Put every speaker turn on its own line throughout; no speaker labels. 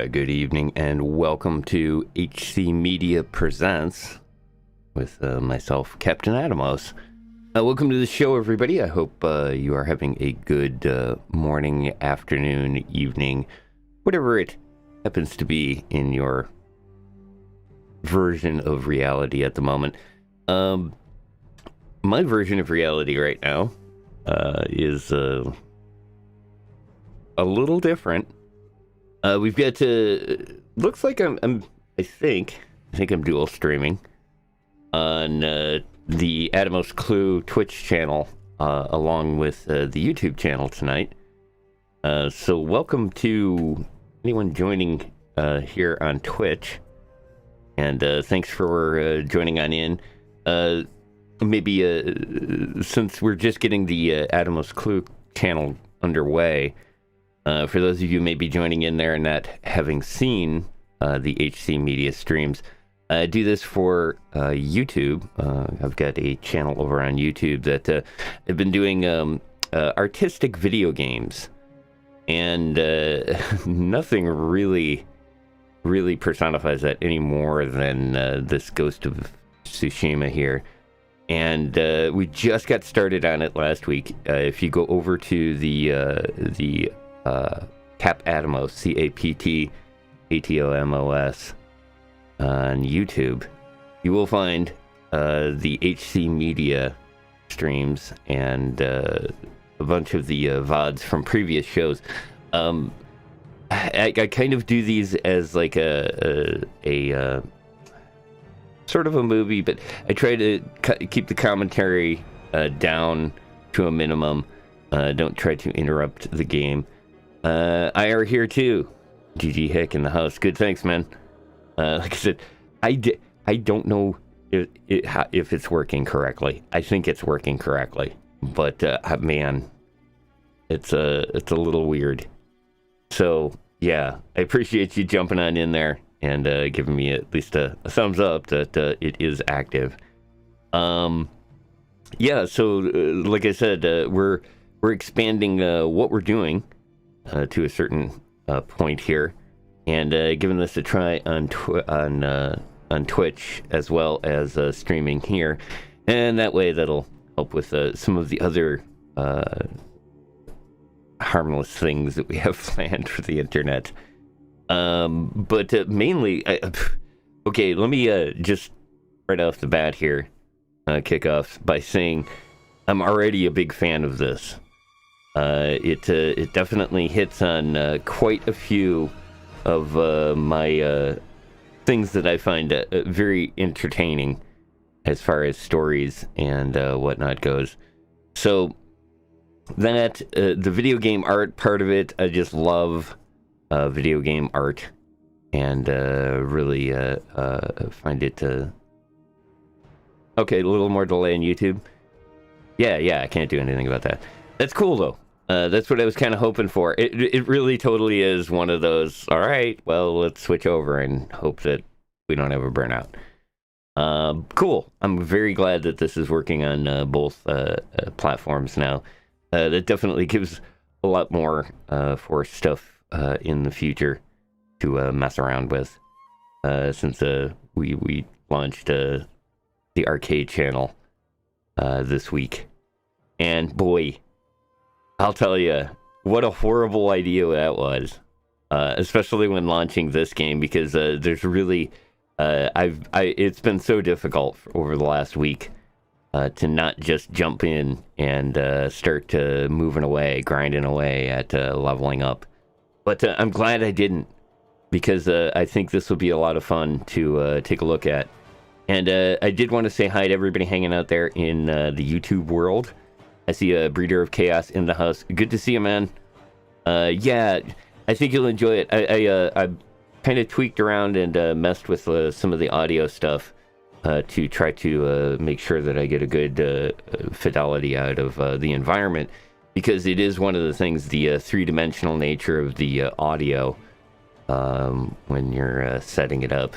Good evening and welcome to HC Media Presents with myself, Captain Atomos. Welcome to the show, everybody. I hope you are having a good morning, afternoon, evening, whatever it happens to be in your version of reality at the moment. My version of reality right now is a little different. We've got to, looks like I think I'm dual streaming on the Atomos Clue Twitch channel along with the YouTube channel tonight. So welcome to anyone joining here on Twitch, and thanks for joining on in. Maybe since we're just getting the Atomos Clue channel underway, for those of you maybe joining in there and not having seen the HC Media streams, I do this for YouTube. I've got a channel over on YouTube that I've been doing artistic video games, and nothing really personifies that any more than this Ghost of Tsushima here. And we just got started on it last week. If you go over to the Cap Atomos, CAPTATOMOS on YouTube, you will find the HC Media streams and a bunch of the VODs from previous shows. I kind of do these as like a sort of a movie, but I try to keep the commentary down to a minimum. Don't try to interrupt the game. IR here too. GG Hick in the house. Good, thanks, man. Like I said, I don't know if it's working correctly. I think it's working correctly, but man, it's a little weird. So yeah, I appreciate you jumping on in there and giving me at least a thumbs up that it is active. Yeah, so like I said, we're expanding what we're doing to a certain point here, and giving this a try on Twitch as well as streaming here, and that way that'll help with some of the other harmless things that we have planned for the internet. But mainly, okay, let me just right off the bat here kick off by saying I'm already a big fan of this. It definitely hits on quite a few of my things that I find very entertaining as far as stories and whatnot goes. So that the video game art part of it, I just love video game art, and really find it okay. A little more delay on YouTube. Yeah, I can't do anything about that. That's cool though. That's what I was kind of hoping for. It really totally is one of those, all right, well, let's switch over and hope that we don't have a burnout. Cool. I'm very glad that this is working on both platforms now. That definitely gives a lot more for stuff in the future to mess around with. Since we launched the arcade channel this week. And boy, I'll tell you, what a horrible idea that was, especially when launching this game, because there's really, it's been so difficult over the last week to not just jump in and start moving away, grinding away at leveling up. But I'm glad I didn't, because I think this will be a lot of fun to take a look at. And I did want to say hi to everybody hanging out there in the YouTube world. I see a Breeder of Chaos in the house. Good to see you, man. Yeah, I think you'll enjoy it. I kind of tweaked around and messed with some of the audio stuff to try to make sure that I get a good fidelity out of the environment, because it is one of the things, the three-dimensional nature of the audio when you're setting it up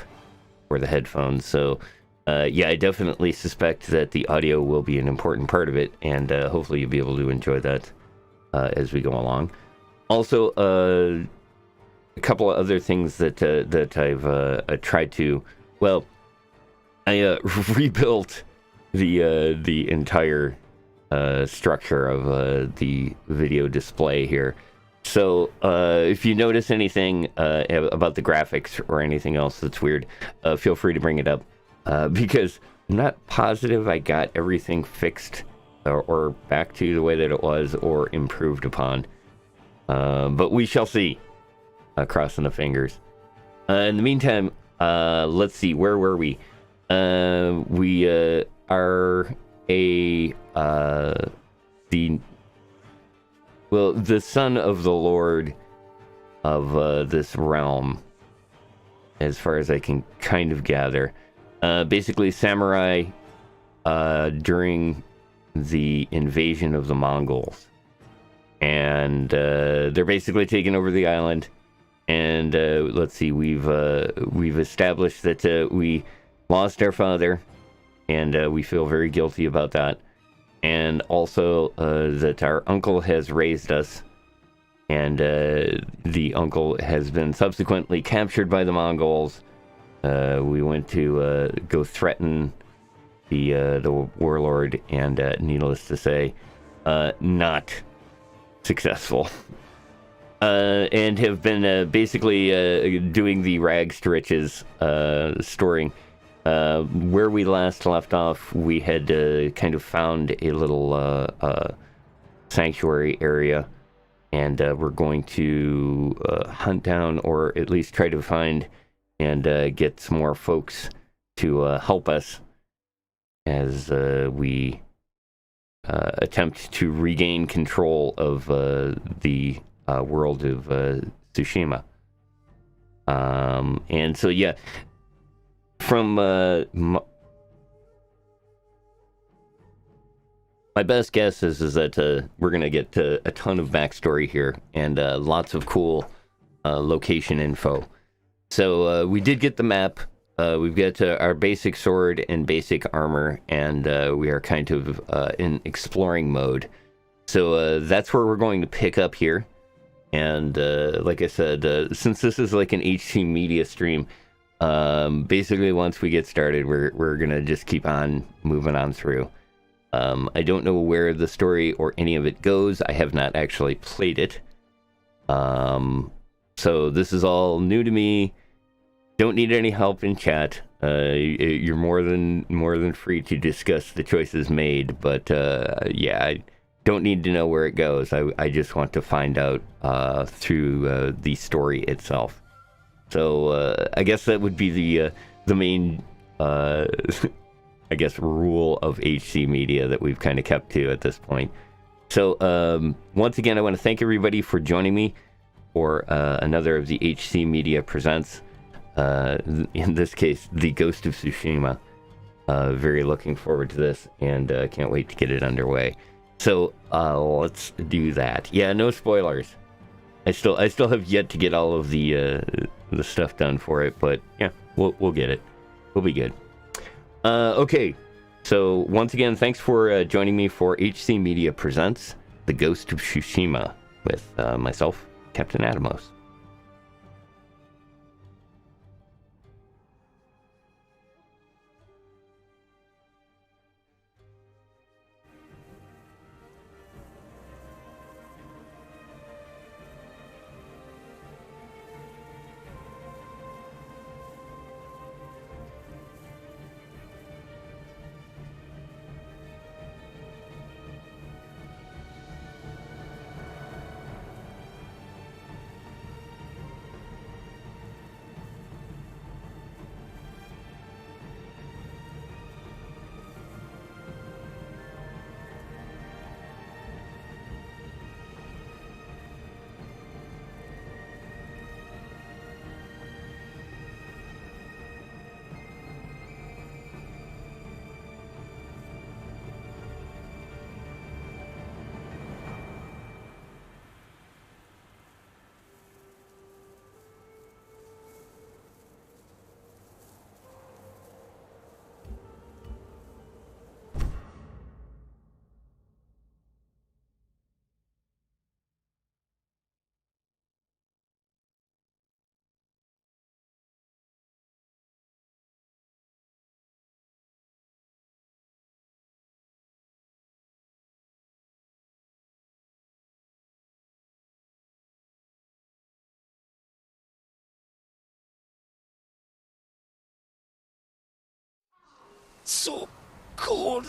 for the headphones. So yeah, I definitely suspect that the audio will be an important part of it, and hopefully you'll be able to enjoy that as we go along. Also, a couple of other things that I've tried to. Well, I rebuilt the entire structure of the video display here. So if you notice anything about the graphics or anything else that's weird, feel free to bring it up, because I'm not positive I got everything fixed or back to the way that it was or improved upon. But we shall see. Crossing the fingers. In the meantime, let's see, where were we? We are the son of the Lord of this realm, as far as I can kind of gather. Basically, samurai during the invasion of the Mongols. And they're basically taking over the island. And let's see, we've established that we lost our father, and we feel very guilty about that. And also that our uncle has raised us, and the uncle has been subsequently captured by the Mongols. We went to go threaten the warlord, and needless to say, not successful. And have been basically doing the rags to riches storing. Where we last left off, we had kind of found a little sanctuary area, and we're going to hunt down, or at least try to find and get some more folks to help us as we attempt to regain control of the world of Tsushima. And so, yeah, from my best guess is that we're going to get a ton of backstory here, and lots of cool location info. So we did get the map. We've got our basic sword and basic armor, and we are kind of in exploring mode. So that's where we're going to pick up here. And like I said, since this is like an HC media stream, basically once we get started, we're gonna just keep on moving on through. I don't know where the story or any of it goes. I have not actually played it. So this is all new to me. Don't need any help in chat. You're more than free to discuss the choices made, but yeah, I don't need to know where it goes. I just want to find out through the story itself. So I guess that would be the main I guess rule of HC Media that we've kind of kept to at this point. So once again, I want to thank everybody for joining me for another of the HC Media Presents. In this case, the Ghost of Tsushima. Very looking forward to this, and can't wait to get it underway. So let's do that. Yeah, no spoilers. I still have yet to get all of the stuff done for it, but yeah, we'll get it. We'll be good. Okay, so once again, thanks for joining me for HC Media Presents The Ghost of Tsushima with myself, Captain Atomos.
So cold.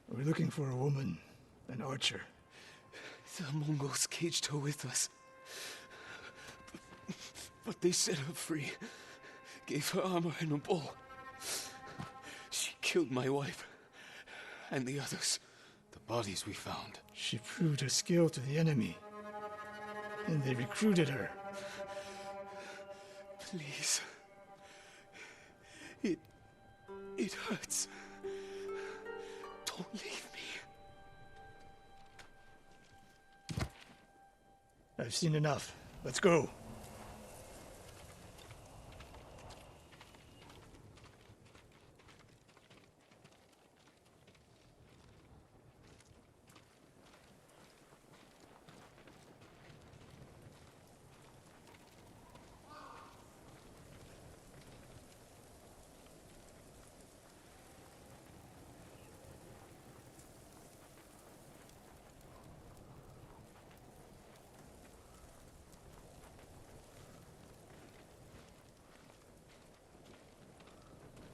We're looking for a woman, an archer.
The Mongols caged her with us. But they set her free. Gave her armor and a bow. She killed my wife. And the others. The bodies we found.
She proved her skill to the enemy. And they recruited her.
Please. It hurts. Don't leave me.
I've seen enough. Let's go.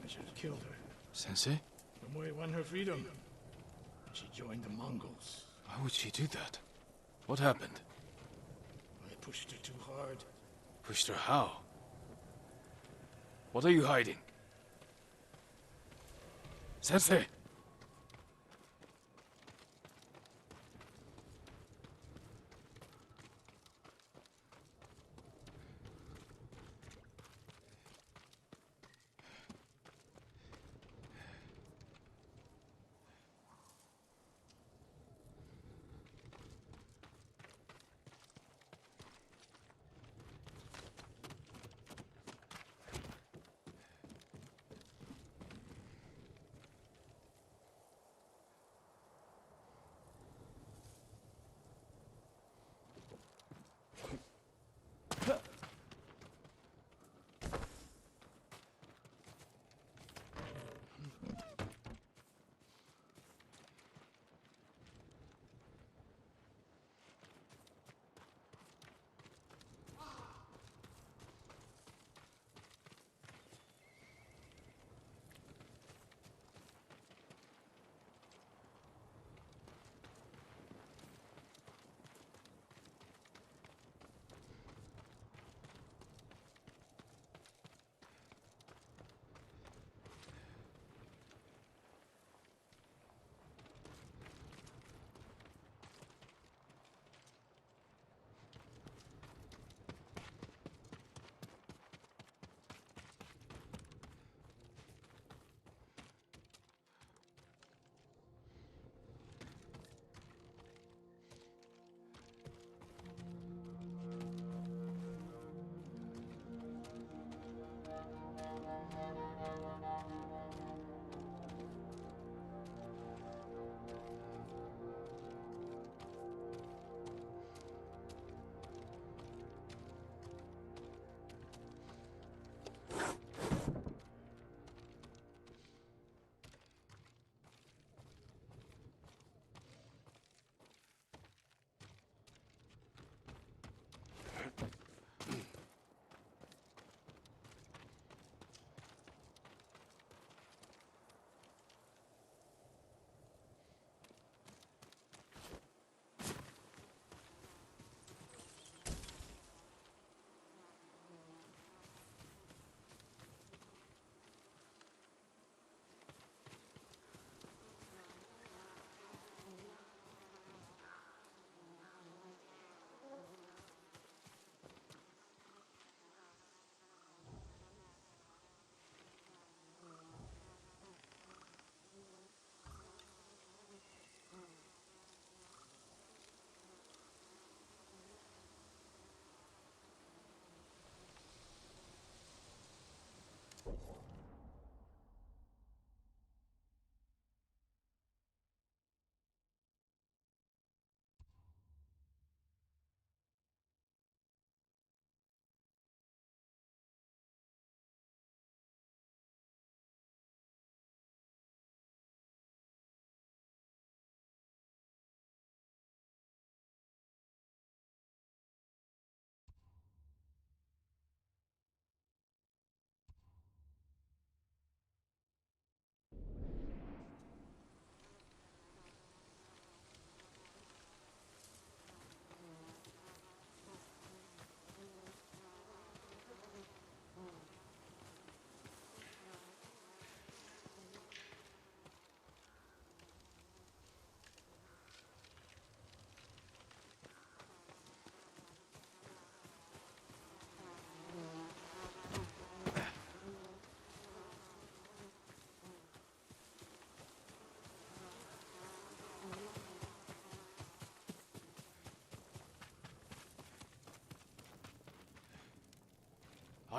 I should have killed her.
Sensei?
Tomoe won her freedom. She joined the Mongols.
Why would she do that? What happened?
I pushed her too hard.
Pushed her how? What are you hiding? Sensei!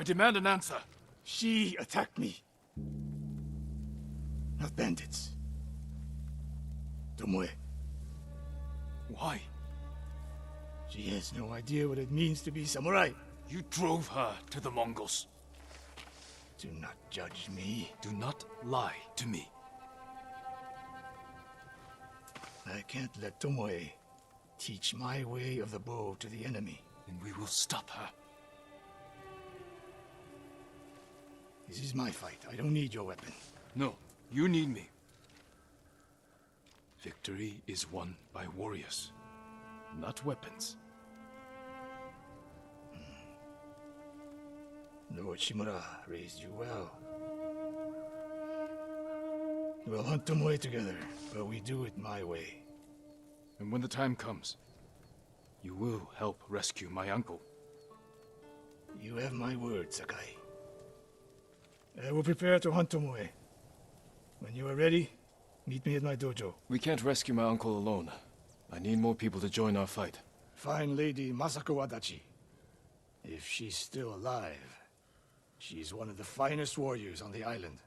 I demand an answer.
She attacked me. Not bandits. Tomoe.
Why?
She has no idea what it means to be samurai.
You drove her to the Mongols.
Do not judge me.
Do not lie to me.
I can't let Tomoe teach my way of the bow to the enemy.
And we will stop her.
This is my fight. I don't need your weapon.
No, you need me. Victory is won by warriors, not weapons.
Lord Shimura raised you well. We'll hunt Tomoe together, but we do it my way.
And when the time comes, you will help rescue my uncle.
You have my word, Sakai. I will prepare to hunt Tomoe. When you are ready, meet me at my dojo.
We can't rescue my uncle alone. I need more people to join our fight.
Fine lady Masako Adachi. If she's still alive, she's one of the finest warriors on the island.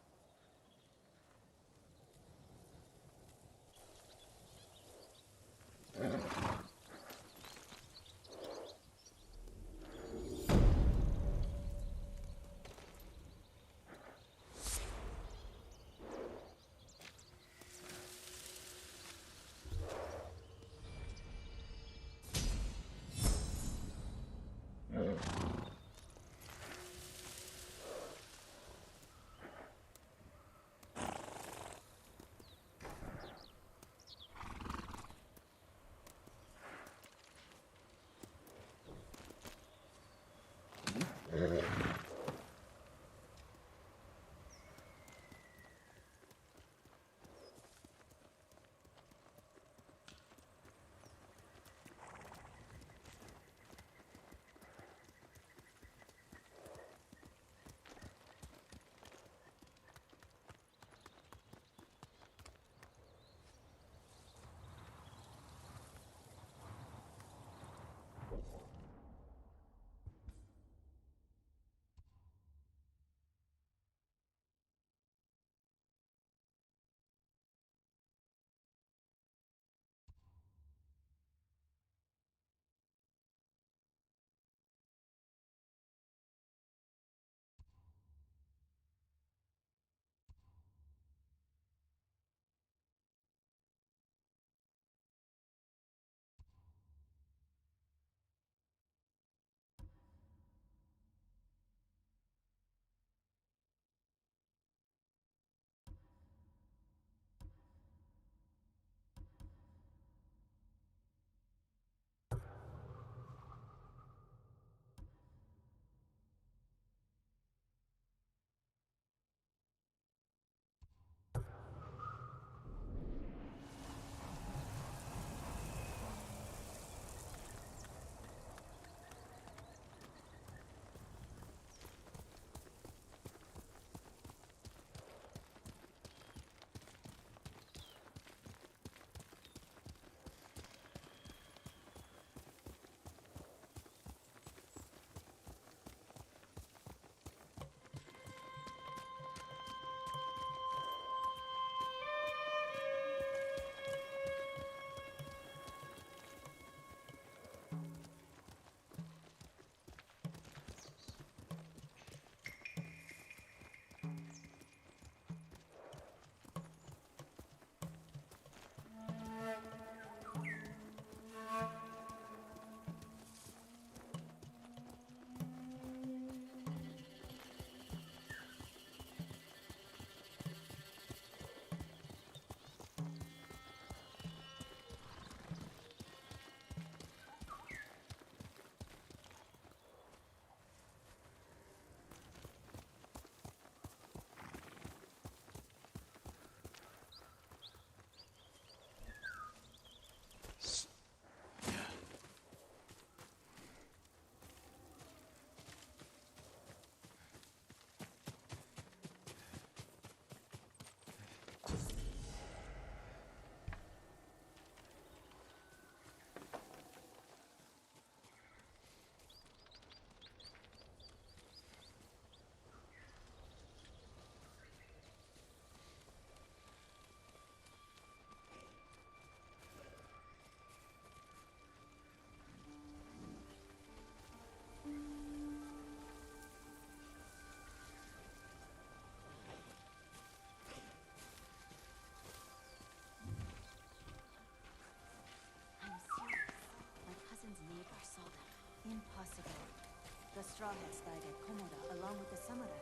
had died at Komoda along with the samurai.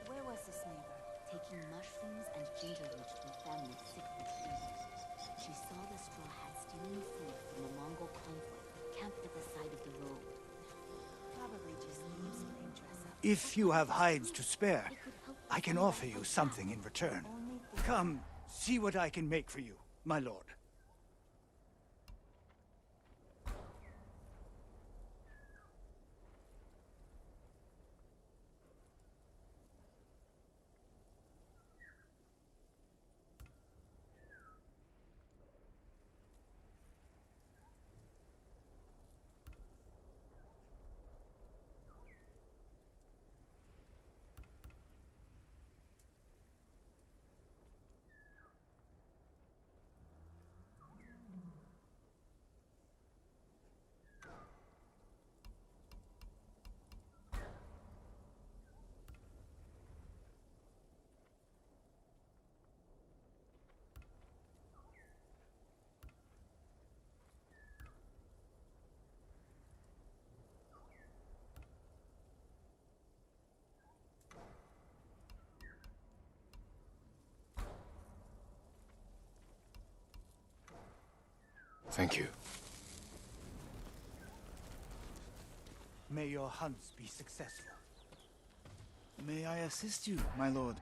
Where was this neighbor? Taking mushrooms and ginger root to a family sick with fever. She saw the straw hat stealing food from a Mongol convoy camped at the side of the road. Probably just needs some dress up.
If you have hides to spare, I can offer you something in return. Come, see what I can make for you, my lord.
Thank you.
May your hunts be successful.
May I assist you, my lord?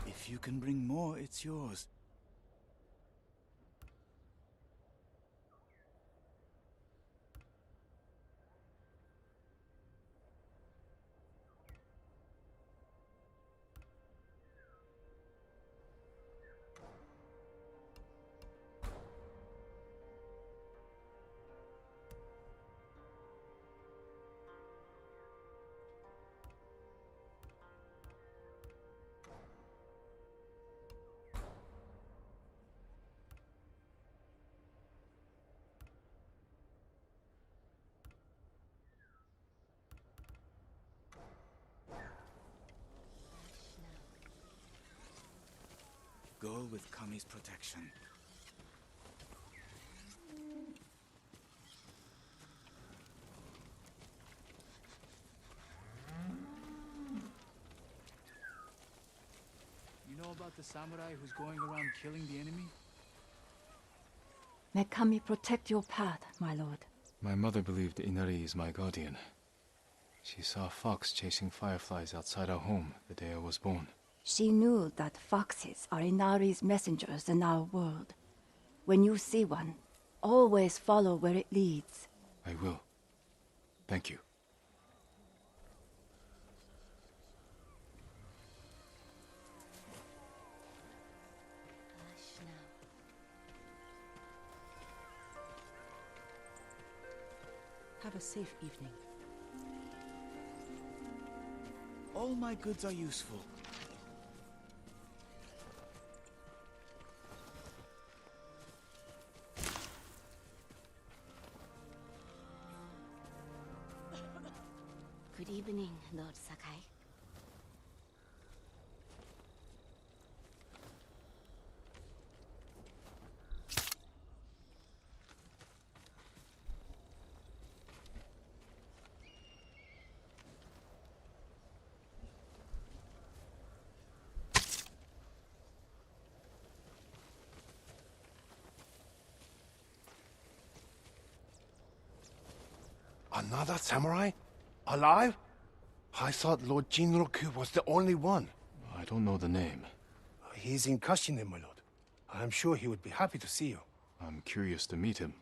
If you can bring more, it's yours. Go with Kami's protection. You know about the samurai who's going around killing the enemy?
May Kami protect your path, my lord.
My mother believed Inari is my guardian. She saw a fox chasing fireflies outside our home the day I was born.
She knew that foxes are Inari's messengers in our world. When you see one, always follow where it leads.
I will. Thank you.
Have a safe evening.
All my goods are useful.
Good evening, Lord Sakai.
Another samurai? Alive? I thought Lord Jinroku was the only one.
I don't know the name.
He's in Kashine, my lord. I'm sure he would be happy to see you.
I'm curious to meet him.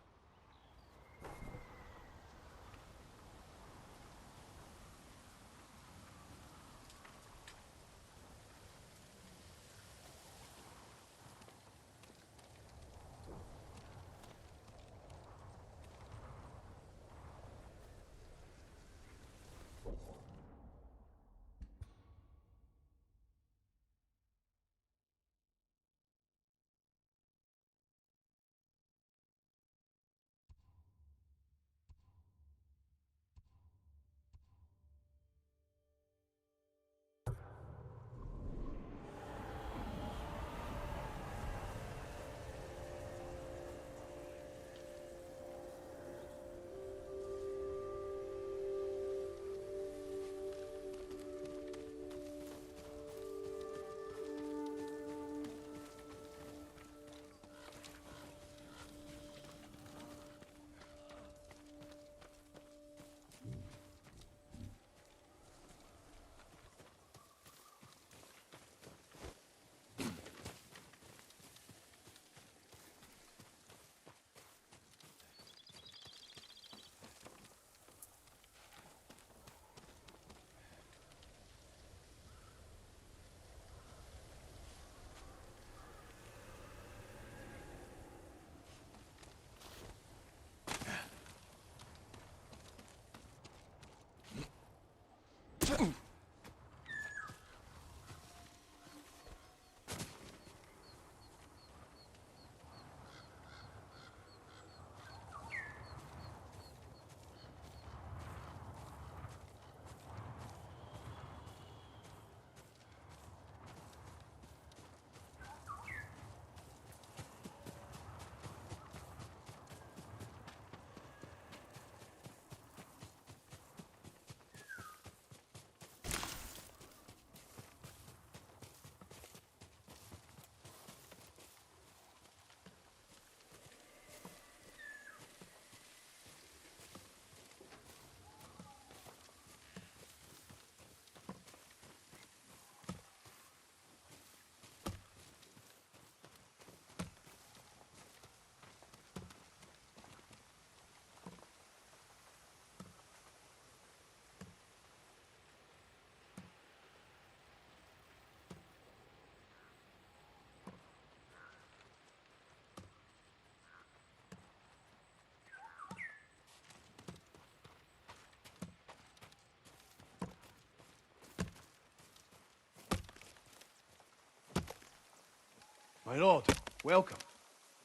My lord, welcome.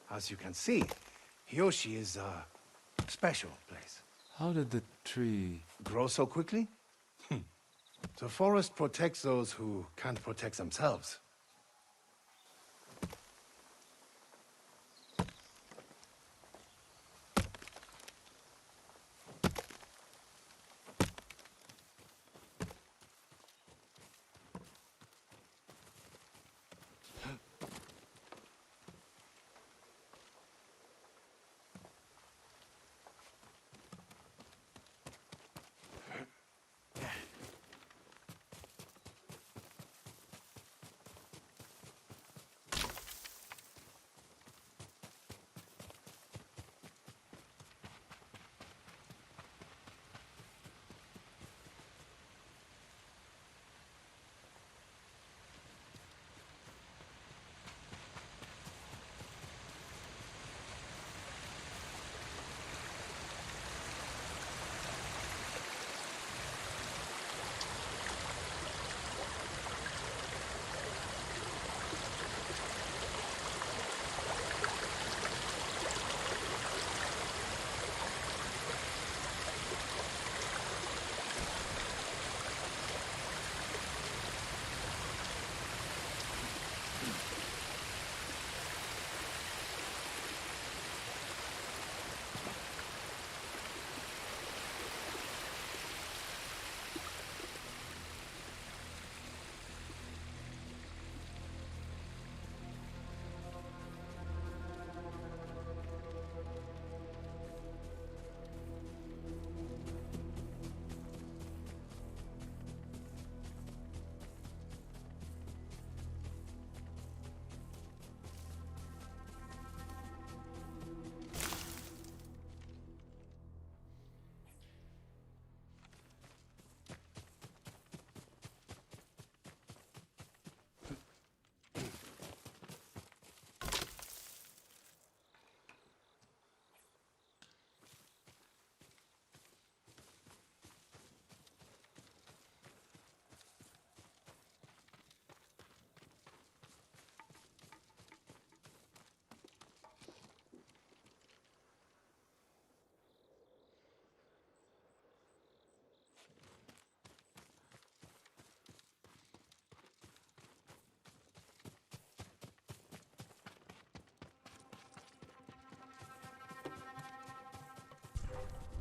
As you can see, Hiyoshi is a special place.
How did the tree...
Grow so quickly? The forest protects those who can't protect themselves.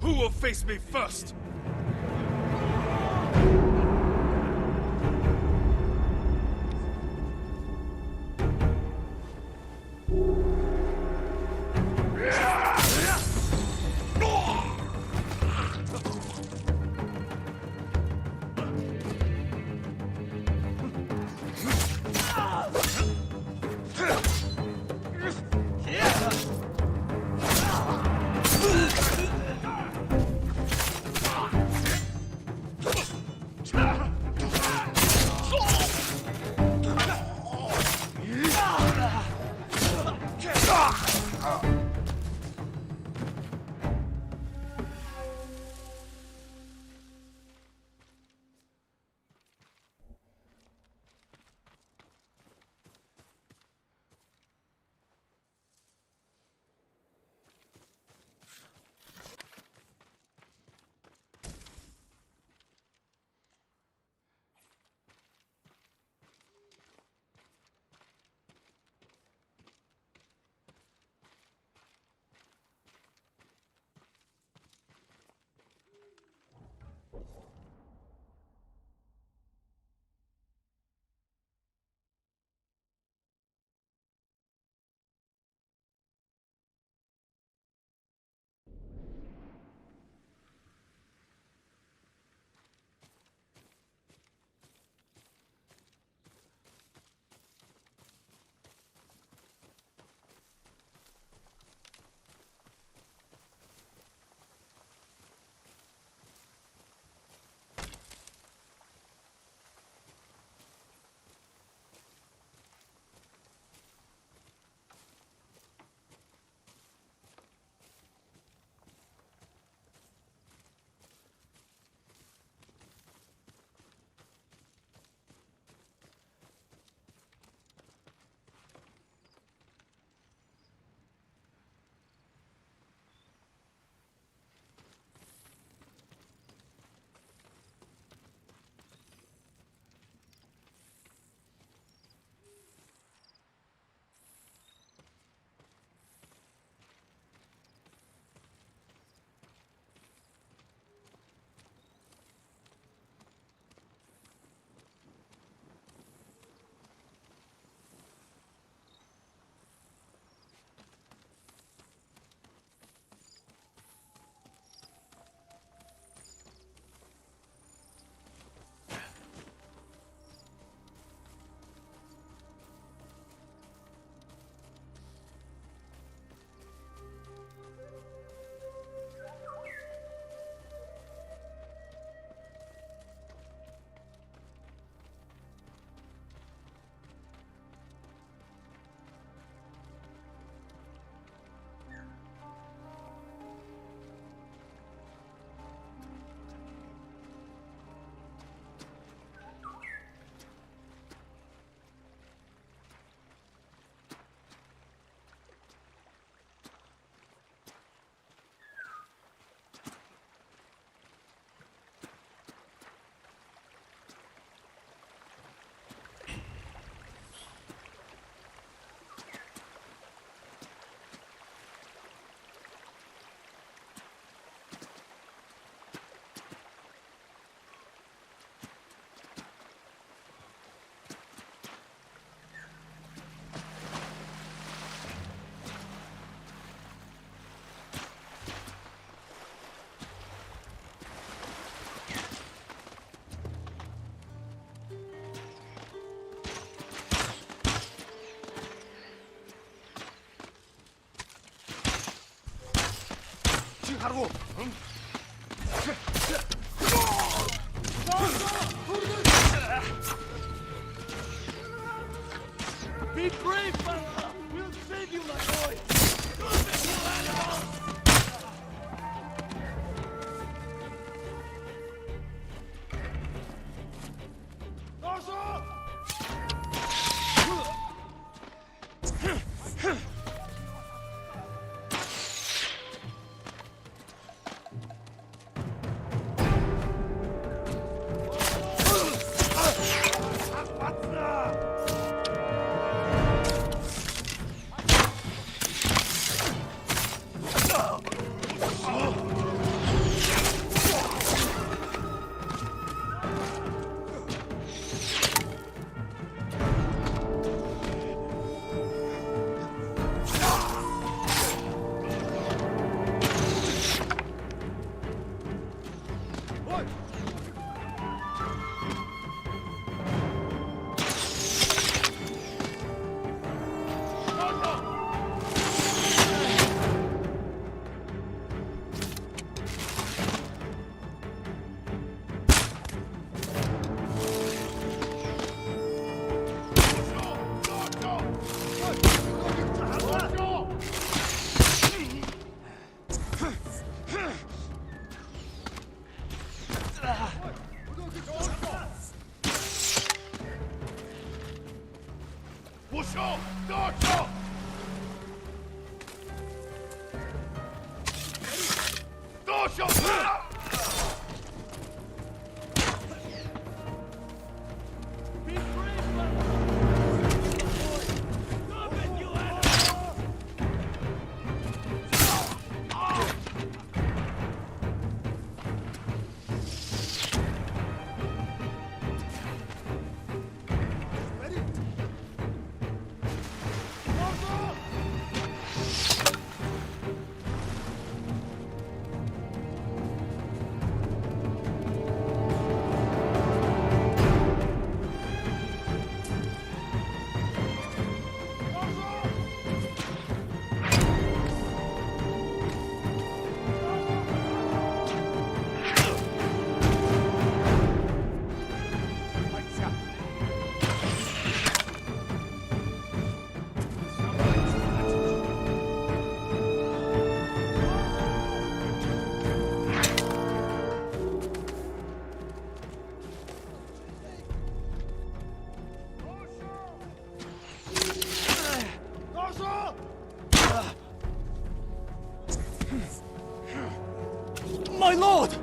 Who will face me first?
하라고! 응?
Be brave, Panta! We'll save you, my boy!
My lord!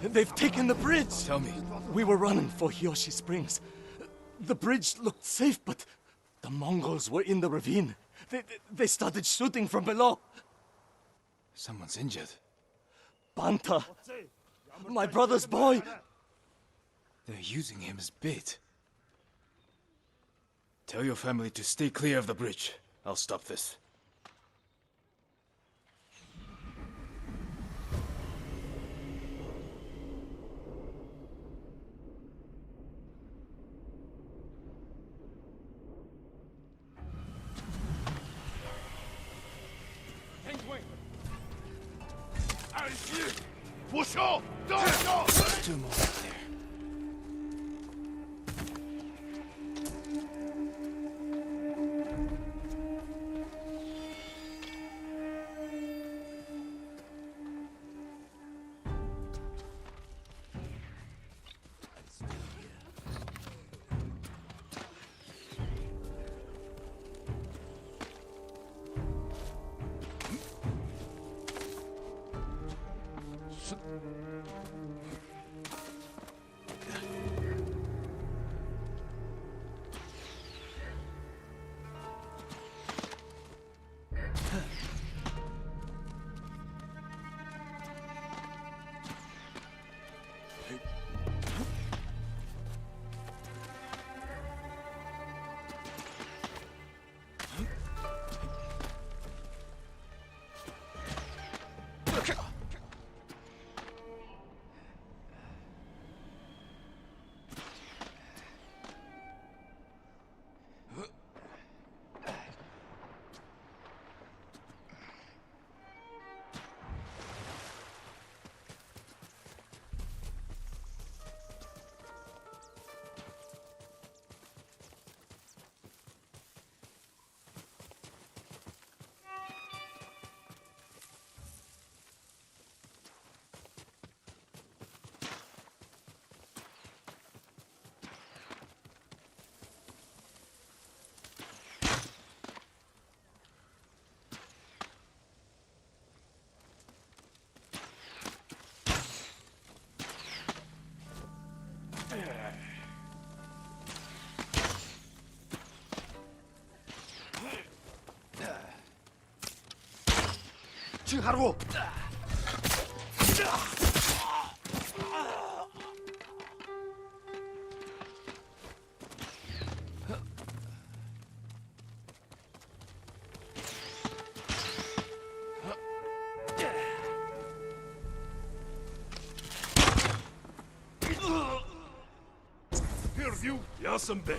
They've taken the bridge!
Tell me.
We were running for Hiyoshi Springs. The bridge looked safe, but the Mongols were in the ravine. They started shooting from below.
Someone's injured.
Banta! My brother's boy!
They're using him as bait. Tell your family to stay clear of the bridge. I'll stop this. Two more out there.
Shigeru! Here, you! Yasambe!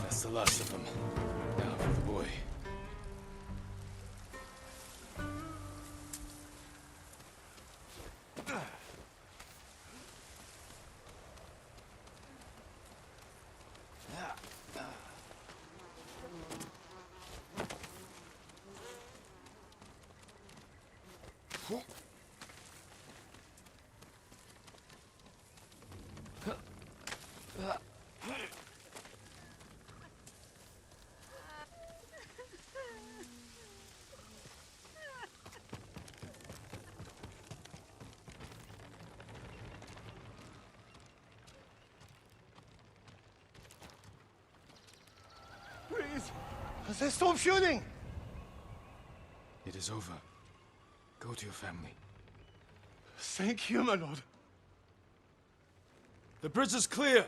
That's the last of them. Now for the boy.
They stop shooting!
It is over. Go to your family.
Thank you, my lord.
The bridge is clear!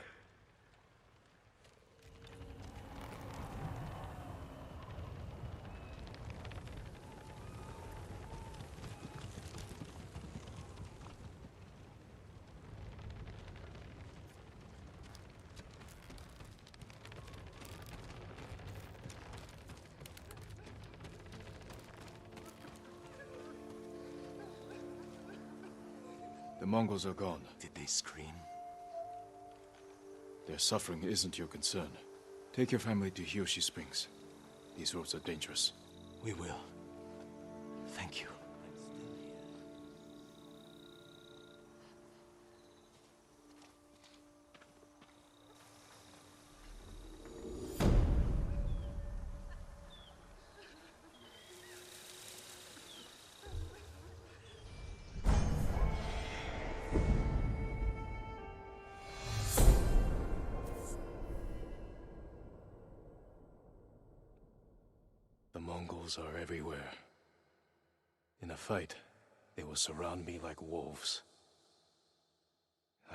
The Mongols are gone.
Did they scream?
Their suffering isn't your concern. Take your family to Hiyoshi Springs. These roads are dangerous.
We will. Thank you.
The Mongols are everywhere. In a fight, they will surround me like wolves.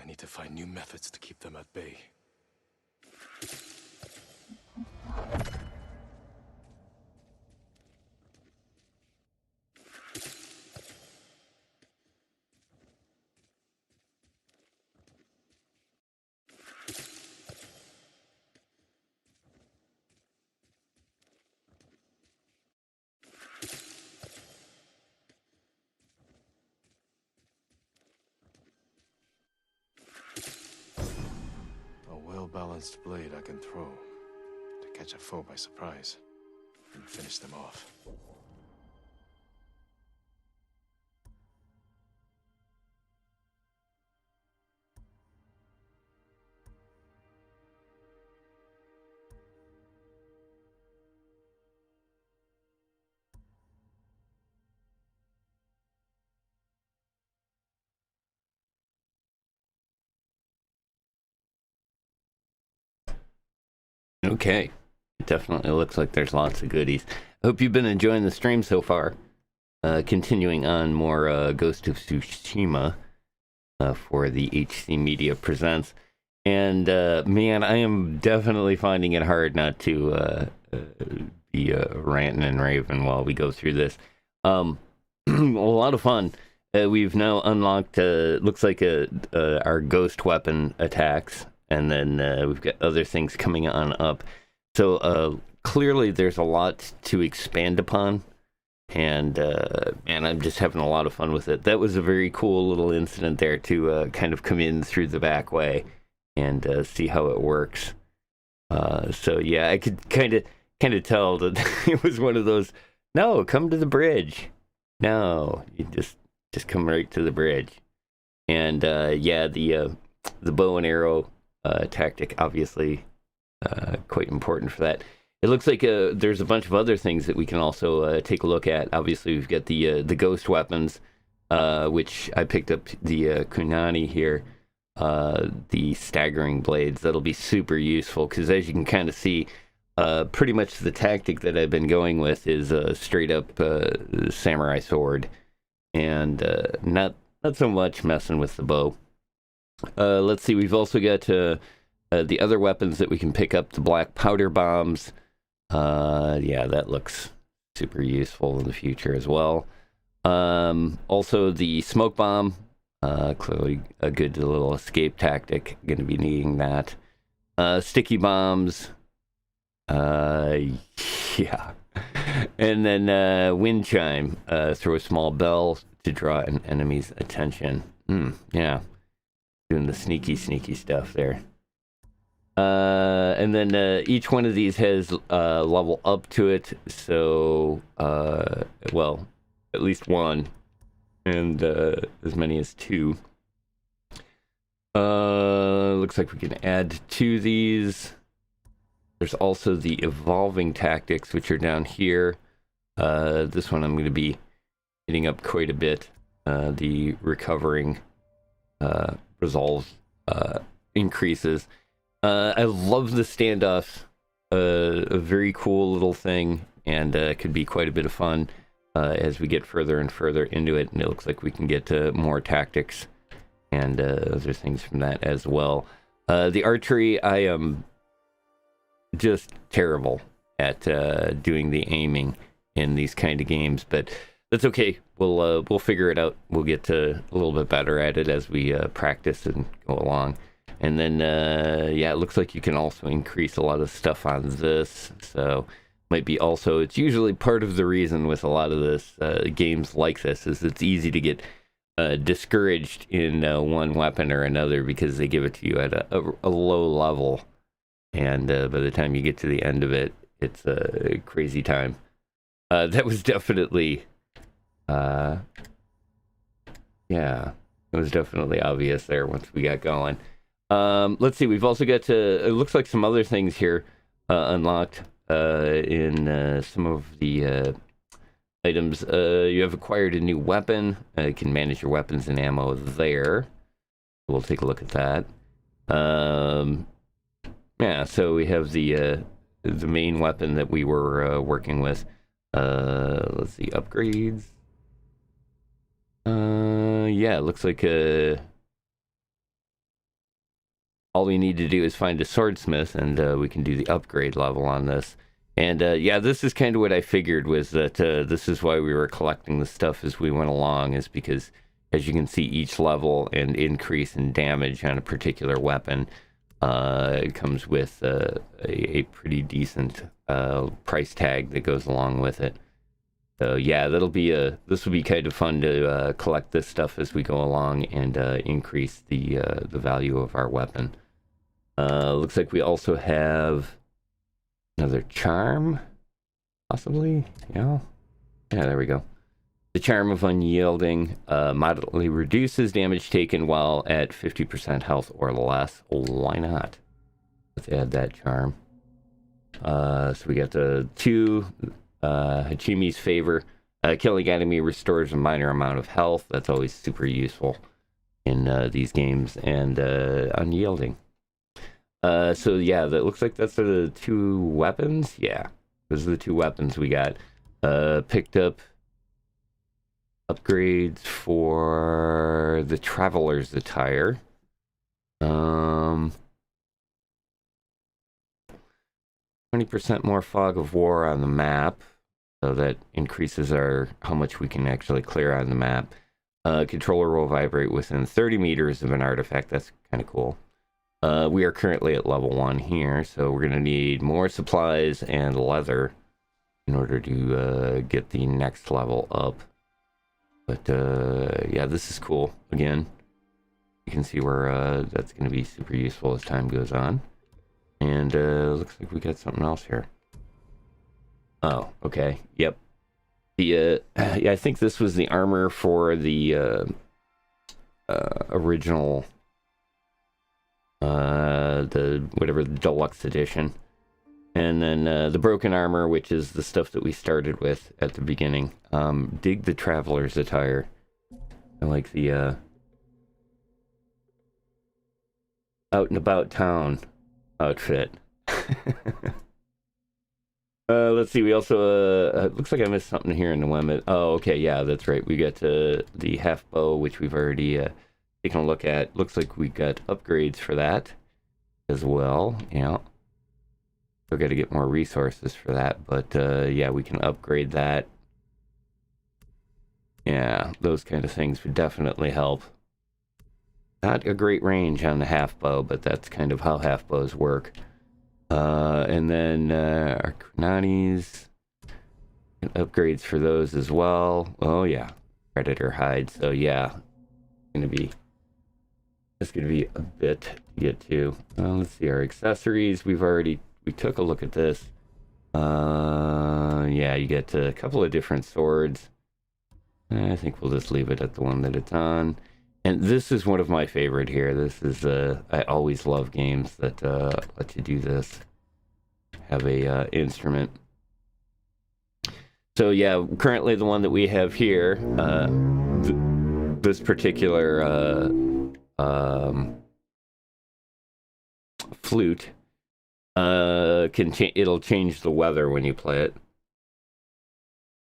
I need to find new methods to keep them at bay. A well-balanced blade I can throw to catch a foe by surprise and finish them off.
Okay. It definitely looks like there's lots of goodies. I hope you've been enjoying the stream so far. Continuing on more Ghost of Tsushima for the HC Media Presents. And, man, I am definitely finding it hard not to be ranting and raving while we go through this. A lot of fun. We've now unlocked, looks like our ghost weapon attacks. and then we've got other things coming on up. So clearly there's a lot to expand upon, and I'm just having a lot of fun with it. That was a very cool little incident there to kind of come in through the back way and see how it works. So yeah, I could kind of tell that it was one of those, no, come to the bridge. No, you just come right to the bridge. And yeah, the bow and arrow tactic, obviously quite important for that. It looks like there's a bunch of other things that we can also take a look at. Obviously, we've got the ghost weapons, which I picked up the kunani here, the staggering blades. That'll be super useful because, as you can kind of see, pretty much the tactic that I've been going with is a straight up samurai sword, and not so much messing with the bow. Let's see, we've also got the other weapons that we can pick up, the black powder bombs. Yeah, that looks super useful in the future as well. Also the smoke bomb, clearly a good little escape tactic. Going to be needing that. Sticky bombs. Yeah. And then wind chime. Throw a small bell to draw an enemy's attention. Yeah. Doing the sneaky stuff there. And then each one of these has level up to it, so well, at least one, and as many as two. Looks like we can add to these. There's also the evolving tactics, which are down here. This one I'm going to be hitting up quite a bit. The recovering resolve increases. I love the standoffs. A very cool little thing, and could be quite a bit of fun as we get further and further into it. And it looks like we can get more tactics and other things from that as well. The archery, I am just terrible at doing the aiming in these kind of games, but that's okay. We'll figure it out. We'll get a little bit better at it as we practice and go along. And then, yeah, it looks like you can also increase a lot of stuff on this. So might be also, it's usually part of the reason with a lot of this games like this is it's easy to get discouraged in one weapon or another because they give it to you at a low level. And by the time you get to the end of it, it's a crazy time. That was definitely, yeah, it was definitely obvious there once we got going. Let's see, we've also got it looks like some other things here unlocked in some of the items. You have acquired a new weapon. You can manage your weapons and ammo there. We'll take a look at that. Yeah, so we have the main weapon that we were working with. Let's see, upgrades. Yeah, it looks like all we need to do is find a swordsmith, and we can do the upgrade level on this. And yeah, this is kind of what I figured was that this is why we were collecting the stuff as we went along, is because, as you can see, each level and increase in damage on a particular weapon it comes with a pretty decent price tag that goes along with it. So yeah, this will be kind of fun to collect this stuff as we go along and increase the value of our weapon. Looks like we also have another charm, possibly. Yeah, there we go. The charm of unyielding moderately reduces damage taken while at 50% health or less. Why not? Let's add that charm. So we got the two Hachimi's favor. Killing enemy restores a minor amount of health. That's always super useful in these games. And unyielding. So yeah, that looks like that's the two weapons. Yeah, those are the two weapons we got. Picked up upgrades for the Traveler's attire. 20% more fog of war on the map, so that increases how much we can actually clear on the map. Controller will vibrate within 30 meters of an artifact. That's kind of cool. We are currently at level 1 here, so we're going to need more supplies and leather in order to get the next level up. But yeah, this is cool. Again, you can see where that's going to be super useful as time goes on. And looks like we got something else here. Oh, okay. Yep. The yeah, I think this was the armor for the original the whatever the deluxe edition, and then the broken armor, which is the stuff that we started with at the beginning. Dig the Traveler's attire. I like the out and about town outfit. Let's see, we also looks like I missed something here in the women. Oh, okay, yeah, that's right. We got the half bow, which we've already taken a look at. Looks like we got upgrades for that as well. Yeah, still got to get more resources for that, but yeah, we can upgrade that. Yeah, those kind of things would definitely help. Not a great range on the half bow, but that's kind of how half bows work. And then our Kunanis, upgrades for those as well. Oh yeah, Predator hide. So yeah, it's gonna be a bit to get to. Let's see, our accessories. We took a look at this. Yeah, you get a couple of different swords. I think we'll just leave it at the one that it's on. And this is one of my favorite here. This is I always love games that let you do this. Have a instrument. So yeah, currently the one that we have here, this particular flute, it'll change the weather when you play it.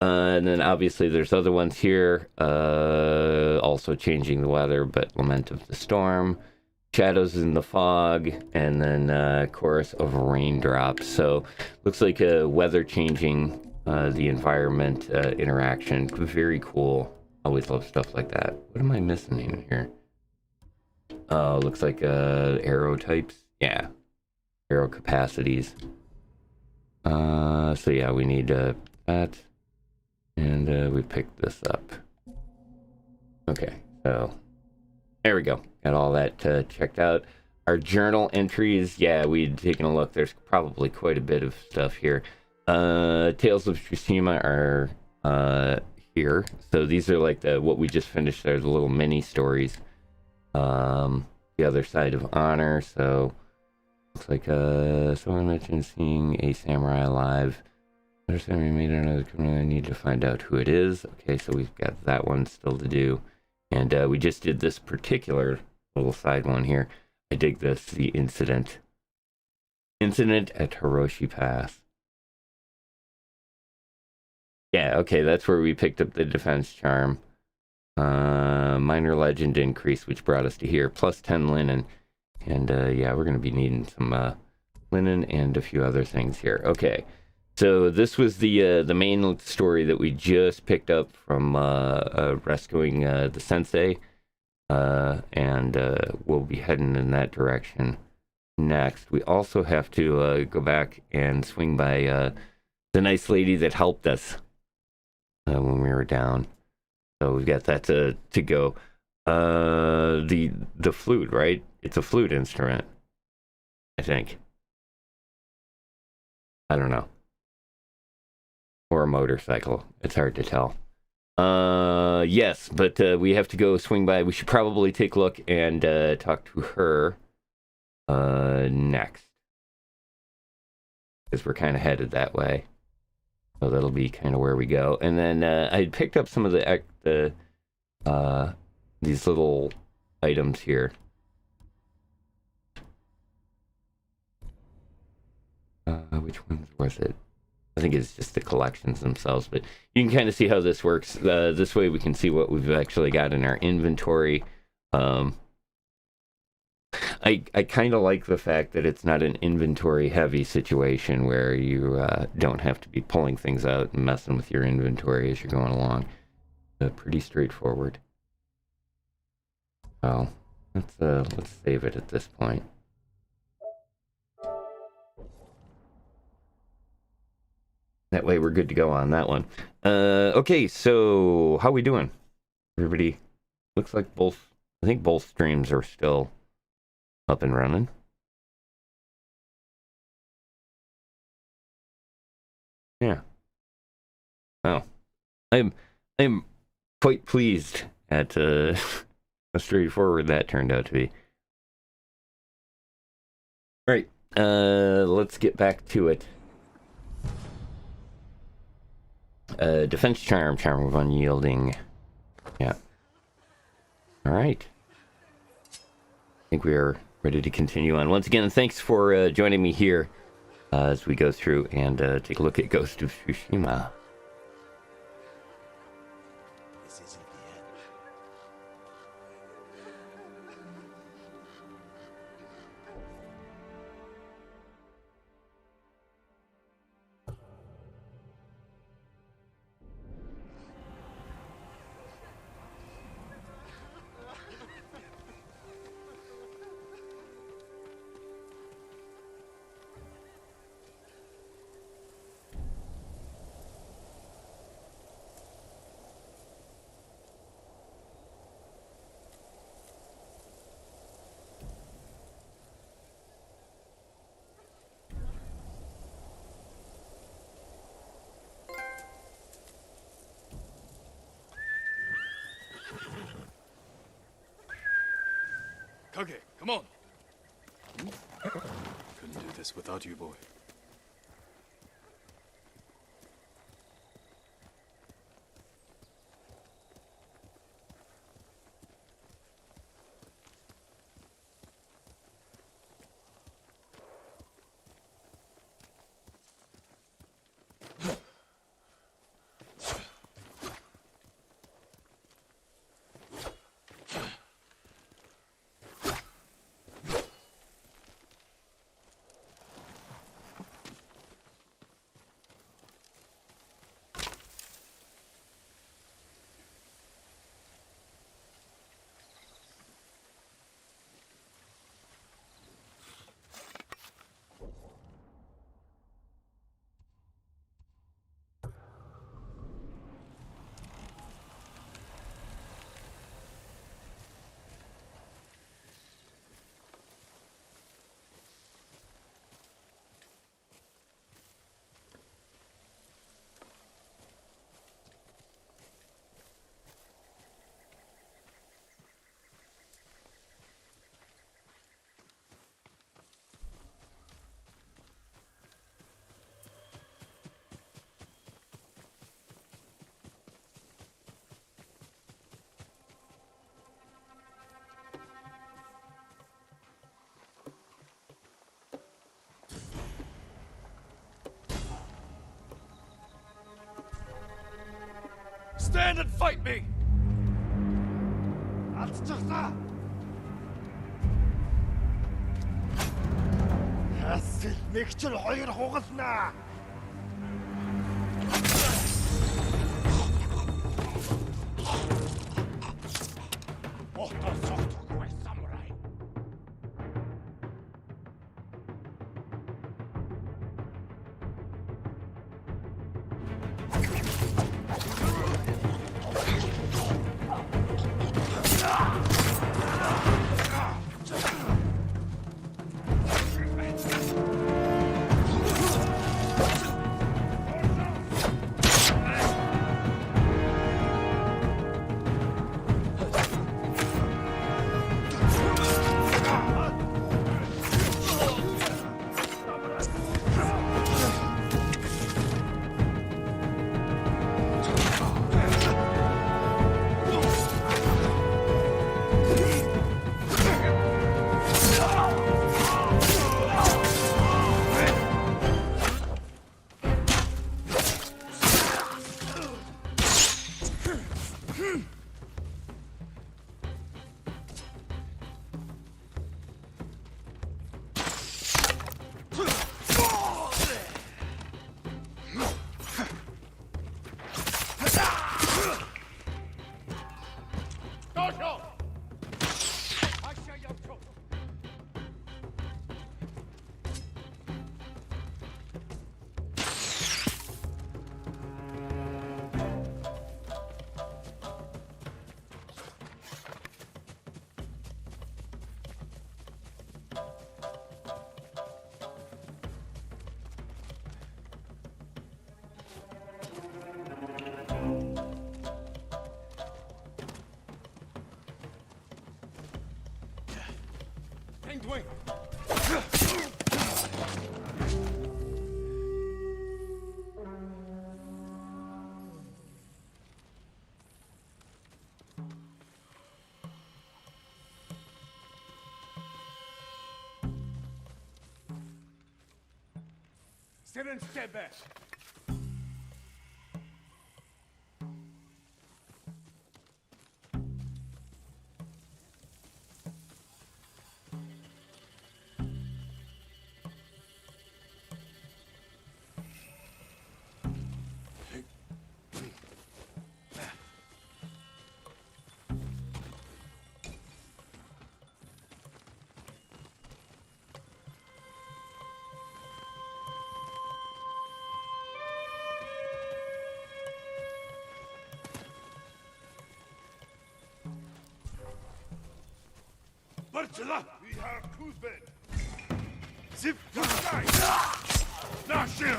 And then obviously there's other ones here, also changing the weather, but Lament of the Storm, Shadows in the Fog, and then Chorus of Raindrops. So looks like a weather changing the environment interaction. Very cool. Always love stuff like that. What am I missing in here? Oh, looks like arrow types. Yeah, arrow capacities. So yeah, we need that. And we picked this up. Okay, so there we go. Got all that checked out. Our journal entries, yeah, we'd taken a look. There's probably quite a bit of stuff here. Tales of Tsushima are here. So these are like what we just finished. There's the little mini stories. The other side of honor. So looks like someone mentioned seeing a samurai alive. I need to find out who it is. Okay, so we've got that one still to do. And we just did this particular little side one here. I dig this, the incident. Incident at Hiroshi Pass. Yeah, okay, that's where we picked up the defense charm. Minor legend increase, which brought us to here. Plus 10 linen. And yeah, we're going to be needing some linen and a few other things here. Okay. So this was the main story that we just picked up from rescuing the sensei, and we'll be heading in that direction next. We also have to go back and swing by the nice lady that helped us when we were down. So we've got that to go. The flute, right? It's a flute instrument, I think. I don't know. Or a motorcycle. It's hard to tell. Yes, but we have to go swing by. We should probably take a look and talk to her next. Because we're kind of headed that way. So that'll be kind of where we go. And then I picked up some of the these little items here. Which ones was it? I think it's just the collections themselves, but you can kind of see how this works. This way we can see what we've actually got in our inventory. I kind of like the fact that it's not an inventory heavy situation where you don't have to be pulling things out and messing with your inventory as you're going along. Pretty straightforward. Well, let's save it at this point. That way we're good to go on that one. Okay, so how we doing? Everybody, looks like I think both streams are still up and running. Yeah. Oh. I'm quite pleased at how straightforward that turned out to be. Alright, let's get back to it. Defense charm of unyielding. Yeah. Alright. I think we are ready to continue on. Once again, thanks for joining me here as we go through and take a look at Ghost of Tsushima.
This isn't the end. Kage, come on! Couldn't do this without you, boy. Stand and fight me!
Siren stebe. Bartela! We have Kuzbed! Zip! Nashir!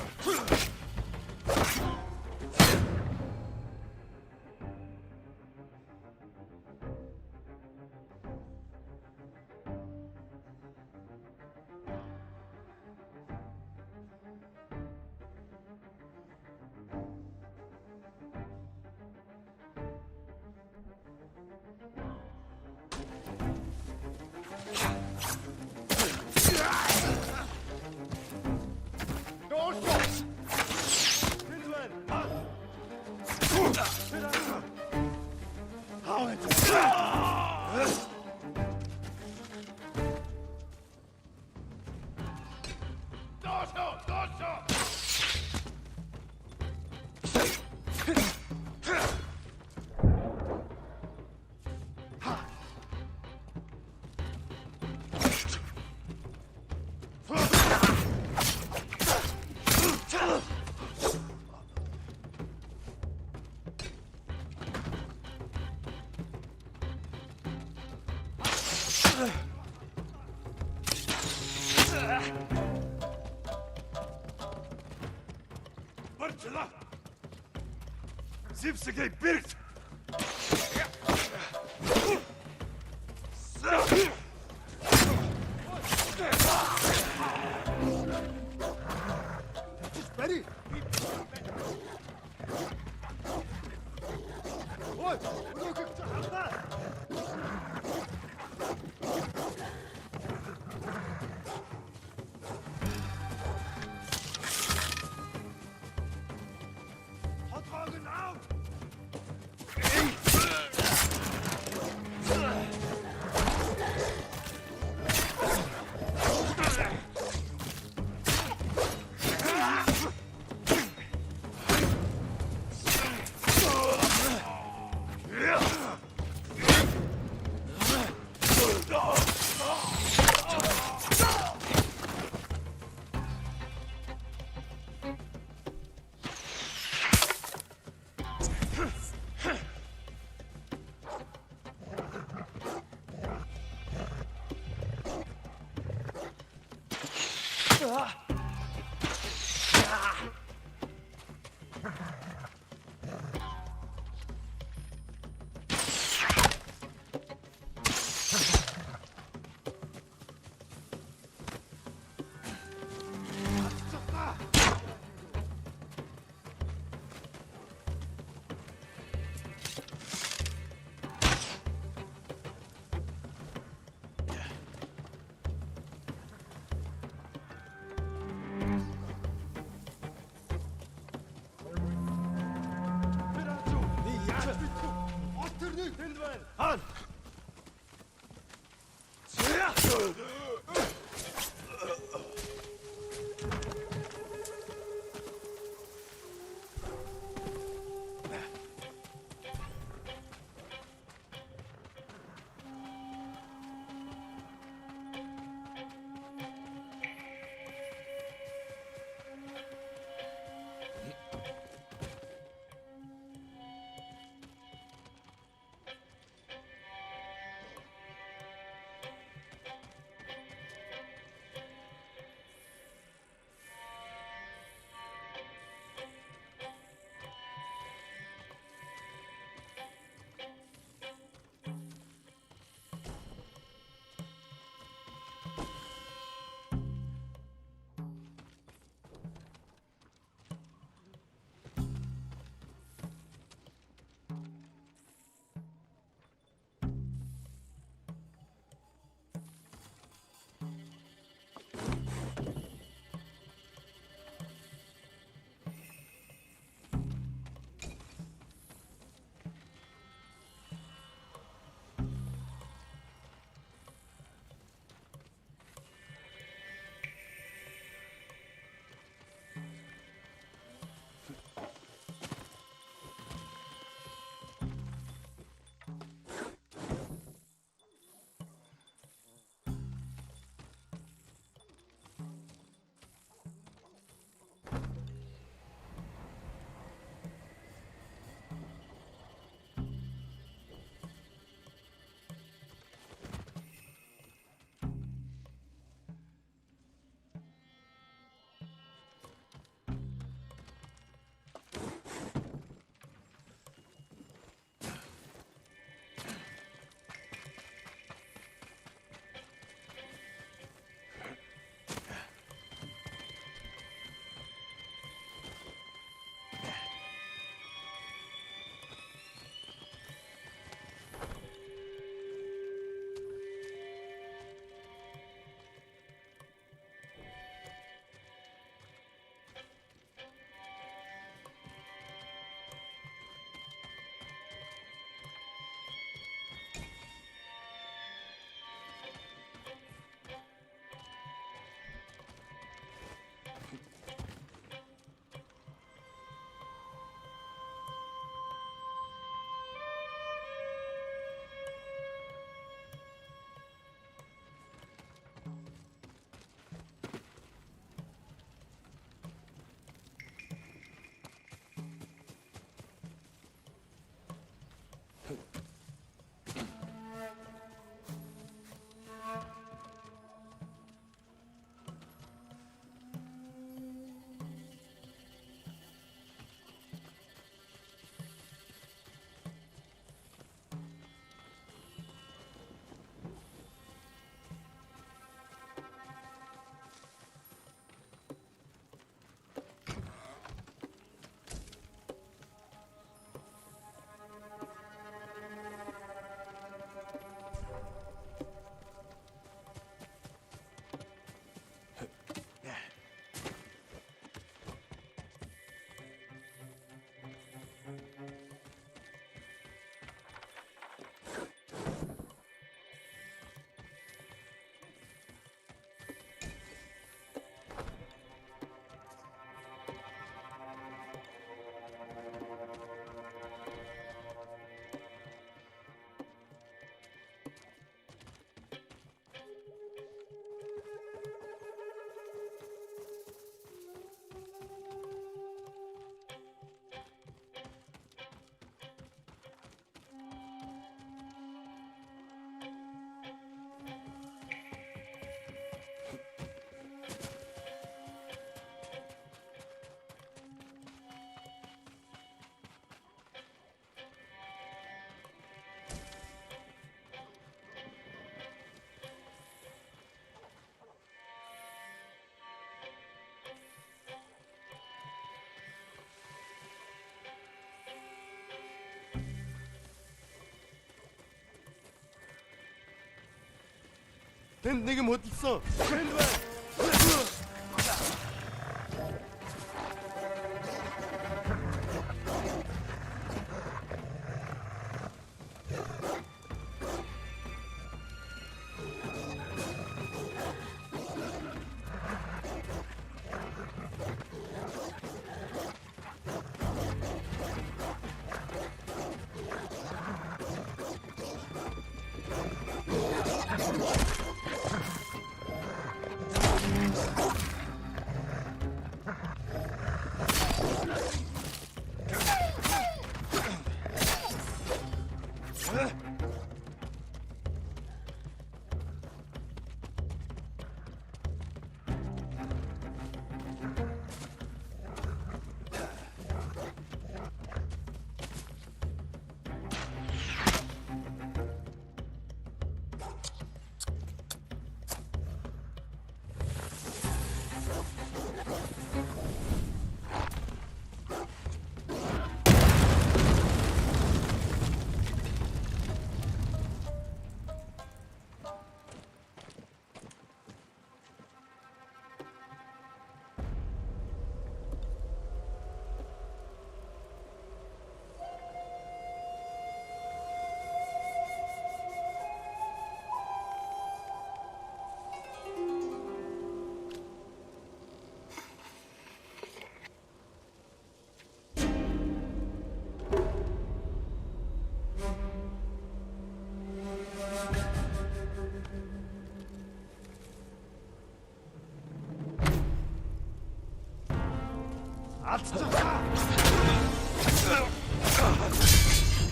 Bartela! Zipsige Birt! Ready? Hotwagen out! Han! 내게 못 있어.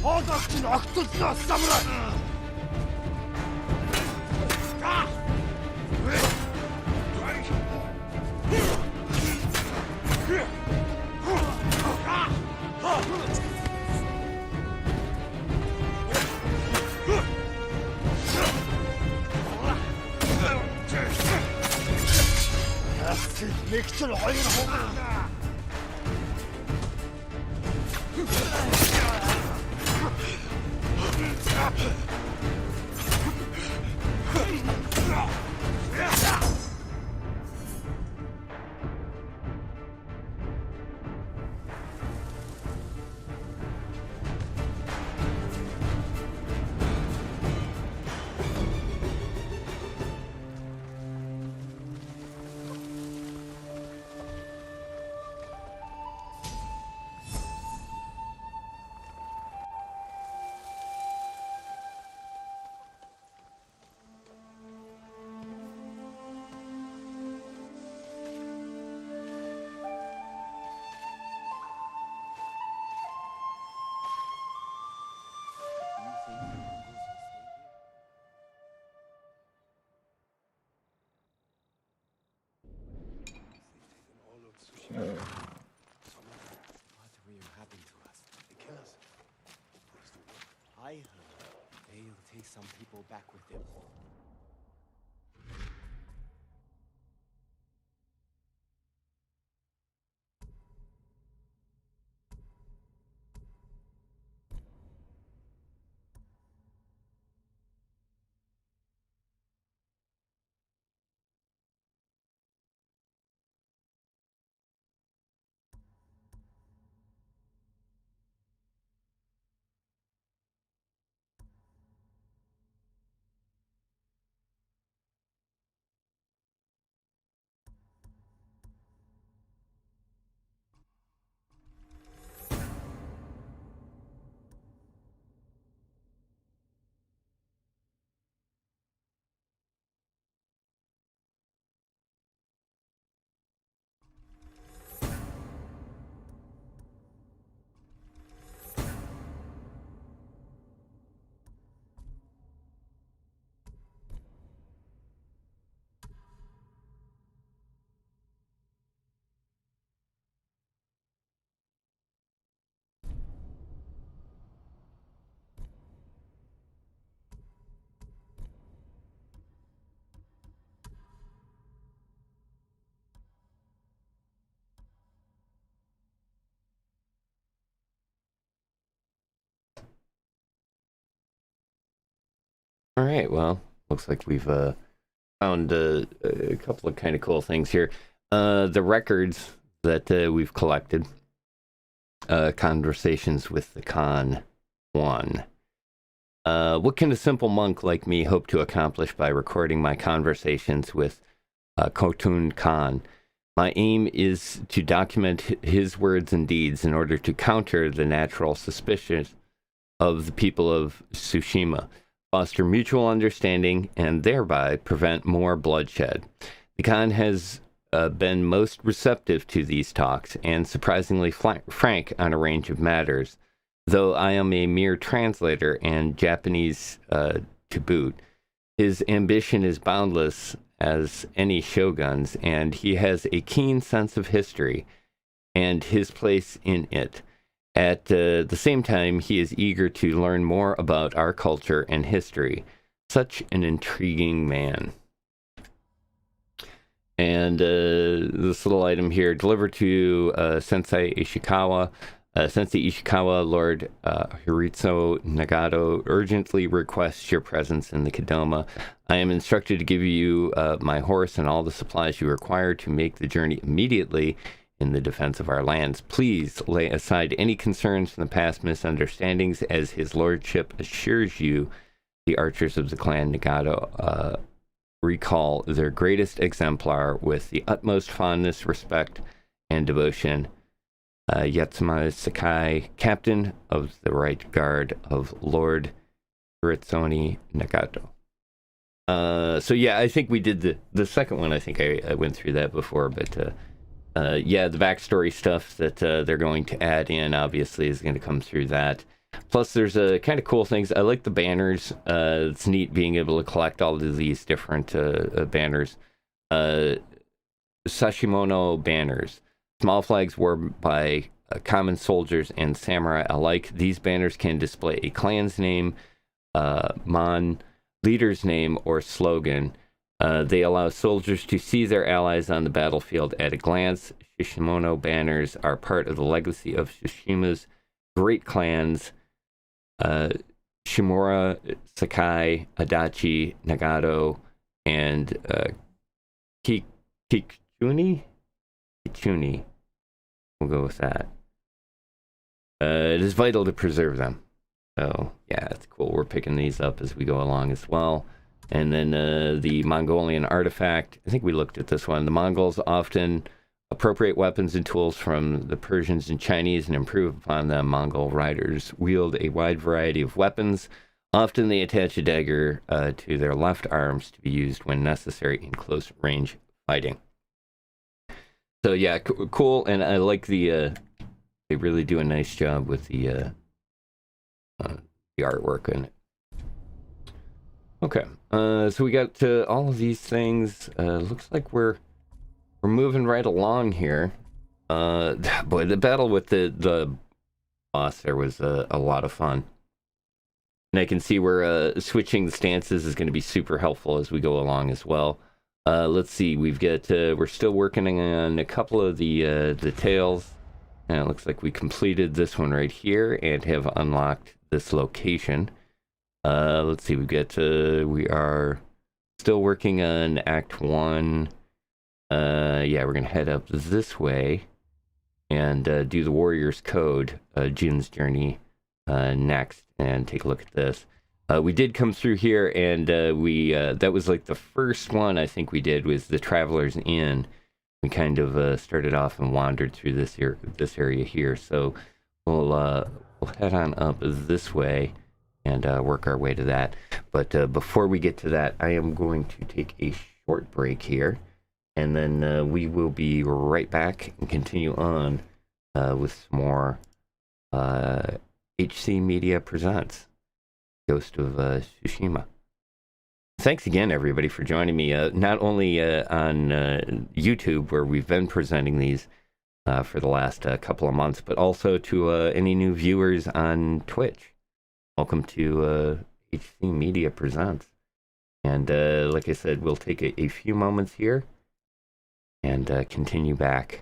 어닥친 악도스나 사무라이! 맥주를 허용하고
I heard they'll take some people back with them.
All right, well, looks like we've found a couple of kind of cool things here. The records that we've collected. Conversations with the Khan 1. What can a simple monk like me hope to accomplish by recording my conversations with Khotun Khan? My aim is to document his words and deeds in order to counter the natural suspicions of the people of Tsushima, foster mutual understanding, and thereby prevent more bloodshed. The Khan has been most receptive to these talks and surprisingly frank on a range of matters. Though I am a mere translator and Japanese to boot, his ambition is boundless as any shogun's, and he has a keen sense of history and his place in it. At the same time, he is eager to learn more about our culture and history. Such an intriguing man. And this little item here, delivered to Sensei Ishikawa. Sensei Ishikawa, Lord Hiritsu Nagato urgently requests your presence in the Kadoma. I am instructed to give you my horse and all the supplies you require to make the journey immediately in the defense of our lands. Please lay aside any concerns from the past misunderstandings, as his lordship assures you the archers of the clan Nagato recall their greatest exemplar with the utmost fondness, respect, and devotion. Yatsuma Sakai, captain of the right guard of Lord Hiritsoni Nagato. So yeah, I think we did the second one. I think I went through that before, but yeah, the backstory stuff that they're going to add in obviously is going to come through that. Plus, there's kind of cool things. I like the banners. It's neat being able to collect all of these different banners. Sashimono banners. Small flags worn by common soldiers and samurai alike. These banners can display a clan's name, mon, leader's name, or slogan. They allow soldiers to see their allies on the battlefield at a glance. Sashimono banners are part of the legacy of Tsushima's great clans, Shimura, Sakai, Adachi, Nagato, and Kichuni? Kichuni. We'll go with that. It is vital to preserve them. So, yeah, it's cool. We're picking these up as we go along as well. And then the Mongolian artifact. I think we looked at this one. The Mongols often appropriate weapons and tools from the Persians and Chinese and improve upon them. Mongol riders wield a wide variety of weapons. Often they attach a dagger to their left arms to be used when necessary in close range fighting. So yeah, cool, and I like the they really do a nice job with the artwork in it. Okay, so we got all of these things. Looks like we're moving right along here. Boy, the battle with the boss there was a lot of fun. And I can see where switching the stances is going to be super helpful as we go along as well. Let's see, we've got, we're still working on a couple of the details. And it looks like we completed this one right here and have unlocked this location. Let's see, we've got, we are still working on Act 1. Yeah, we're going to head up this way and do the Warrior's Code, Jin's Journey, next, and take a look at this. We did come through here, and we that was like the first one I think we did was the Traveler's Inn. We kind of started off and wandered through this area here, so we'll head on up this way and work our way to that. But before we get to that, I am going to take a short break here, and then we will be right back and continue on with some more HC Media Presents Ghost of Tsushima. Thanks again, everybody, for joining me, not only on YouTube, where we've been presenting these for the last couple of months, but also to any new viewers on Twitch. Welcome to HC Media Presents. And like I said, we'll take a few moments here and continue back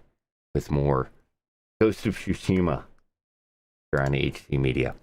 with more Ghost of Tsushima here on HC Media.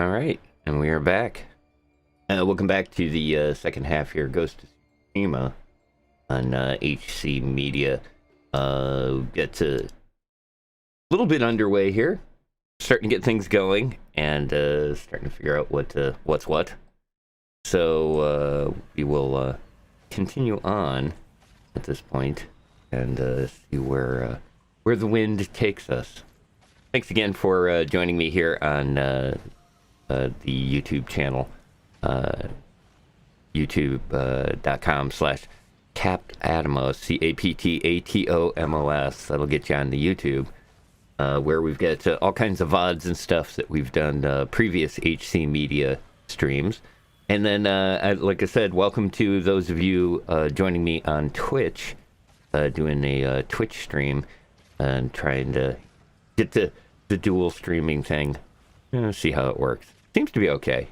All right, and we are back. Welcome back to the second half here, Ghost of Tsushima on HC Media. Get a little bit underway here, starting to get things going, and starting to figure out what's what. So we will continue on at this point and see where the wind takes us. Thanks again for joining me here on the YouTube channel, youtube.com/CaptAtomos, CAPTATOMOS. That'll get you on the YouTube, where we've got all kinds of VODs and stuff that we've done previous HC Media streams. And then, like I said, welcome to those of you joining me on Twitch, doing a Twitch stream and trying to get the dual streaming thing. See how it works. Seems to be okay.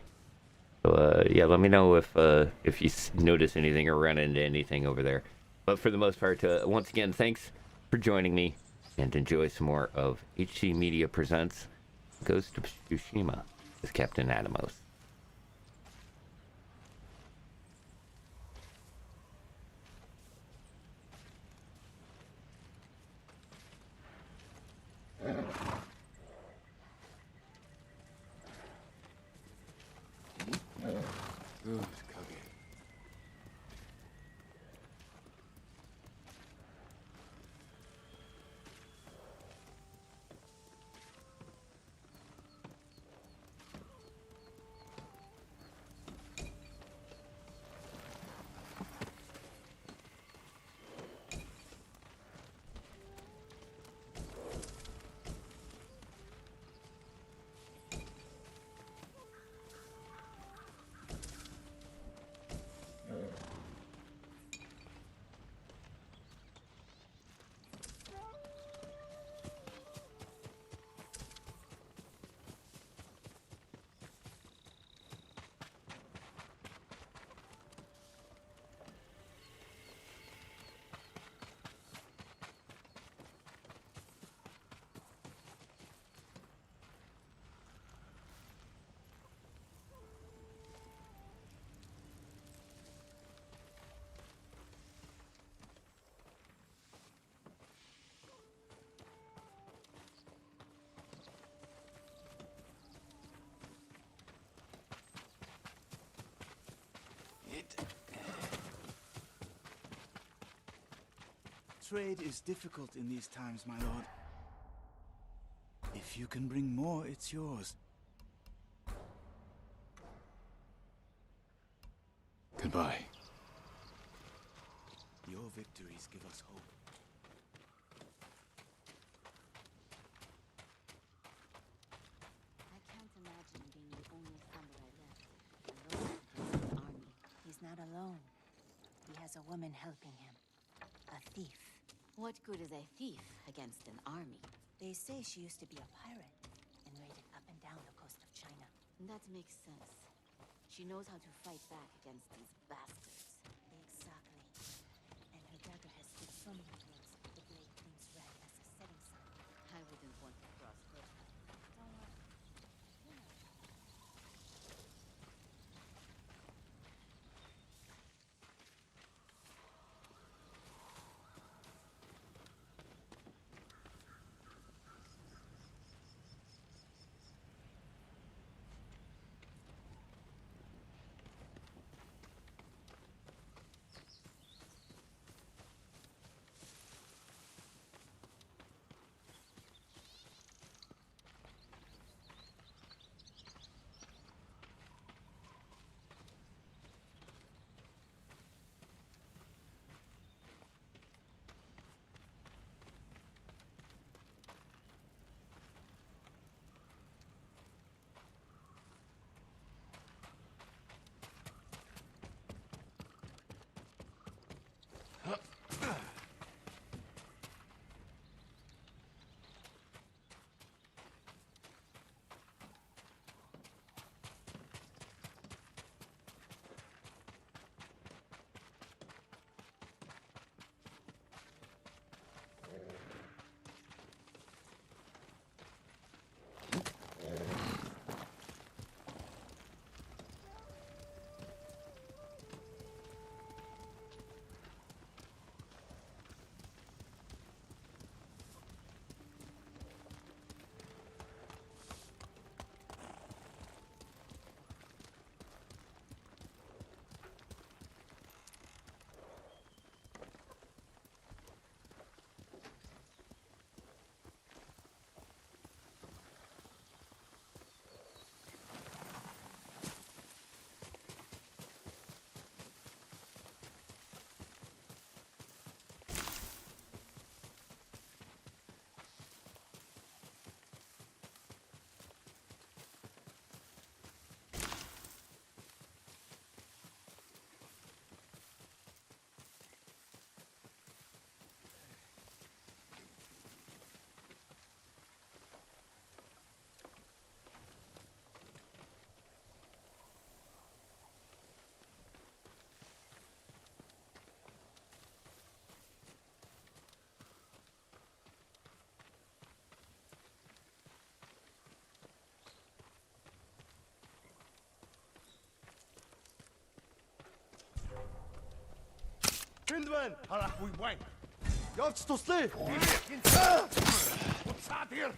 So yeah, let me know if you notice anything or run into anything over there. But for the most part, once again, thanks for joining me, and enjoy some more of HC Media Presents Ghost of Tsushima with Captain Atomos.
Good, Kage.
Trade is difficult in these times, my lord. If you can bring more, it's yours.
Goodbye.
Your victories give us hope.
I can't imagine being the only samurai left. Alone against an army. He's not alone. He has a woman helping him. A thief. What good is a thief against an army? They say she used to be a pirate and raided up and down the coast of China. That makes sense. She knows how to fight back against these bastards. Exactly. And her dagger has stood so many things. The blade gleams red as a setting sun. I wouldn't want to cross her path. Don't worry. You know.
HEADBAND! Halak wine!
Явц туслая!
Уцаад here!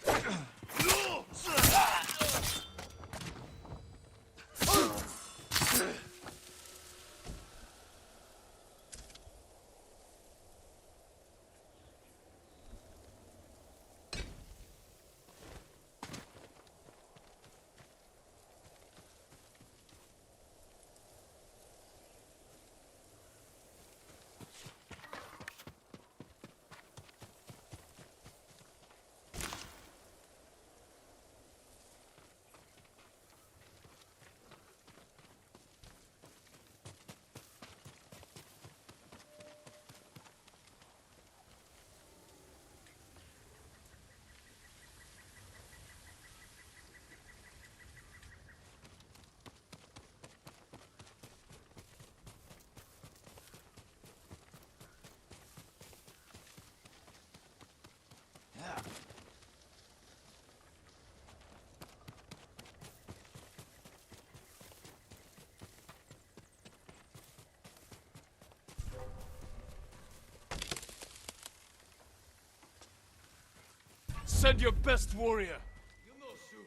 Send your best warrior. You'll know soon.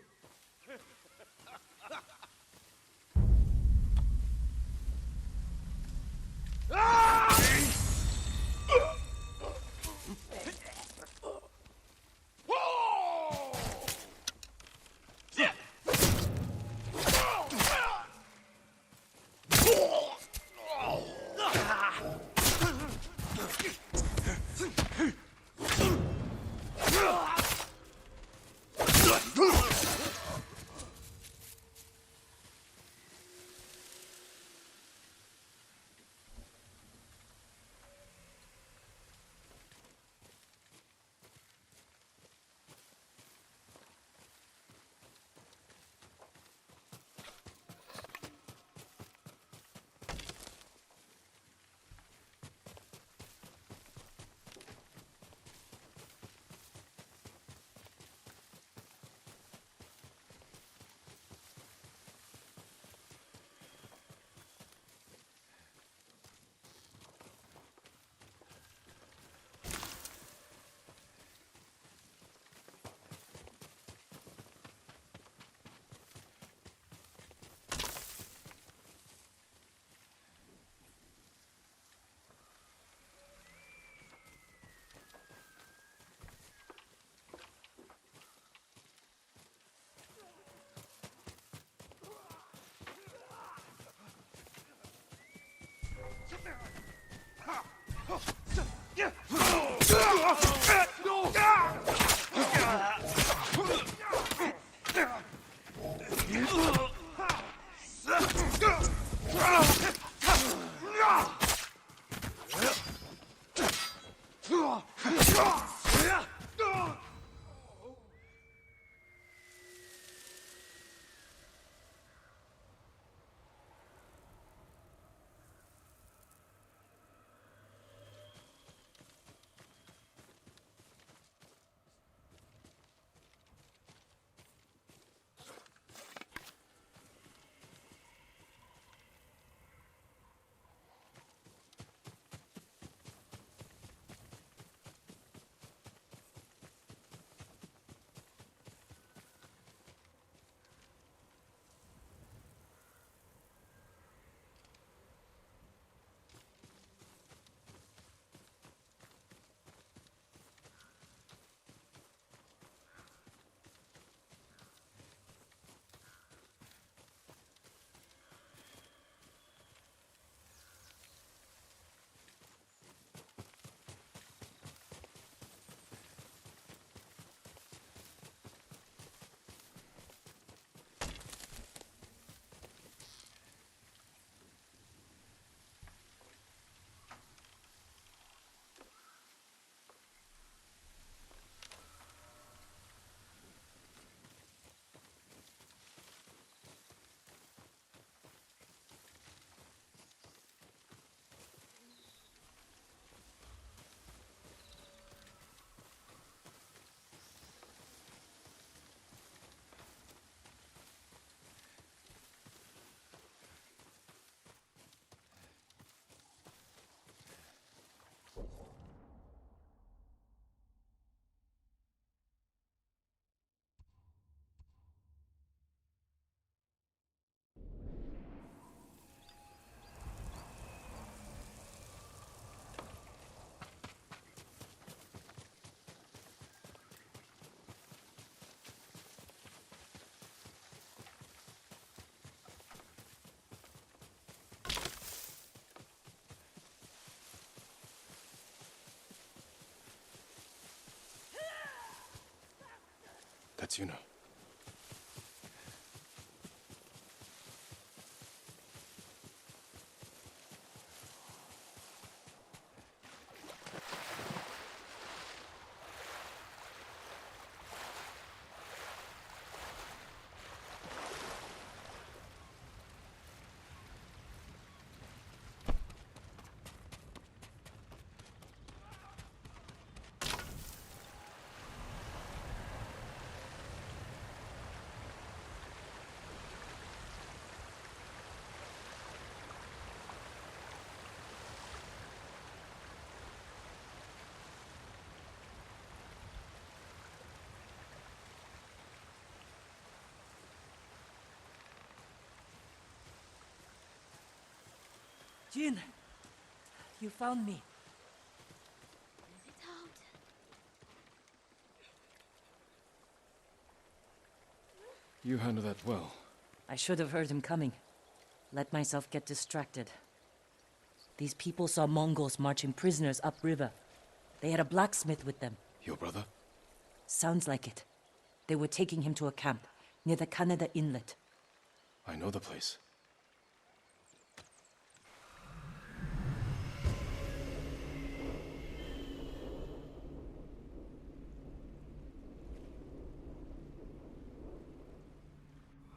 Setsuna.
Jin, you found me.
Is it out?
You handle that well.
I should have heard him coming. Let myself get distracted. These people saw Mongols marching prisoners upriver. They had a blacksmith with them.
Your brother?
Sounds like it. They were taking him to a camp near the Kaneda Inlet.
I know the place.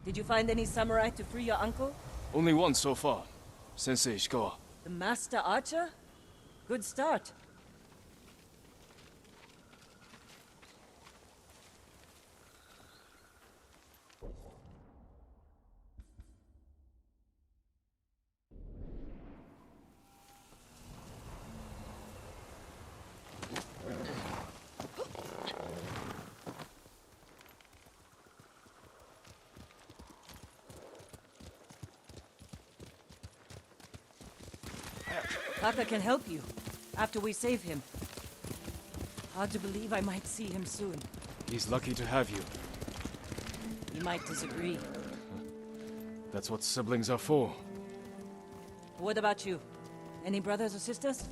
Did you find any samurai to free your uncle?
Only one so far. Sensei Ishikawa.
The master archer? Good start. Taka can help you, after we save him. Hard to believe I might see him soon.
He's lucky to have you.
He might disagree.
That's what siblings are for.
What about you? Any brothers or sisters?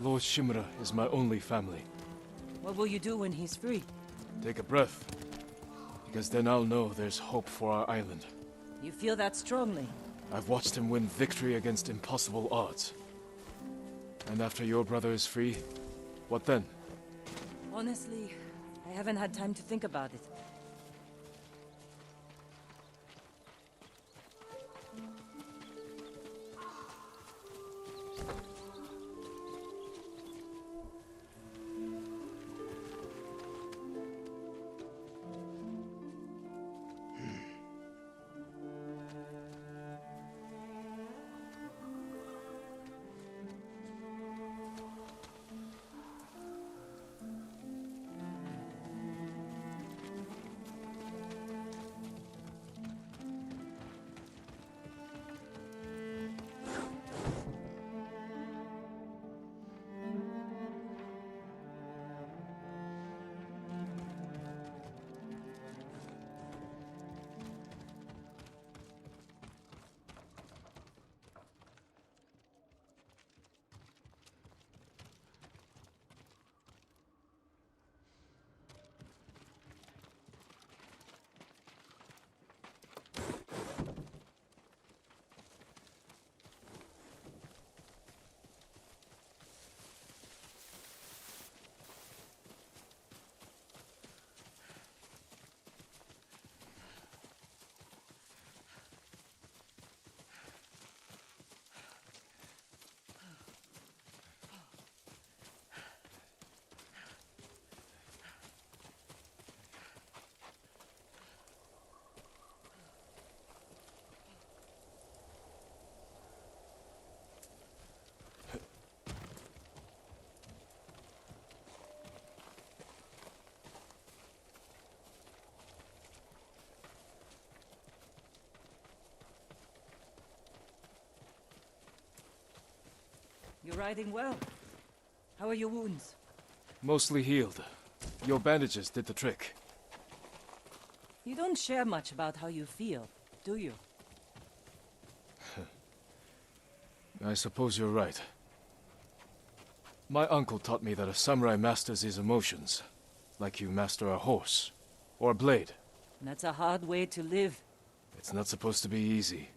Lord Shimura is my only family.
What will you do when he's free?
Take a breath. Because then I'll know there's hope for our island.
You feel that strongly?
I've watched him win victory against impossible odds. And after your brother is free, what then?
Honestly, I haven't had time to think about it. You're riding well. How are your wounds?
Mostly healed. Your bandages did the trick.
You don't share much about how you feel, do you?
I suppose you're right. My uncle taught me that a samurai masters his emotions, like you master a horse. Or a blade.
That's a hard way to live.
It's not supposed to be easy.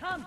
Come!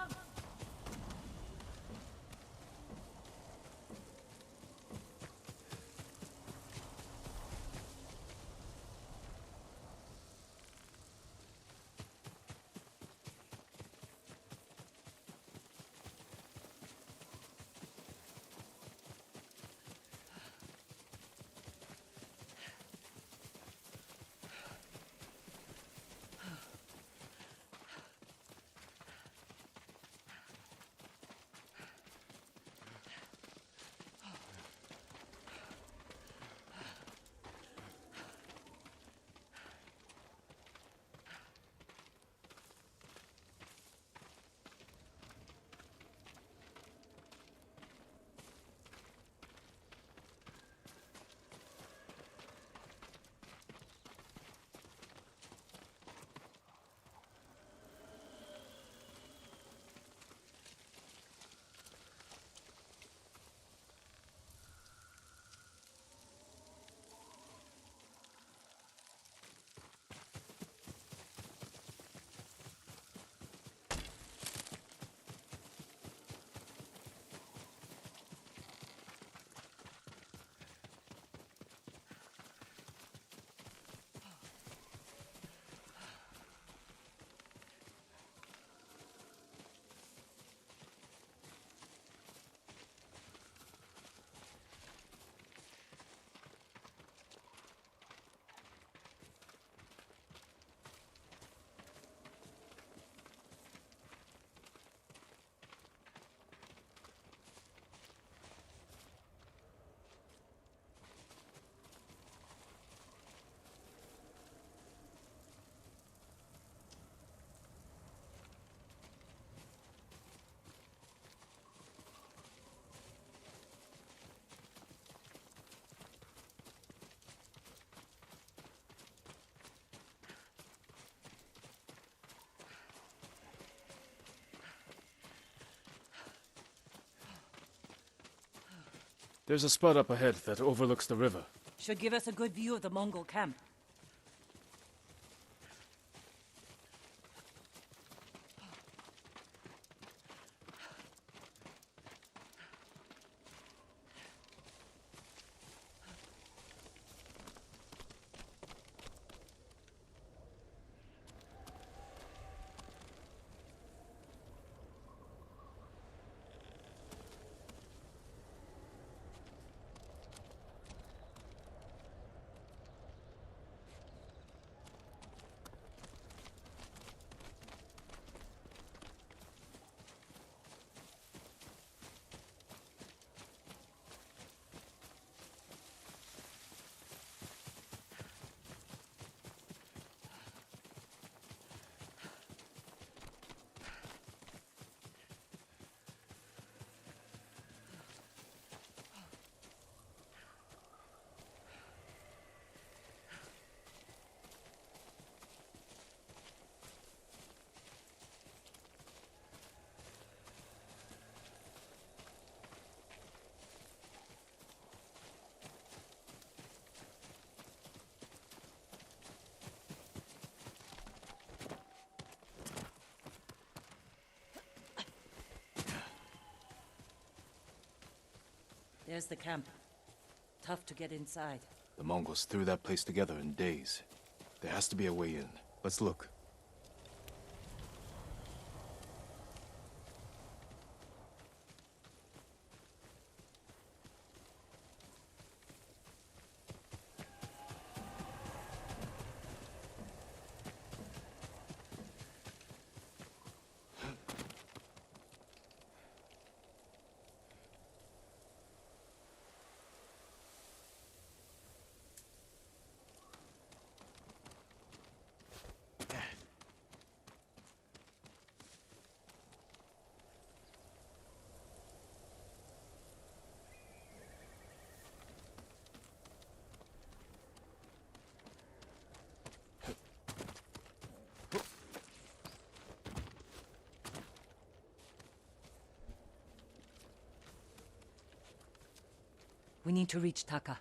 There's a spot up ahead that overlooks the river.
Should give us a good view of the Mongol camp. There's the camp. Tough to get inside.
The Mongols threw that place together in days. There has to be a way in. Let's look.
We need to reach Taka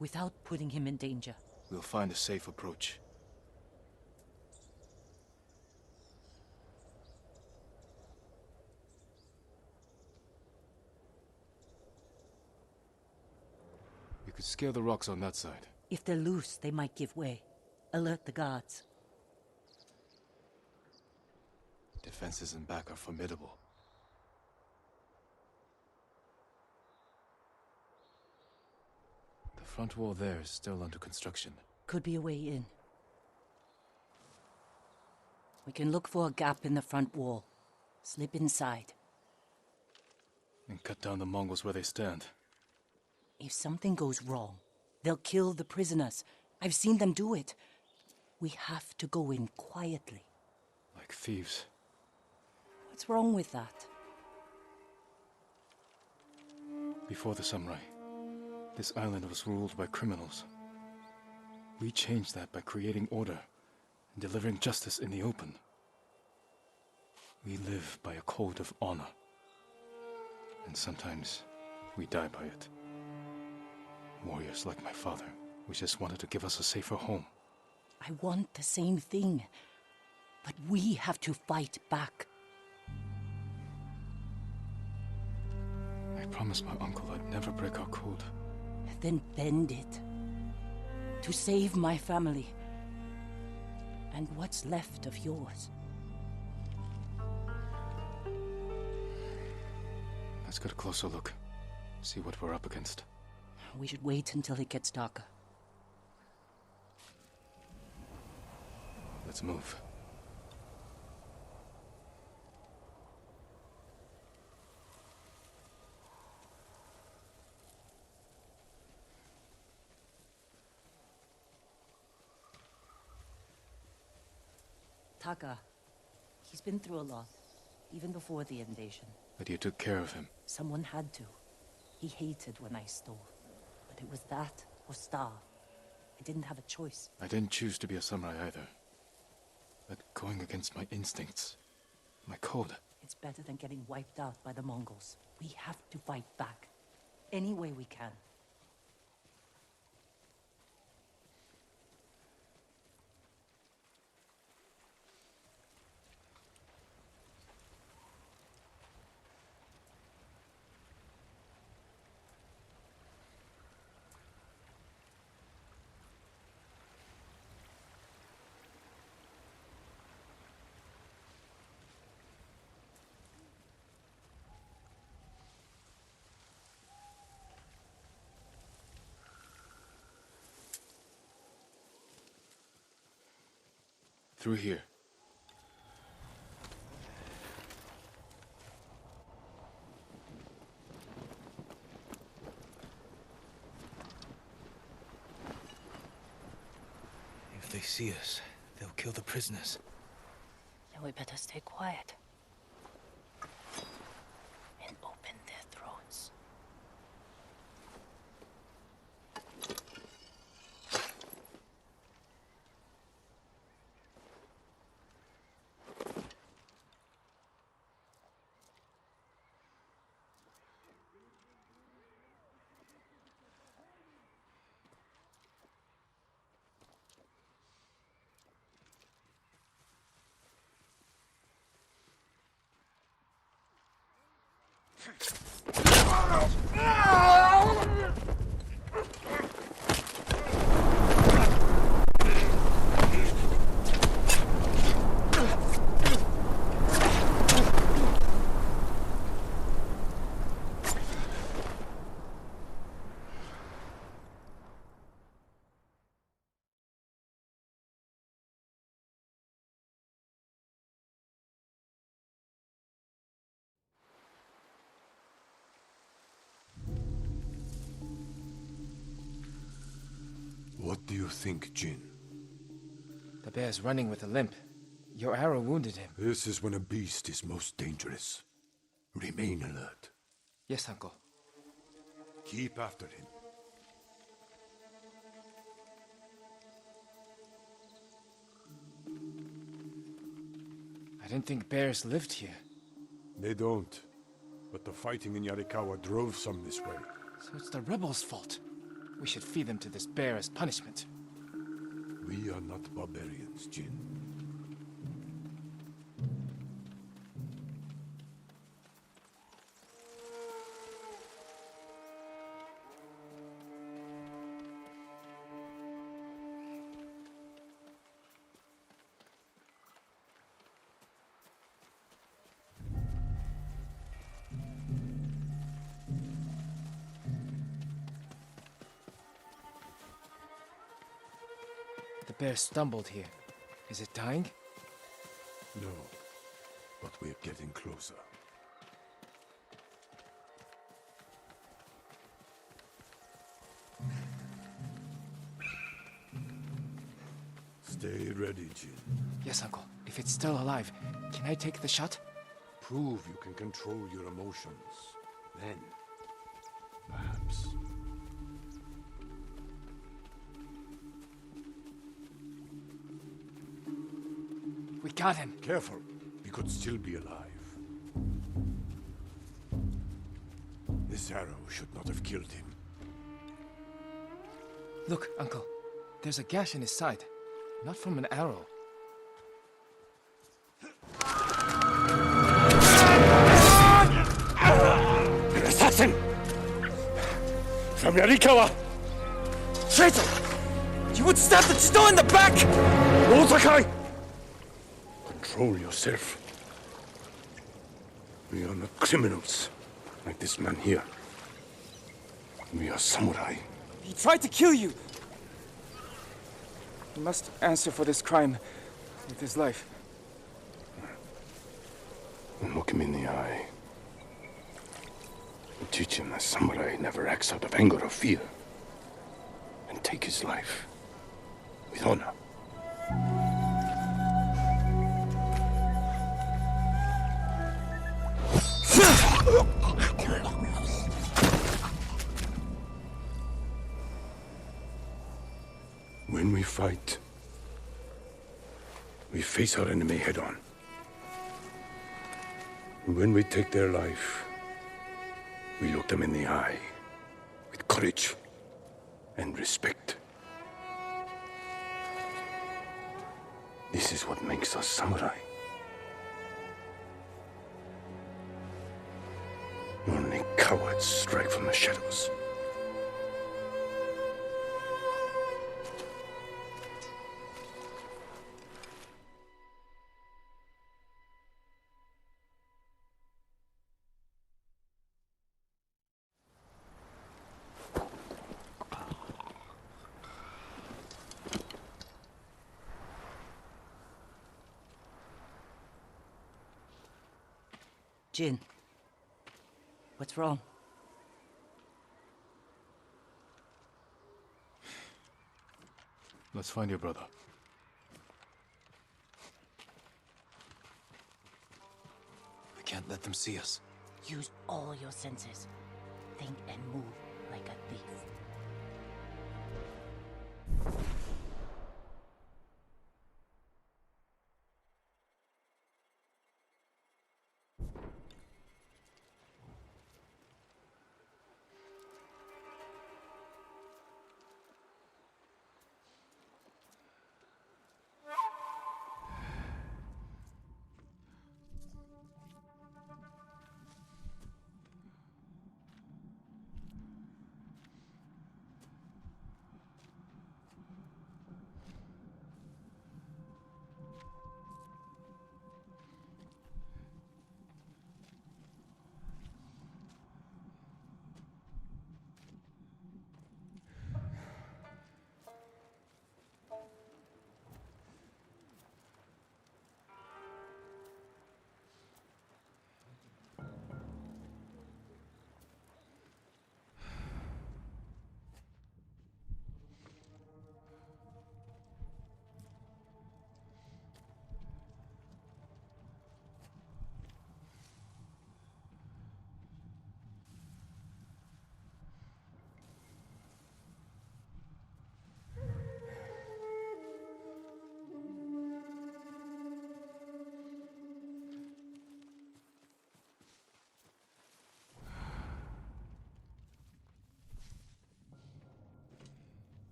without putting him in danger.
We'll find a safe approach. We could scale the rocks on that side.
If they're loose, they might give way. Alert the guards.
Defenses in back are formidable. The front wall there is still under construction.
Could be a way in. We can look for a gap in the front wall. Slip inside.
And cut down the Mongols where they stand.
If something goes wrong, they'll kill the prisoners. I've seen them do it. We have to go in quietly.
Like thieves.
What's wrong with that?
Before the samurai, this island was ruled by criminals. We changed that by creating order and delivering justice in the open. We live by a code of honor. And sometimes we die by it. Warriors like my father, who just wanted to give us a safer home.
I want the same thing. But we have to fight back.
I promised my uncle I'd never break our code.
Then bend it. To save my family. And what's left of yours.
Let's get a closer look. See what we're up against.
We should wait until it gets darker.
Let's move.
Taka. He's been through a lot, even before the invasion.
But you took care of him.
Someone had to. He hated when I stole. But it was that or starve. I didn't have a choice.
I didn't choose to be a samurai either. But going against my instincts, my code.
It's better than getting wiped out by the Mongols. We have to fight back. any way we can.
Through here.
If they see us, they'll kill the prisoners.
Then we better stay quiet. And open their throats.
What do you think, Jin?
The bear's running with a limp. Your arrow wounded him.
This is when a beast is most dangerous. Remain alert.
Yes, Uncle.
Keep after him.
I didn't think bears lived here.
They don't. But the fighting in Yarikawa drove some this way.
So it's the rebels' fault. We should feed them to this bear as punishment.
We are not barbarians, Jin.
The bear stumbled here. Is it dying?
No, but we're getting closer. Stay ready, Jin.
Yes, Uncle. If it's still alive, can I take the shot?
Prove you can control your emotions. Then, perhaps.
We got him.
Careful. He could still be alive. This arrow should not have killed him.
Look, Uncle. There's a gash in his side. Not from an arrow.
An assassin! From Yarikawa!
Traitor! You would stab the snow in the back!
Otakai! Control yourself. We are not criminals, like this man here. We are samurai.
He tried to kill you! He must answer for this crime with his life.
And look him in the eye. And teach him that samurai never acts out of anger or fear. And take his life with honor. When we fight, we face our enemy head-on. And when we take their life, we look them in the eye courage and respect. This is what makes us samurai. Only cowards strike from the shadows.
Jin, what's wrong?
Let's find your brother.
I can't let them see us.
Use all your senses. Think and move like a thief.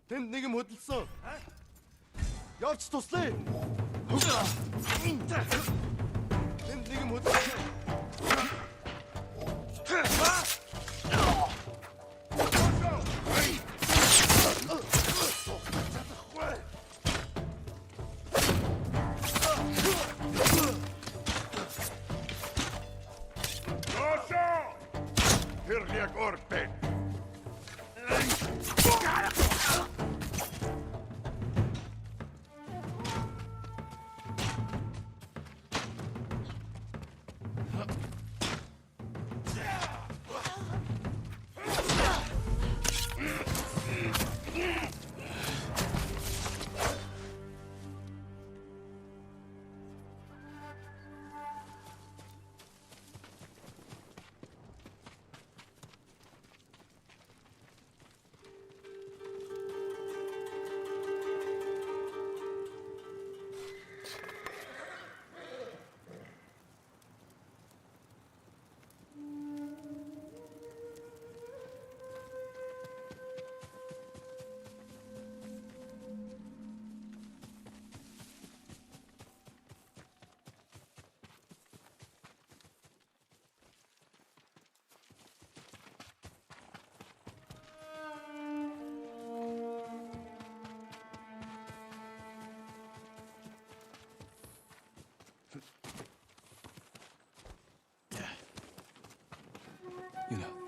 Тэнд нэг юм хөдөлсөн. Явж туслая. Тэнд нэг юм хөдөлсөн.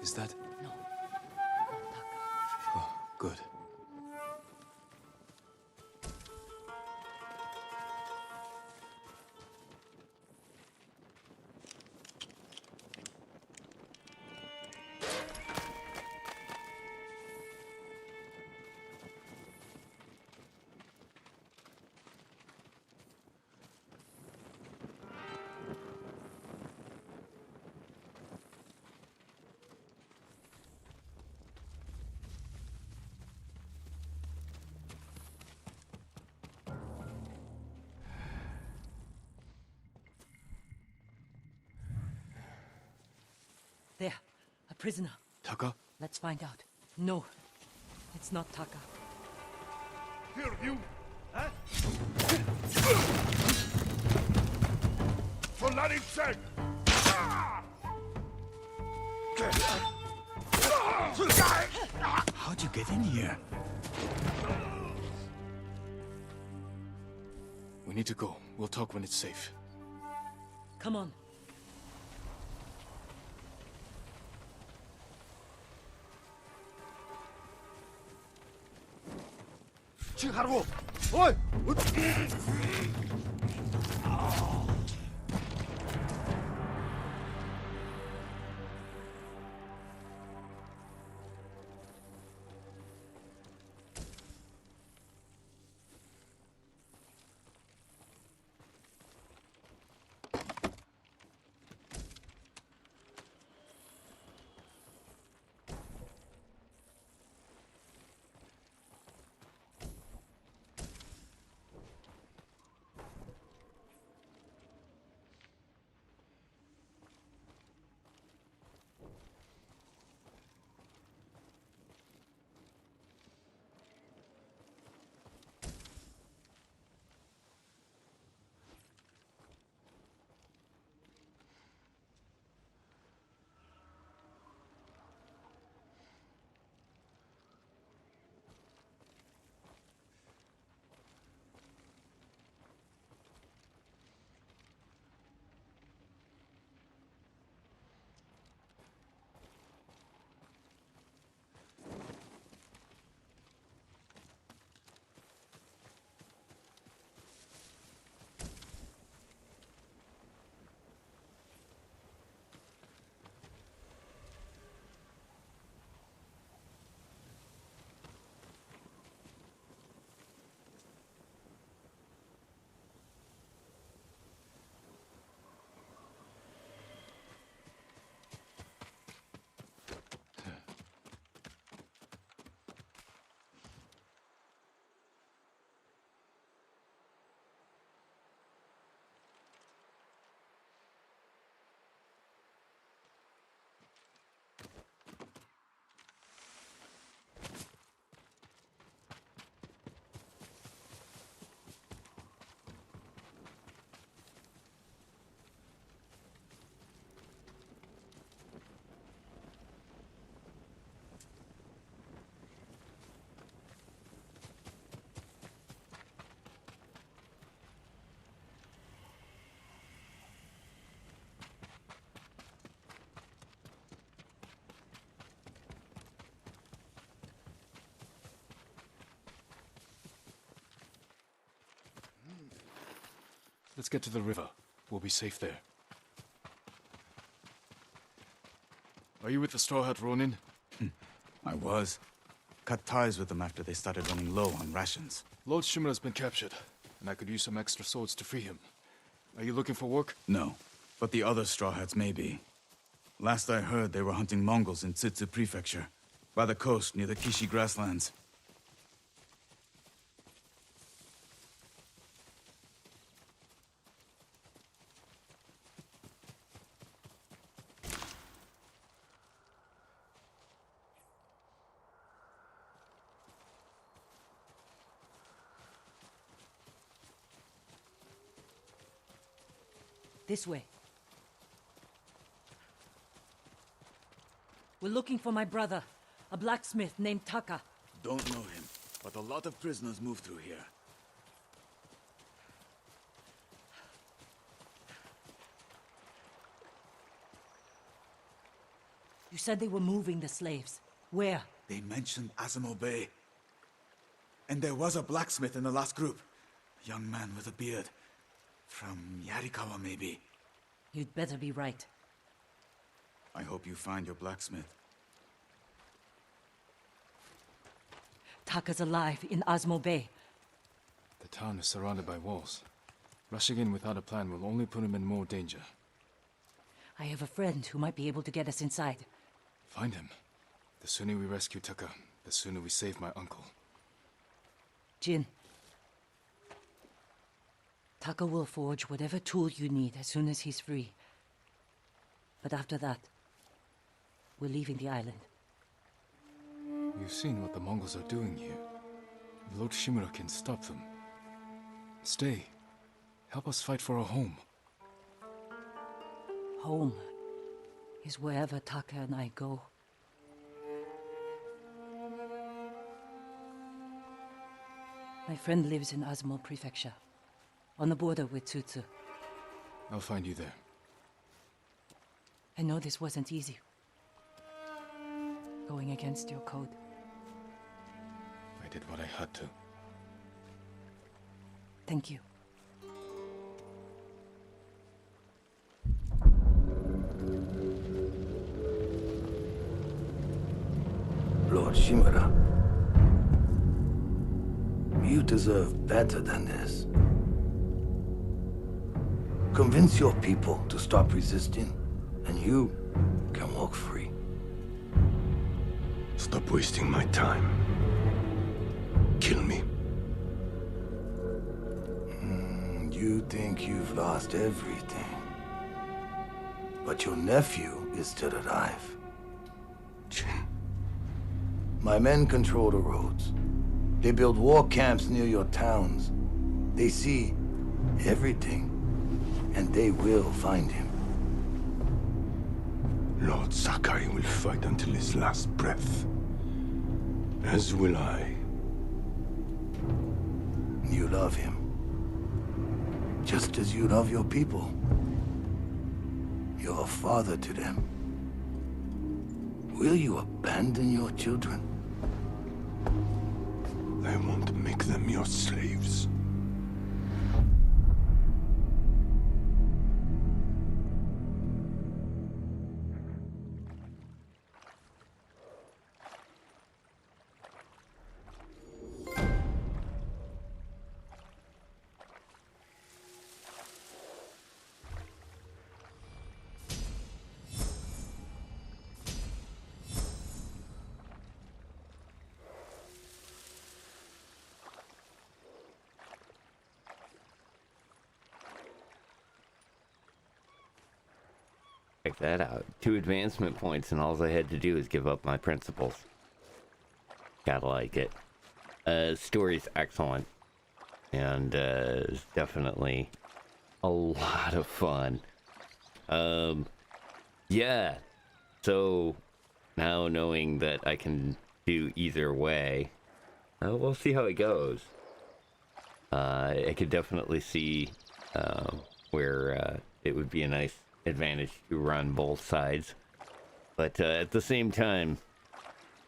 Is that?
No.
Oh, good.
There, a prisoner.
Taka?
Let's find out. No, it's not Taka.
Here, you! Huh? Solari check!
How'd you get in here?
We need to go. We'll talk when it's safe.
Come on.
Shigeru! Oi!
Let's get to the river. We'll be safe there. Are you with the Straw Hat Ronin?
I was. Cut ties with them after they started running low on rations.
Lord Shimura's been captured, and I could use some extra swords to free him. Are you looking for work?
No, but the other Straw Hats may be. Last I heard, they were hunting Mongols in Tsutsu Prefecture, by the coast near the Kishi grasslands.
This way. We're looking for my brother, a blacksmith named Taka.
Don't know him, but a lot of prisoners move through here.
You said they were moving the slaves. Where?
They mentioned Azamo Bay. And there was a blacksmith in the last group. A young man with a beard. From Yarikawa, maybe.
You'd better be right.
I hope you find your blacksmith.
Taka's alive in Azamo Bay.
The town is surrounded by walls. Rushing in without a plan will only put him in more danger.
I have a friend who might be able to get us inside.
Find him. The sooner we rescue Taka, the sooner we save my uncle.
Jin. Taka will forge whatever tool you need as soon as he's free. But after that, we're leaving the island.
You've seen what the Mongols are doing here. Lord Shimura can stop them. Stay. Help us fight for a home.
Home is wherever Taka and I go. My friend lives in Azamo Prefecture, on the border with Tsutsu.
I'll find you there.
I know this wasn't easy. Going against your code.
I did what I had to.
Thank you.
Lord Shimura, you deserve better than this. Convince your people to stop resisting, and you can walk free.
Stop wasting my time. Kill me.
You think you've lost everything. But your nephew is still alive.
Jin.
My men control the roads. They build war camps near your towns. They see everything, and they will find him.
Lord Sakai will fight until his last breath. As will I.
You love him. Just as you love your people. You're a father to them. Will you abandon your children?
I won't make them your slaves.
Check that out. 2 advancement points, and all I had to do is give up my principles. Gotta like it. Story's excellent. And it's definitely a lot of fun. Yeah. So now knowing that I can do either way, we'll see how it goes. I could definitely see where it would be a nice advantage to run both sides, but at the same time,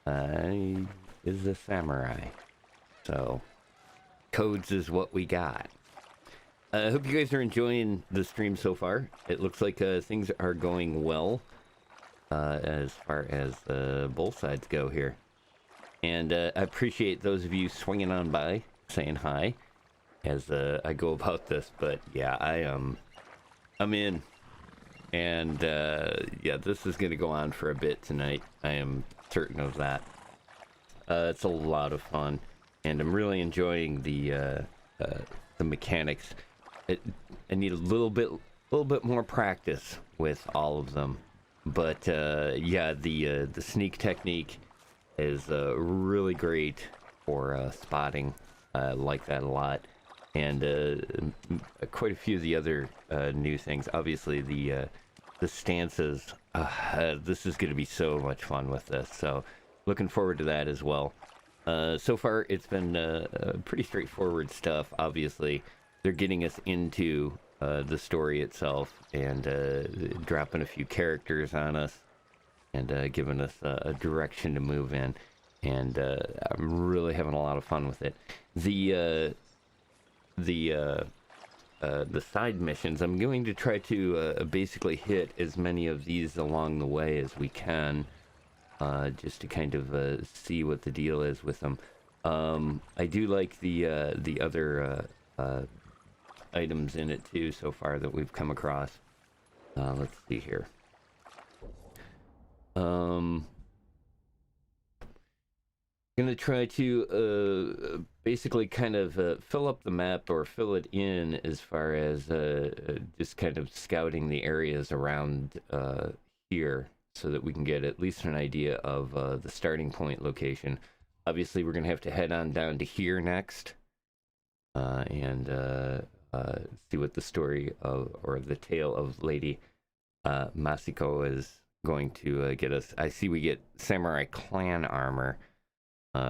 I is a samurai, so codes is what we got. I hope you guys are enjoying the stream so far. It looks like things are going well as far as both sides go here. And I appreciate those of you swinging on by, saying hi as I go about this. But yeah, I'm in. And yeah, this is going to go on for a bit tonight. I am certain of that. It's a lot of fun, and I'm really enjoying the mechanics. I need a little bit more practice with all of them, but yeah, the sneak technique is really great for spotting. I like that a lot, and quite a few of the other new things. Obviously, the stances. This is going to be so much fun with this. So, looking forward to that as well. So far, it's been pretty straightforward stuff. Obviously, they're getting us into the story itself and dropping a few characters on us and giving us a direction to move in. And I'm really having a lot of fun with it. The side missions, I'm going to try to basically hit as many of these along the way as we can, just to kind of see what the deal is with them. I do like the other items in it too so far that we've come across. Let's see here. Gonna try to basically kind of fill up the map or fill it in as far as just kind of scouting the areas around here so that we can get at least an idea of the starting point location. Obviously, we're gonna have to head on down to here next and see what the story of, or the tale of Lady Masako is going to get us. I see we get samurai clan armor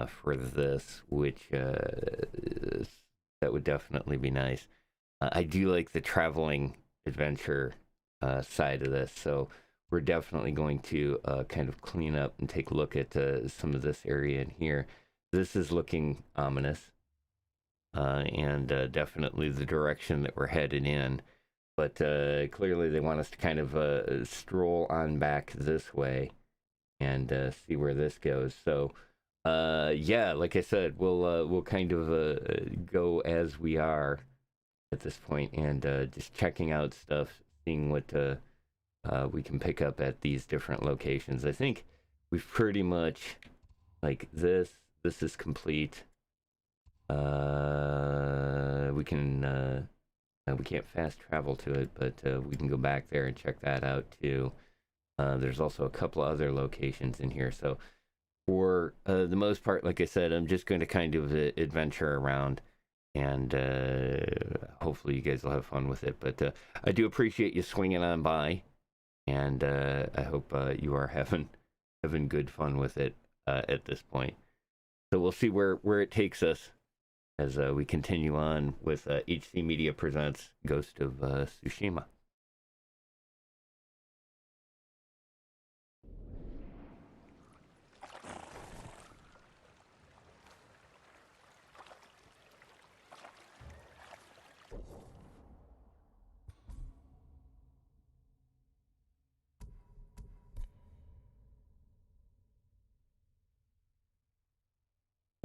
for this, which that would definitely be nice. I do like the traveling adventure side of this, so we're definitely going to kind of clean up and take a look at some of this area in here. This is looking ominous, and definitely the direction that we're headed in. But clearly they want us to kind of stroll on back this way and see where this goes. So yeah, like I said, we'll kind of go as we are at this point, and just checking out stuff, seeing what we can pick up at these different locations. I think we've pretty much, like, this is complete. We can we can't fast travel to it, but we can go back there and check that out too. There's also a couple of other locations in here, so for the most part, like I said, I'm just going to kind of adventure around, and hopefully you guys will have fun with it. But I do appreciate you swinging on by, and I hope you are having good fun with it at this point. So we'll see where it takes us as we continue on with HC Media Presents Ghost of Tsushima.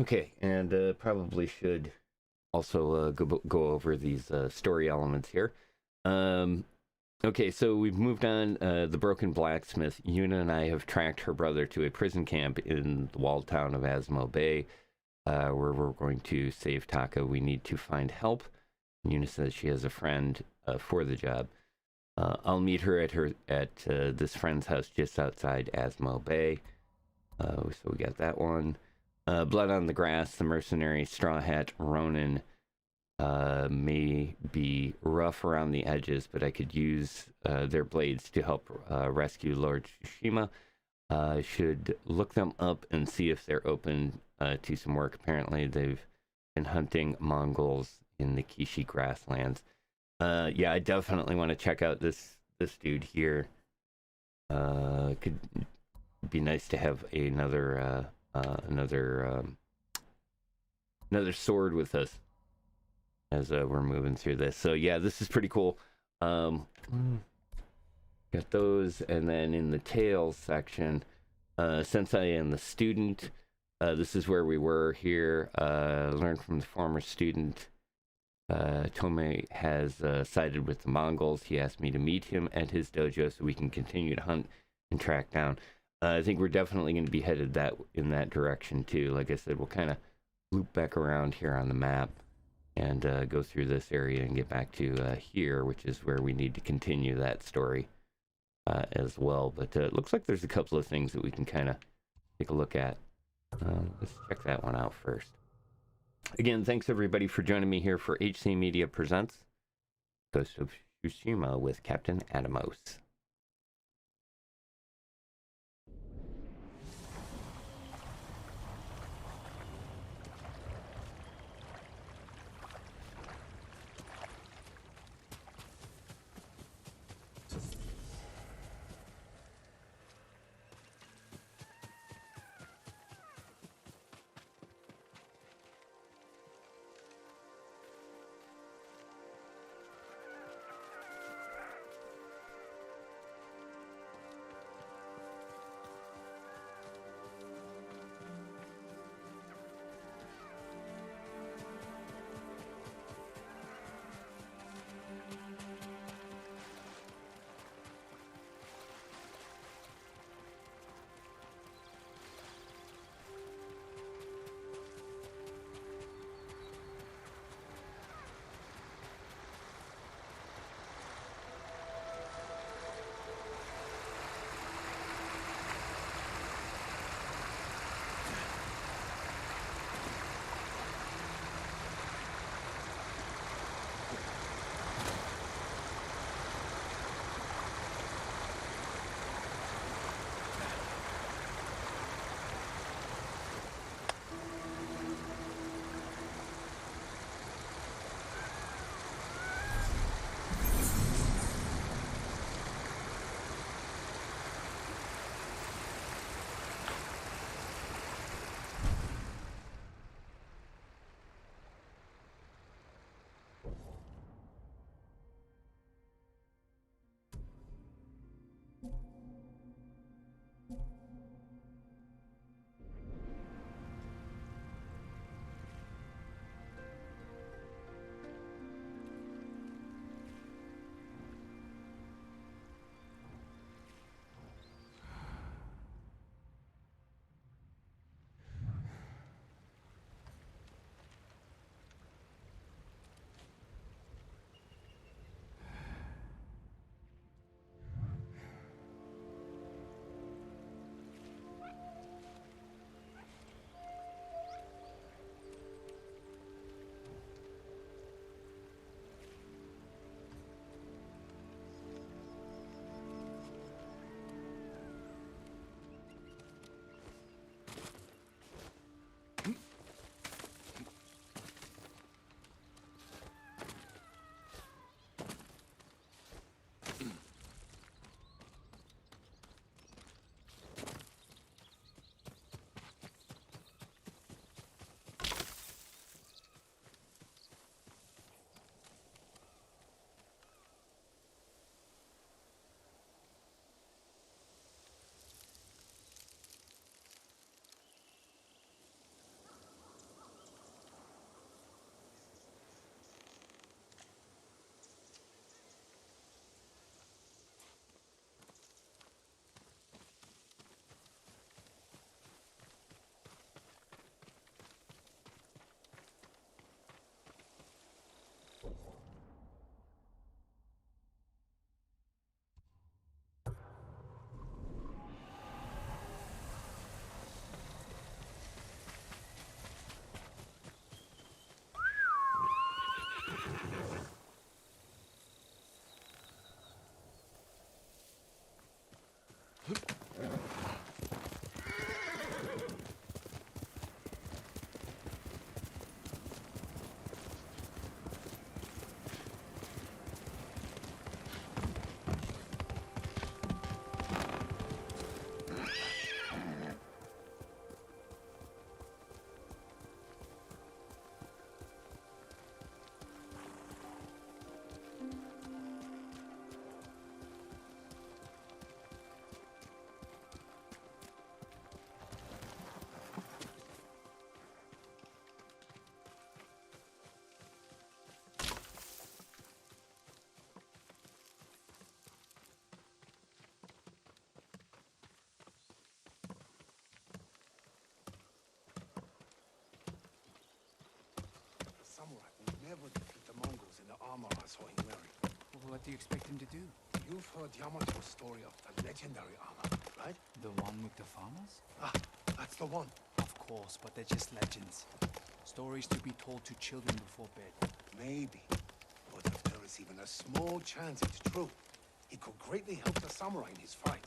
Okay, and probably should also go over these story elements here. Okay, so we've moved on. The Broken Blacksmith. Yuna and I have tracked her brother to a prison camp in the walled town of Azamo Bay, where we're going to save Taka. We need to find help. Yuna says she has a friend for the job. I'll meet her at this friend's house just outside Azamo Bay. So we got that one. Blood on the Grass, the mercenary Straw Hat Ronin may be rough around the edges, but I could use their blades to help rescue Lord Tsushima. I should look them up and see if they're open to some work. Apparently they've been hunting Mongols in the Kishi grasslands. Yeah, I definitely want to check out this dude here. Could be nice to have another sword with us as we're moving through this. So yeah, this is pretty cool. Got those, and then in the Tales section, Sensei and the student. This is where we were here. Learned from the former student. Tomei has sided with the Mongols. He asked me to meet him at his dojo so we can continue to hunt and track down. I think we're definitely going to be headed in that direction too. Like I said, we'll kind of loop back around here on the map and go through this area and get back to here, which is where we need to continue that story as well. But it looks like there's a couple of things that we can kind of take a look at. Let's check that one out first. Again, thanks everybody for joining me here for HC Media Presents Ghost of Tsushima with Captain Atomos.
never defeat the Mongols in the armor I saw him wearing.
Well, what do you expect him to do?
You've heard Yamato's story of the legendary armor, right?
The one with the farmers?
Ah, that's the one.
Of course, but they're just legends. Stories to be told to children before bed.
Maybe. But if there is even a small chance it's true, it could greatly help the samurai in his fight.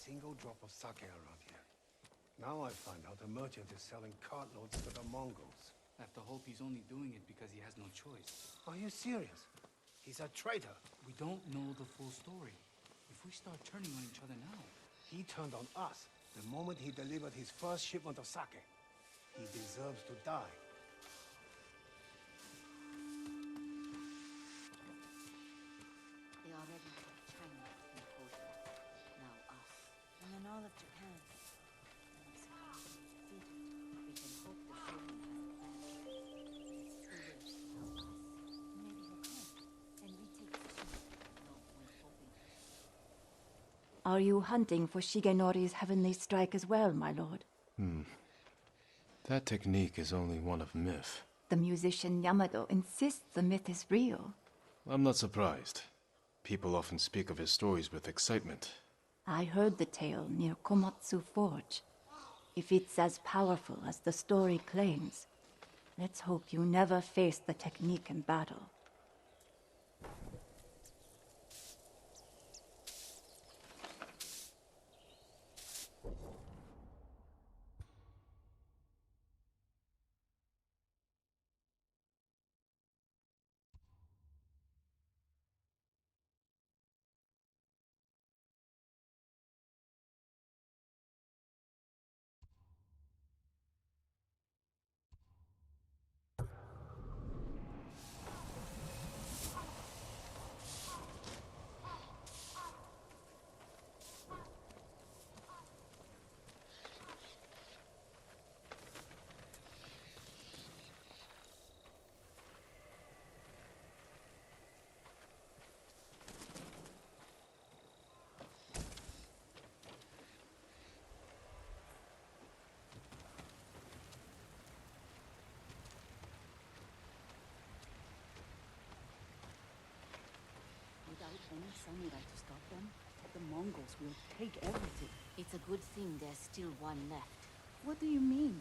Single drop of sake around here. Now I find out the merchant is selling cartloads to the Mongols.
I have to hope he's only doing it because he has no choice.
Are you serious? He's a traitor.
We don't know the full story. If we start turning on each other now...
He turned on us the moment he delivered his first shipment of sake. He deserves to die.
They already took China and KYOTO. Now us. And then all of Japan. And it's how we did. We can hope the Shogun has a plan. It's too late to help us. Maybe he'll come and retake Tsushima. No point hoping.
Are you hunting for Shigenori's heavenly strike as well, my lord?
That technique is only one of myth.
The musician Yamato insists the myth is real.
I'm not surprised. People often speak of his stories with excitement.
I heard the tale near Komatsu Forge. If it's as powerful as the story claims, let's hope you never face the technique in battle.
Without any samurai to stop them, the Mongols will take everything. It's a good thing there's still one left.
What do you mean?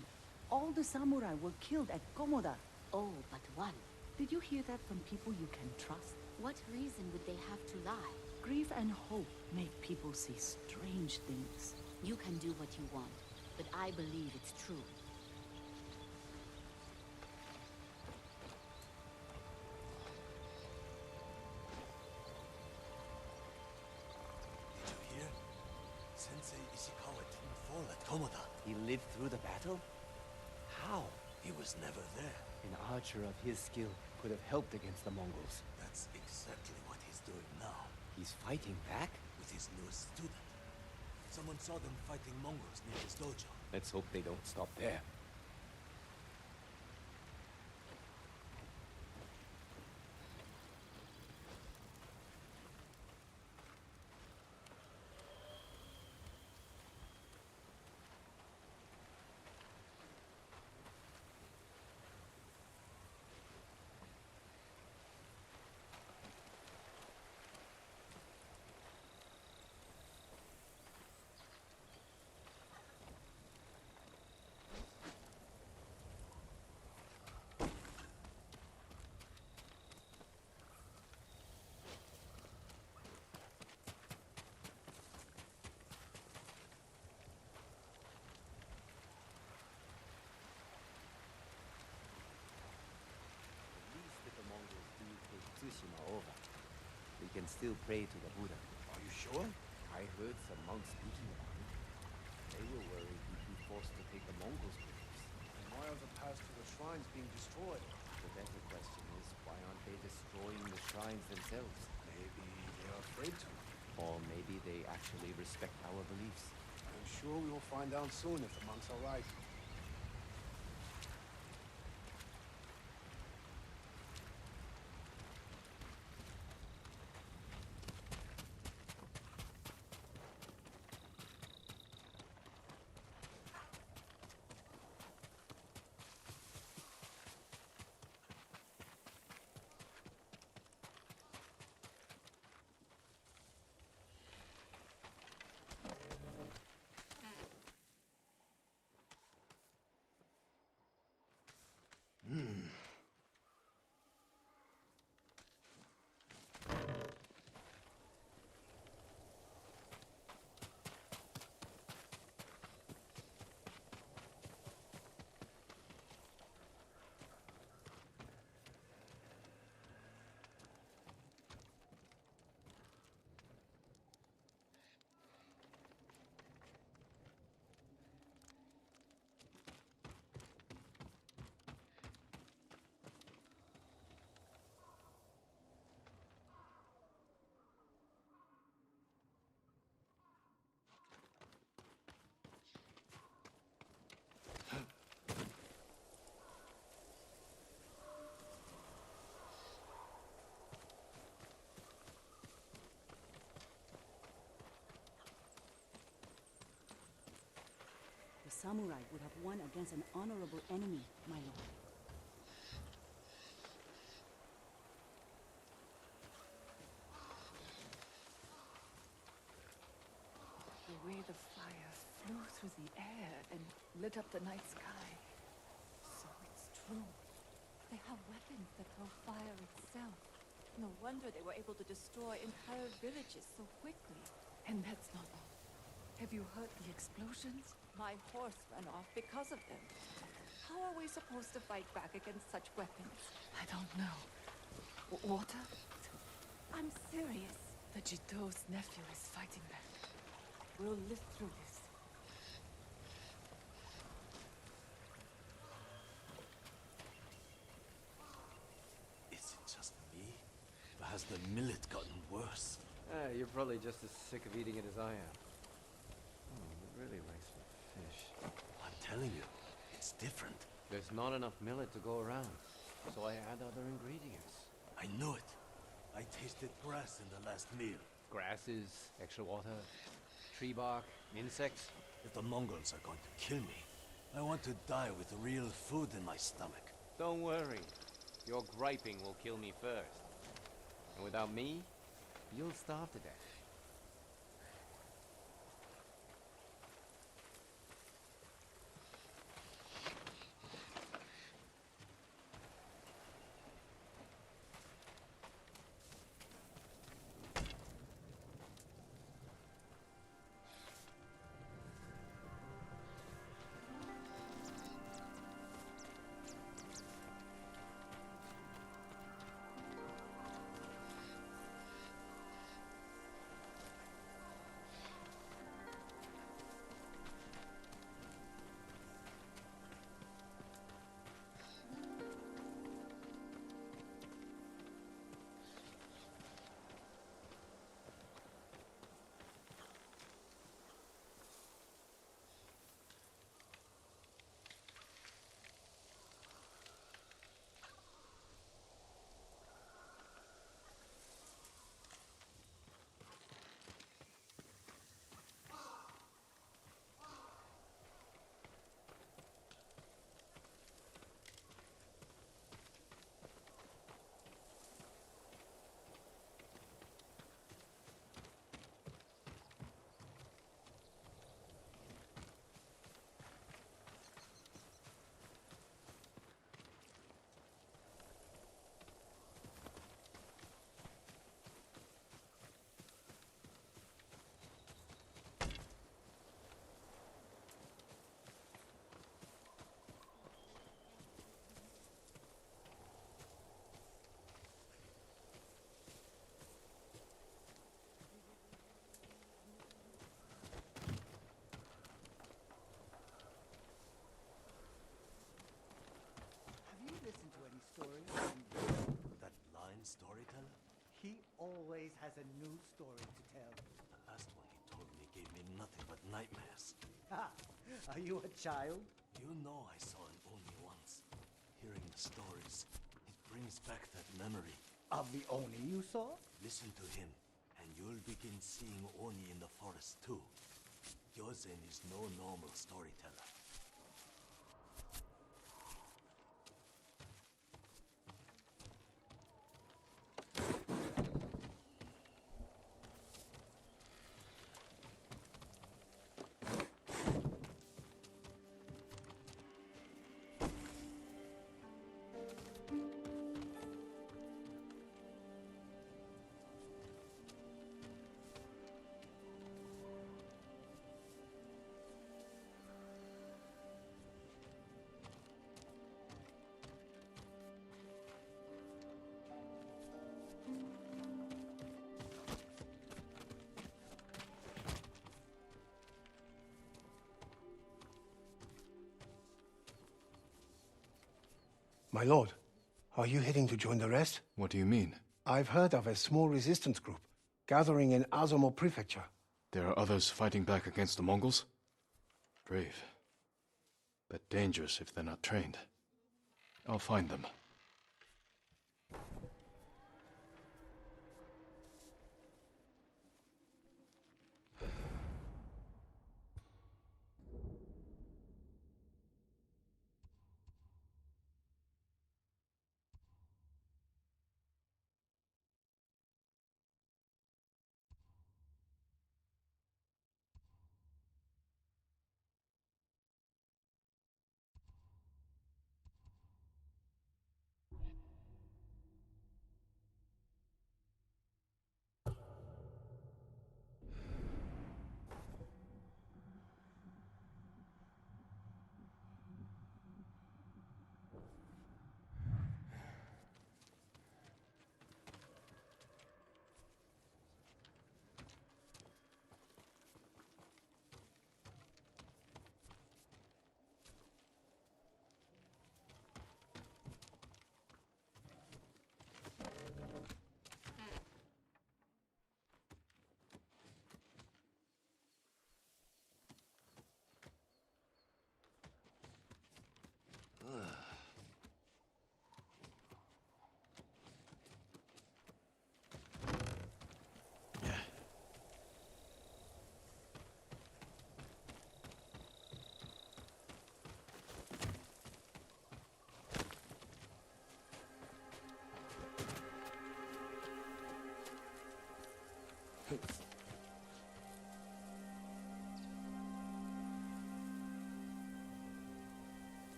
All the samurai were killed at Komoda.
Oh, but one.
Did you hear that from people you can trust?
What reason would they have to lie?
Grief and hope make people see strange things.
You can do what you want, but I believe it's true.
Did you hear? Sensei Ishikawa didn't fall at Komoda. He lived through the battle? How? He was never there.
An archer of his skill could have helped against the Mongols.
That's exactly what he's doing now.
He's fighting back?
With his newest student. Someone saw them fighting Mongols near his dojo.
Let's hope they don't stop there. can still pray to the Buddha.
Are you sure?
I heard some monks speaking about it. They were worried we'd be forced to take the Mongols' beliefs.
And why are the paths to the shrines being destroyed?
The better question is, why aren't they destroying the shrines themselves?
Maybe they're afraid to.
Or maybe they actually respect our beliefs.
I'm sure we will find out soon if the monks are right.
The samurai would have won against an honorable enemy, my lord.
The way the fire flew through the air and lit up the night sky. So it's true.
They have weapons that throw fire itself. No wonder they were able to destroy entire villages so quickly.
And that's not all. Have you heard the explosions?
My horse ran off because of them. How are we supposed to fight back against such weapons?
I don't know. Water?
I'm serious.
The Jito's nephew is fighting back.
We'll live through this.
Is it just me? Or has the millet gotten worse?
You're probably just as sick of eating it as I am. It really likes some fish.
I'm telling you, it's different.
There's not enough millet to go around, so I add other ingredients.
I knew it. I tasted grass in the last meal.
Grasses, extra water, tree bark, insects.
If the Mongols are going to kill me, I want to die with real food in my stomach.
Don't worry. Your griping will kill me first. And without me, you'll starve to death.
has a new story to tell.
The last one he told me gave me nothing but nightmares.
Ha! Are you a child?
You know I saw him only once. Hearing the stories, it brings back that memory.
Of the Oni you saw?
Listen to him, and you'll begin seeing Oni in the forest too. Yozen is no normal storyteller.
My lord, are you heading to join the rest?
What do you mean?
I've heard of a small resistance group gathering in Azamo Prefecture.
There are others fighting back against the Mongols? Brave. But dangerous if they're not trained. I'll find them.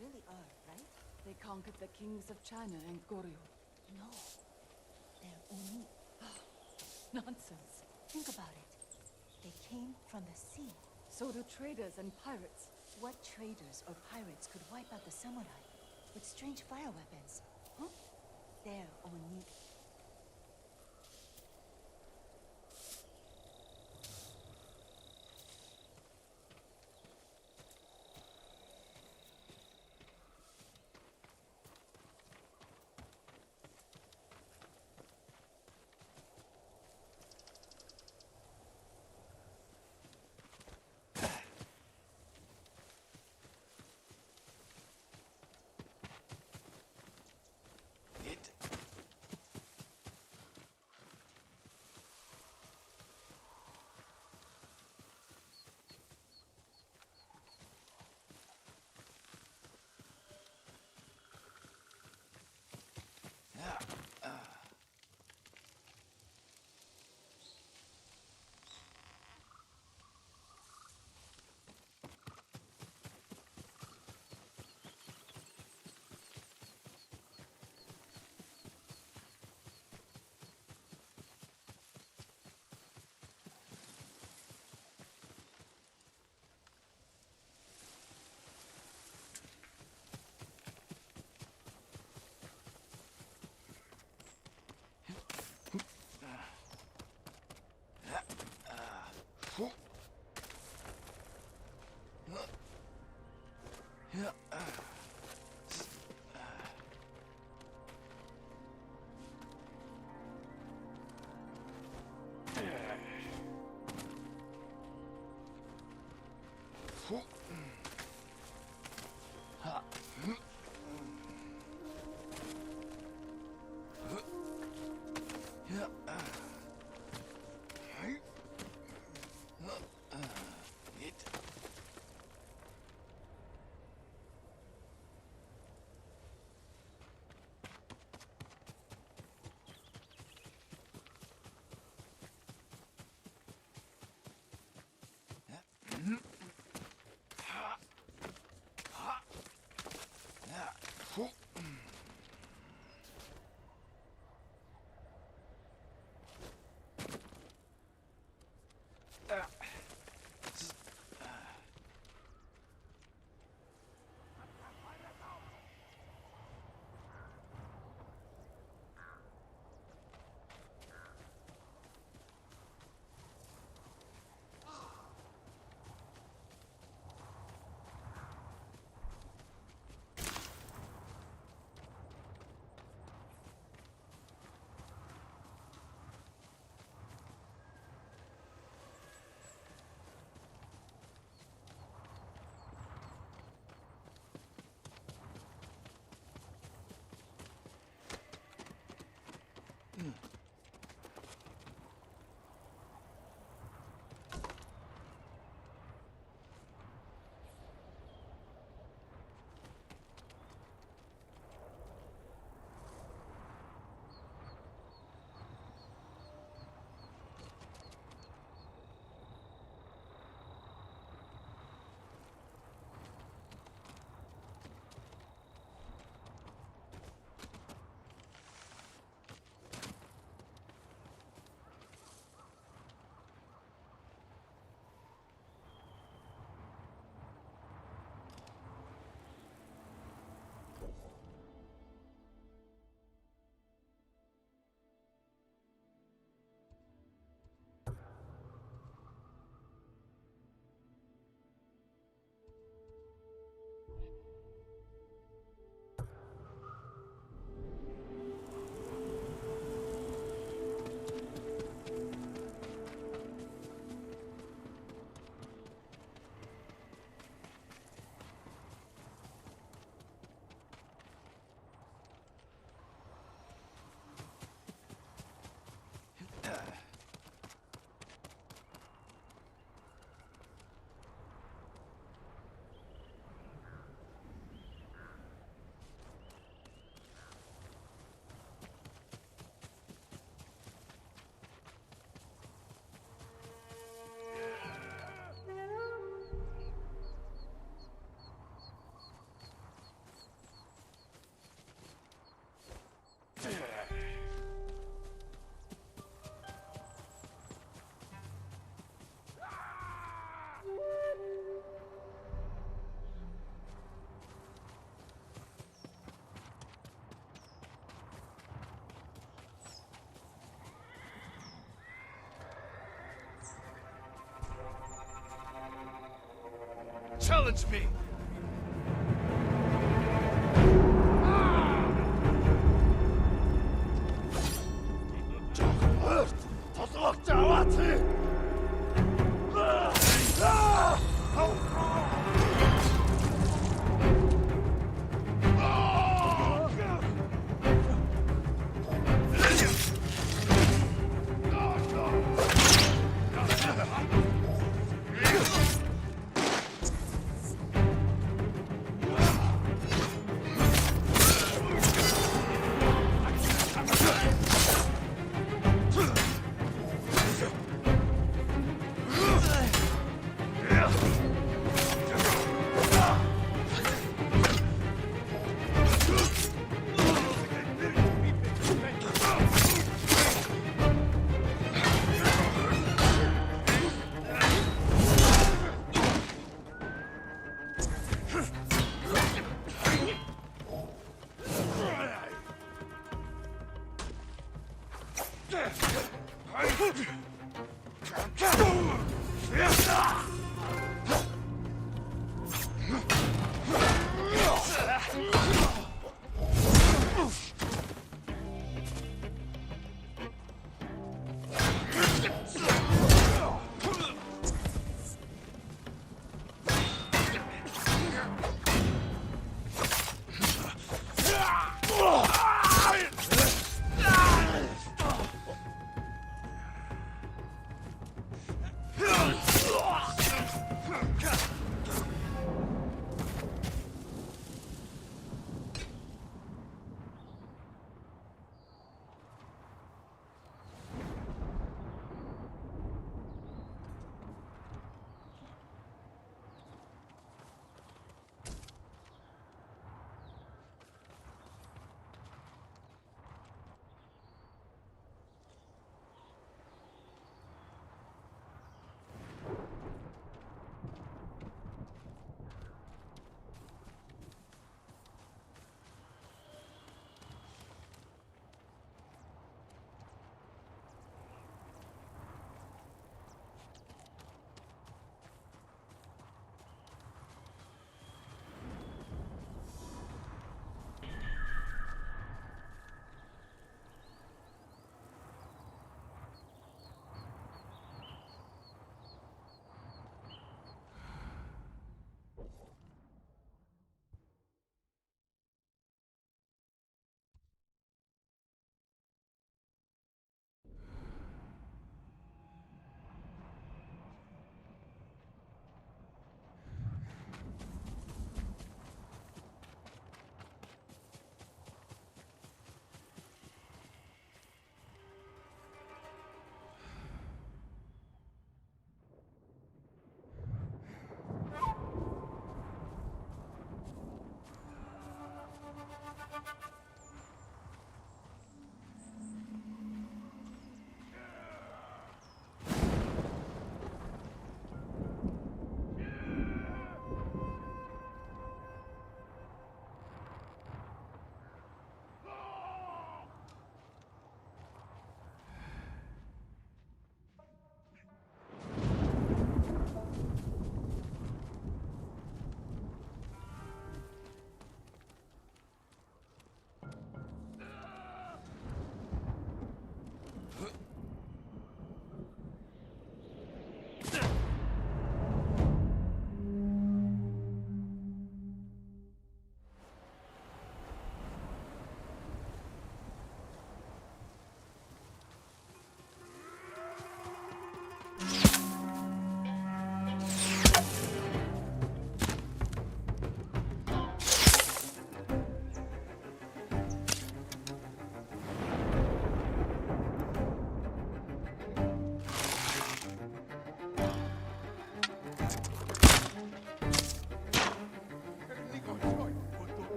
Really are, right? They conquered the kings of China and Goryeo.
No. They're Oni.
Nonsense.
Think about it. They came from the sea.
So do traders and pirates.
What traders or pirates could wipe out the samurai with strange fire weapons? Huh? They're Oni.
Challenge me!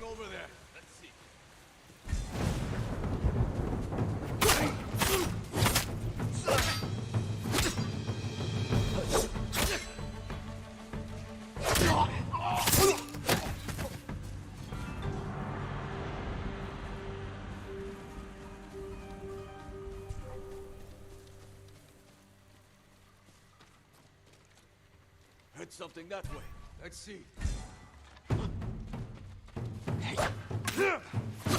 over there. Let's see. Heard something that way. Let's see. Hey.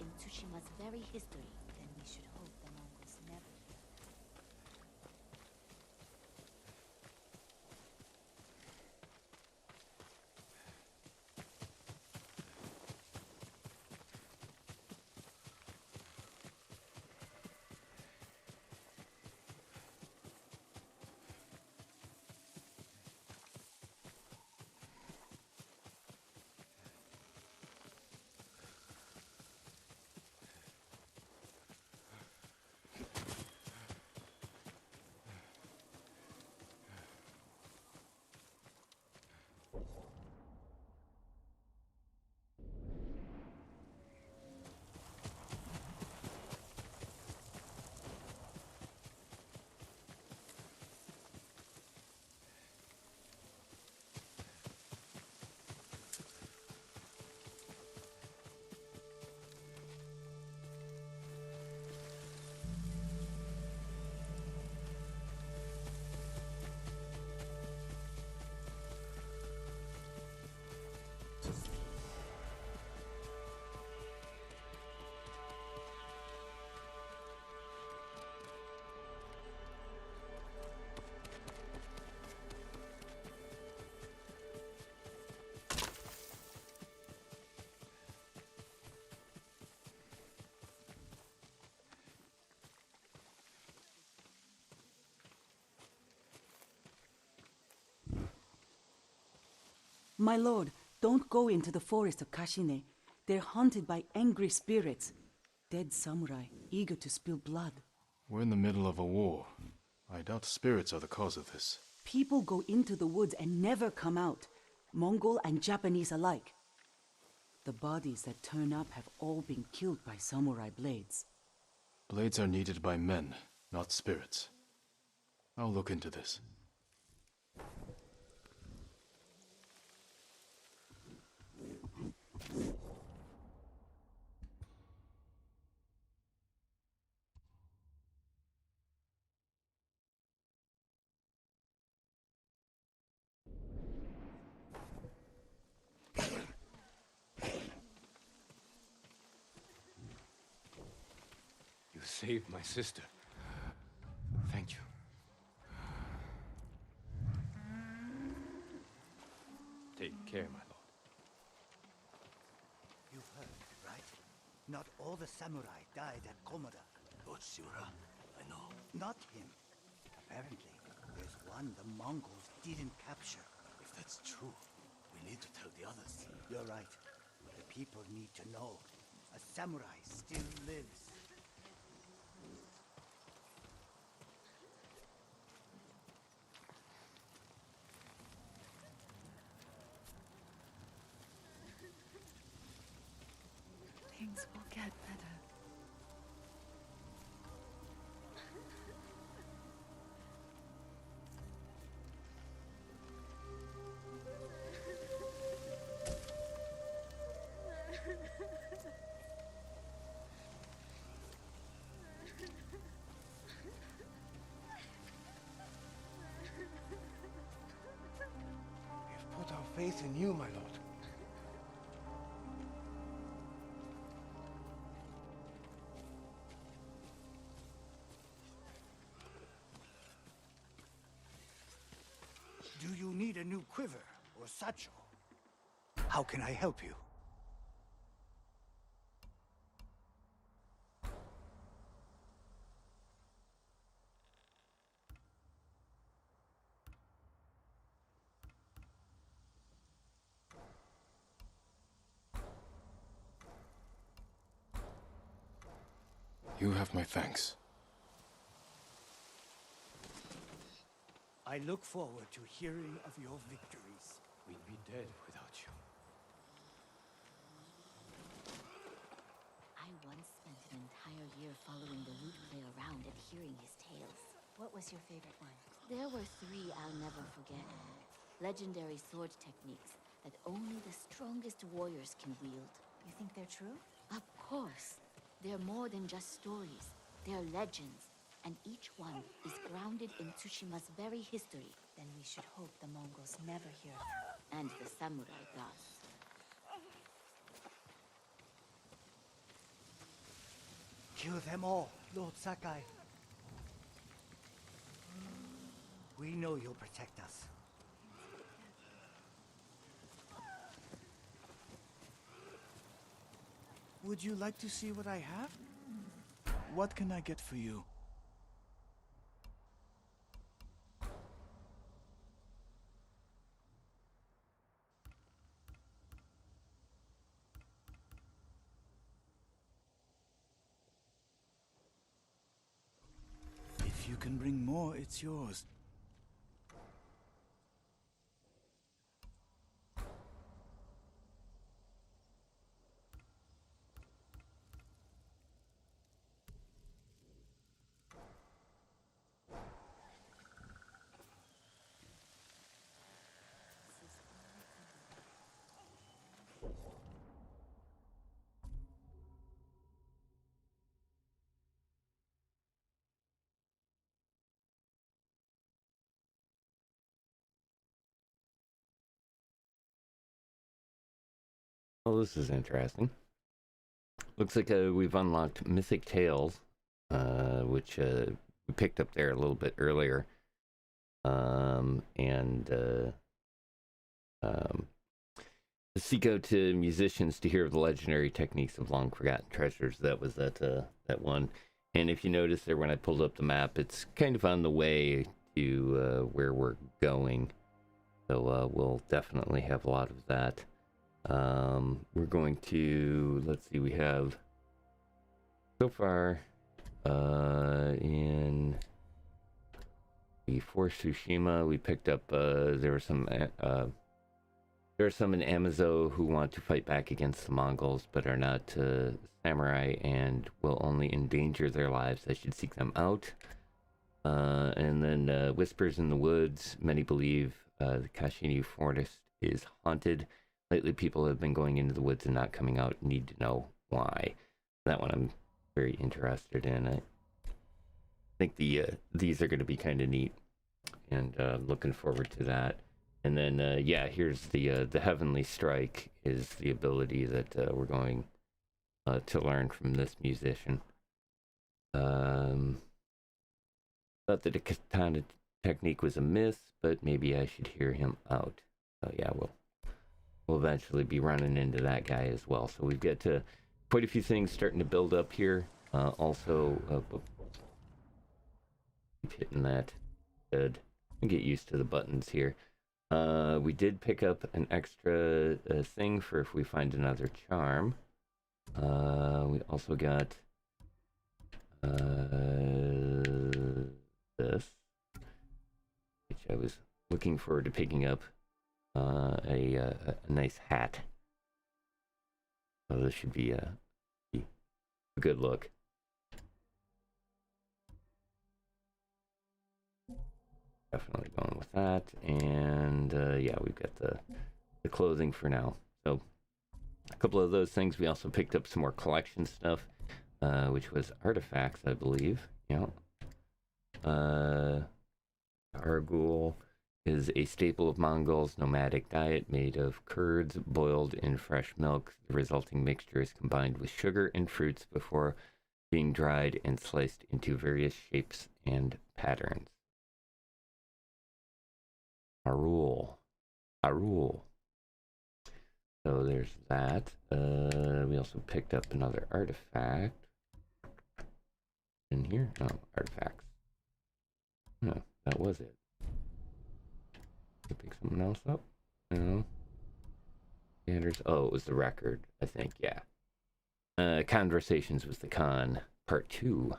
In Tsushima's very history, then we should hope the Mongols never hear.
My lord, don't go into the forest of Kashine. They're haunted by angry spirits. Dead samurai, eager to spill blood.
We're in the middle of a war. I doubt spirits are the cause of this.
People go into the woods and never come out. Mongol and Japanese alike. The bodies that turn up have all been killed by samurai blades.
Blades are needed by men, not spirits. I'll look into this.
You saved my sister. Thank you. Take care, my lord.
You've heard, right? Not all the samurai died at Komoda.
Otsura, I know.
Not him. Apparently, there's one the Mongols didn't capture.
If that's true, we need to tell the others.
You're right. The people need to know. A samurai still lives.
Things will get better.
We've put our faith in you, my lord.
Do you need a new quiver or satchel? How can I help you?
You have my thanks.
I look forward to hearing of your victories.
We'd be dead without you.
I once spent an entire year following the lute player around and hearing his tales.
What was your favorite one?
There were 3 I'll never forget. Legendary sword techniques that only the strongest warriors can wield.
You think they're true?
Of course. They're more than just stories. They're legends. And each one is grounded in Tsushima's very history.
Then we should hope the Mongols never hear of her.
And the samurai gods.
Kill them all, Lord Sakai. We know you'll protect us.
Would you like to see what I have? What can I get for you? If you can bring more, it's yours.
Well, this is interesting. Looks like we've unlocked Mythic Tales, which we picked up there a little bit earlier. Seek out to musicians to hear of the legendary techniques of long forgotten treasures. That was that one. And if you notice there, when I pulled up the map, it's kind of on the way to where we're going. So we'll definitely have a lot of that. We're going to, let's see, we have so far in before Tsushima, we picked up, there were some in Amazo who want to fight back against the Mongols, but are not samurai and will only endanger their lives. I should seek them out. And then Whispers in the Woods. Many believe the Kashini Forest is haunted. Lately, people have been going into the woods and not coming out. Need to know why. That one I'm very interested in. I think these are going to be kind of neat, and looking forward to that. And then yeah, here's the Heavenly Strike is the ability that we're going to learn from this musician. Thought that the katana technique was a miss, but maybe I should hear him out. Yeah, we'll eventually be running into that guy as well. So we've got quite a few things starting to build up here. Also, keep hitting that. Good. Get used to the buttons here. We did pick up an extra thing for if we find another charm. We also got this, which I was looking forward to picking up. A nice hat. So this should be a good look. Definitely going with that. And yeah, we've got the clothing for now. So a couple of those things. We also picked up some more collection stuff, which was artifacts, I believe. Yeah. Argul is a staple of Mongols' nomadic diet made of curds boiled in fresh milk. The resulting mixture is combined with sugar and fruits before being dried and sliced into various shapes and patterns. Argul. So there's that. We also picked up another artifact in here. Oh, artifacts. No, that was it. Pick something else up? No. Anders. Oh, it was the record, I think. Yeah. Conversations with the Khan, Part 2.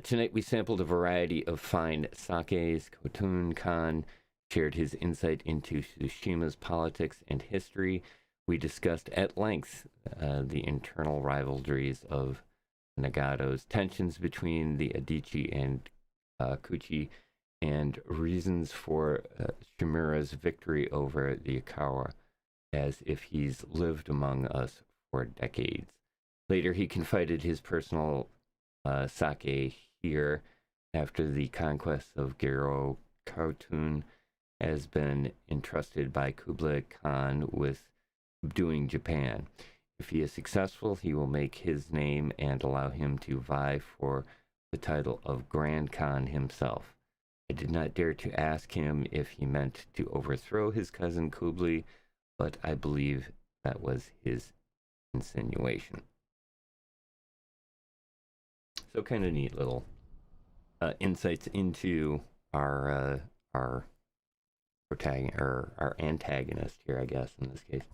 Tonight we sampled a variety of fine sakes. Khotun Khan shared his insight into Tsushima's politics and history. We discussed at length the internal rivalries of Nagatos, tensions between the Adichie and Kuchi, and reasons for Shimura's victory over the Akawa, as if he's lived among us for decades. Later, he confided his personal sake here after the conquest of Gero Khotun has been entrusted by Kublai Khan with subduing Japan. If he is successful, he will make his name and allow him to vie for the title of Grand Khan himself. I did not dare to ask him if he meant to overthrow his cousin Kublai, but I believe that was his insinuation. So kind of neat little insights into our protagonist, or our antagonist here, I guess, in this case.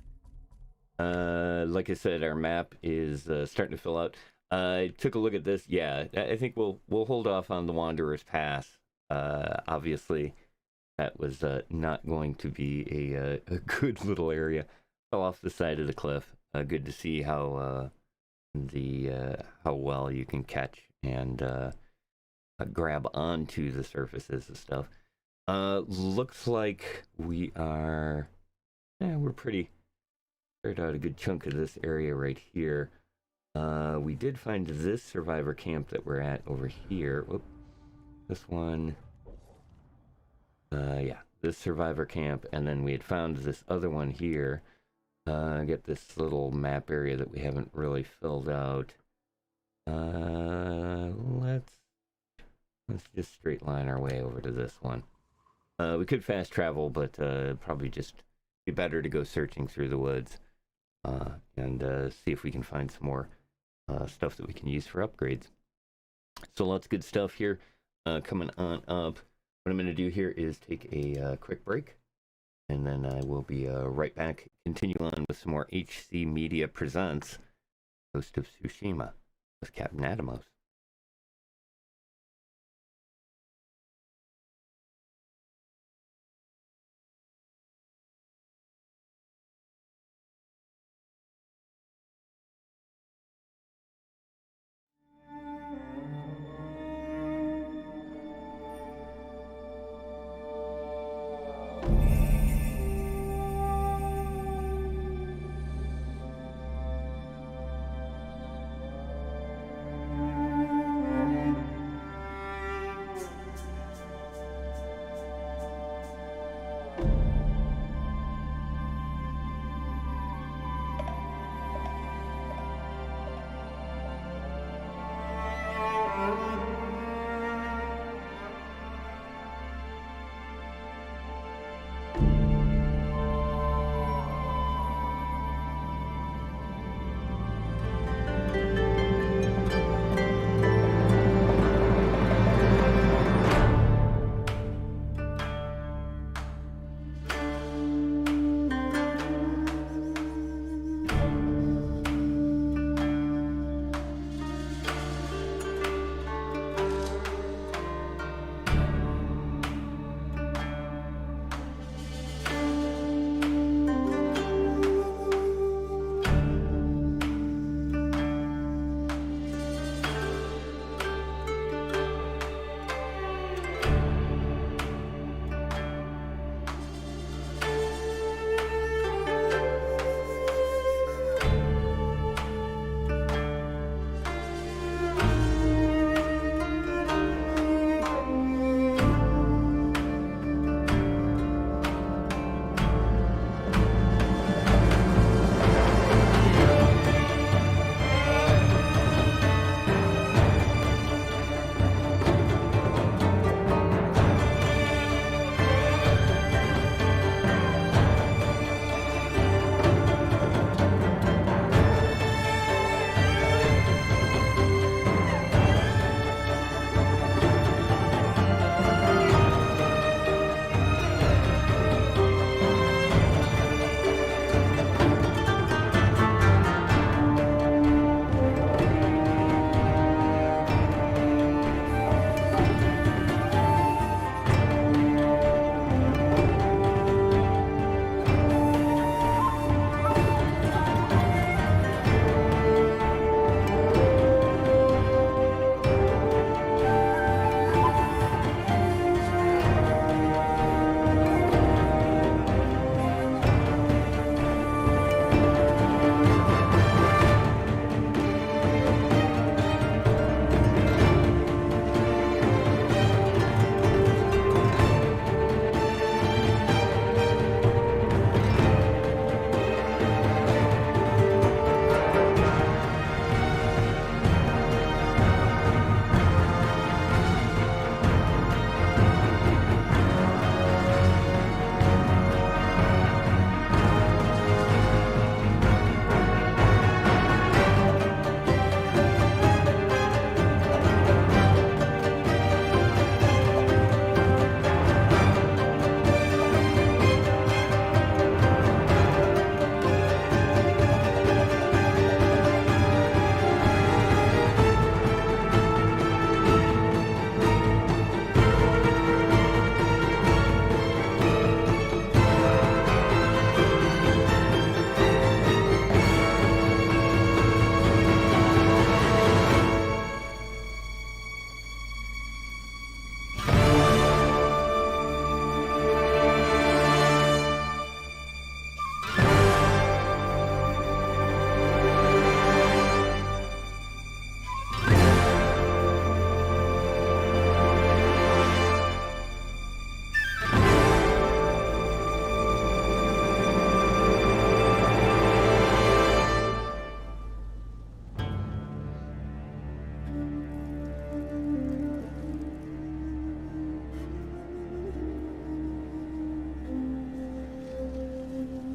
Like I said, our map is starting to fill out. I took a look at this. Yeah, I think we'll hold off on the Wanderer's Pass. Obviously, that was not going to be a good little area. Fell off the side of the cliff. Good to see how well you can catch and grab onto the surfaces and stuff. Looks like we are. We're pretty cleared out a good chunk of this area right here. We did find this survivor camp that we're at over here. Whoop. This one. Yeah, this survivor camp, and then we had found this other one here. Get this little map area that we haven't really filled out. Let's just straight line our way over to this one. We could fast travel, but probably just be better to go searching through the woods and see if we can find some more stuff that we can use for upgrades. So lots of good stuff here coming on up. What I'm going to do here is take a quick break, And then I will be right back, continue on with some more HC Media Presents Ghost of Tsushima with Captain Atomos.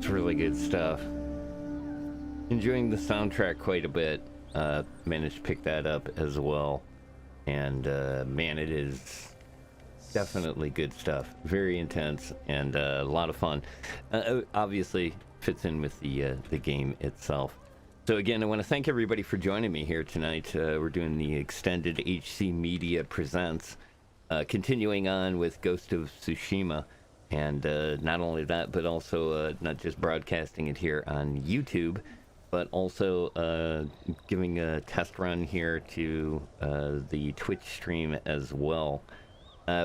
Really good stuff. Enjoying the soundtrack quite a bit. Managed to pick that up as well. And man, it is definitely good stuff. Very intense and a lot of fun. Obviously fits in with the game itself. So again, I want to thank everybody for joining me here tonight. We're doing the extended HC Media Presents, continuing on with Ghost of Tsushima. And not only that, but also not just broadcasting it here on YouTube, but also giving a test run here to the Twitch stream as well.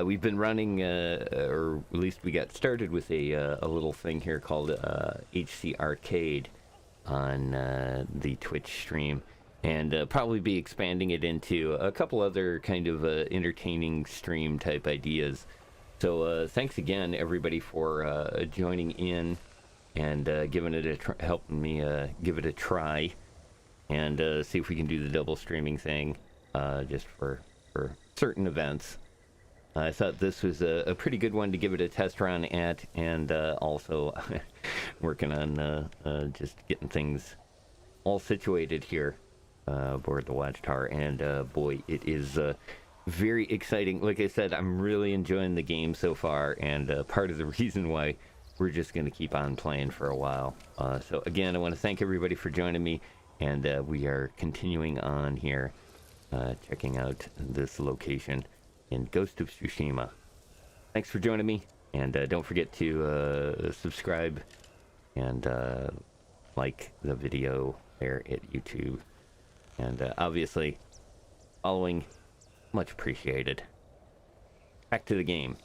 We've been running, or at least we got started with a little thing here called HC Arcade on the Twitch stream, and probably be expanding it into a couple other kind of entertaining stream type ideas. So thanks again, everybody, for joining in and giving it helping me give it a try, and see if we can do the double streaming thing, just for certain events. I thought this was a pretty good one to give it a test run at, and also working on just getting things all situated here aboard the Watchtower. And boy, it is very exciting. Like I said, I'm really enjoying the game so far, and part of the reason why we're just going to keep on playing for a while. So again, I want to thank everybody for joining me, and we are continuing on here, checking out this location in Ghost of Tsushima. Thanks for joining me, and don't forget to subscribe and like the video there at YouTube, and obviously following, much appreciated. Back to the game.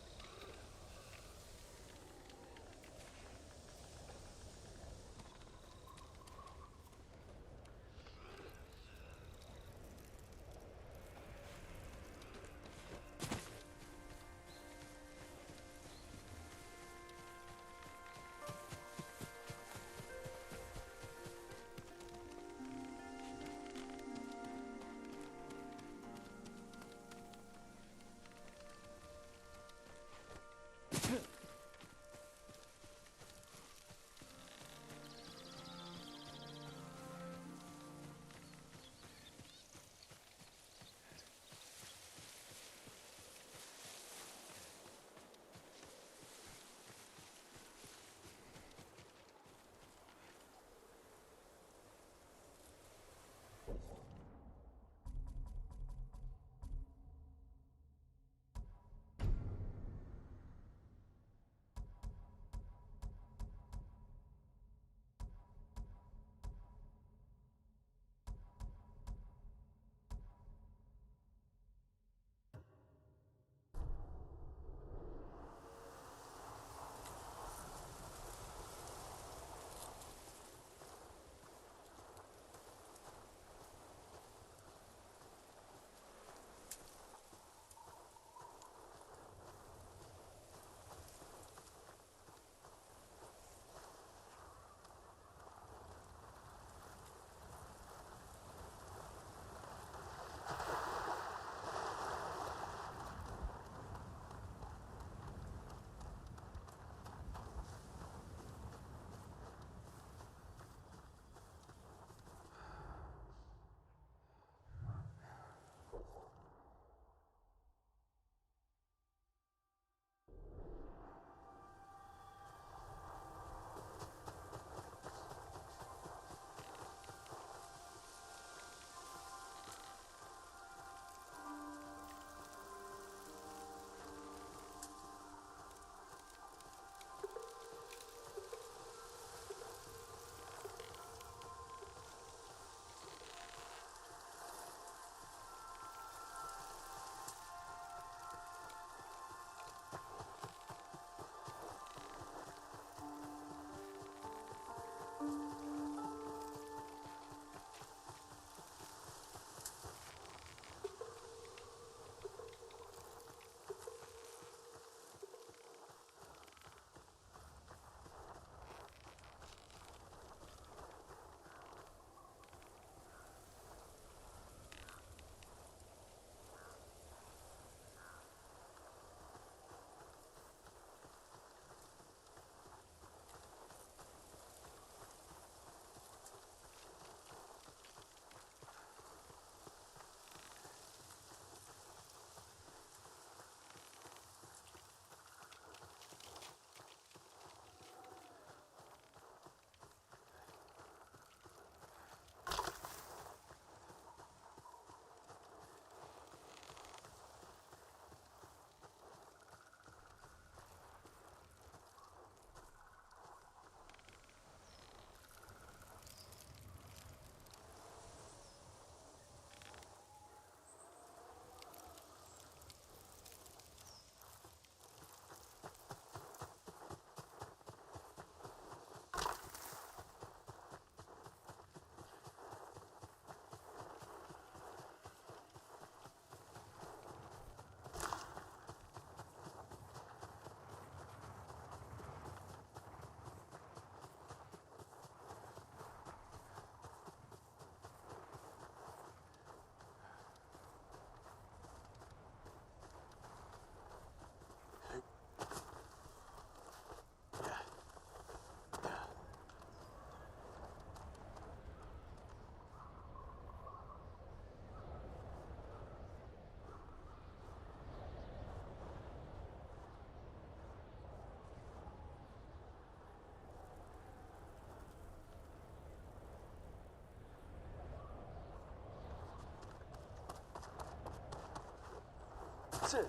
是。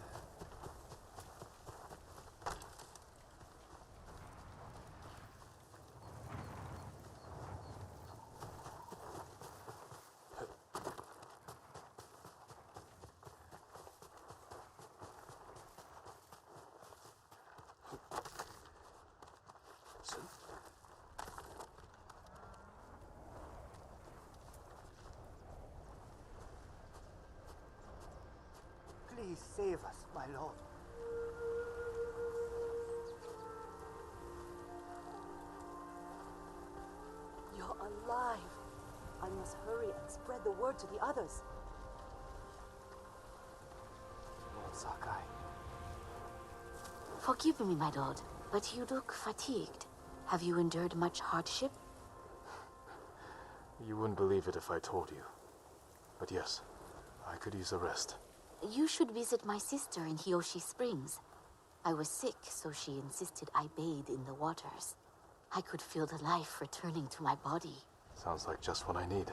Please save us, my lord.
You're alive. I must hurry and spread the word to the others.
Lord Sakai.
Forgive me, my lord, but you look fatigued. Have you endured much hardship?
You wouldn't believe it if I told you. But yes, I could use a rest.
You should visit my sister in Hiyoshi Springs. I was sick, so she insisted I bathe in the waters. I could feel the life returning to my body.
Sounds like just what I need.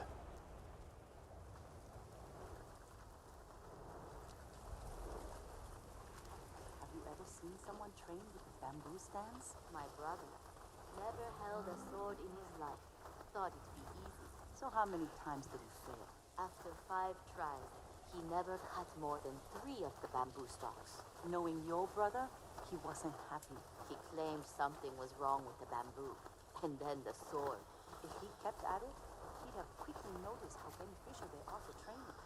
Have you ever seen someone train with a bamboo stance?
My brother never held a sword in his life. Thought it'd be easy.
So how many times did he fail?
After 5 tries, he never cut more than 3 of the bamboo stalks.
Knowing your brother, he wasn't happy.
He claimed something was wrong with the bamboo, and then the sword.
If he kept at it, he'd have quickly noticed how beneficial they are for training.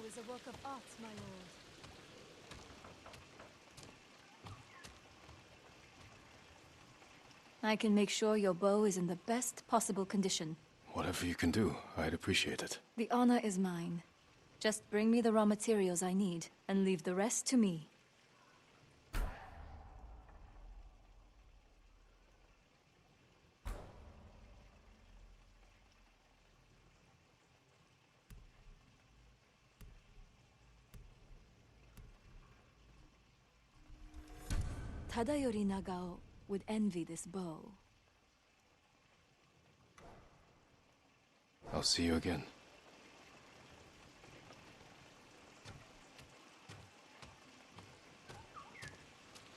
is a work of art, my lord. I can make sure your bow is in the best possible condition.
Whatever you can do, I'd appreciate it.
The honor is mine. Just bring me the raw materials I need, and leave the rest to me. Tadayori Nagao would envy this bow.
I'll see you again.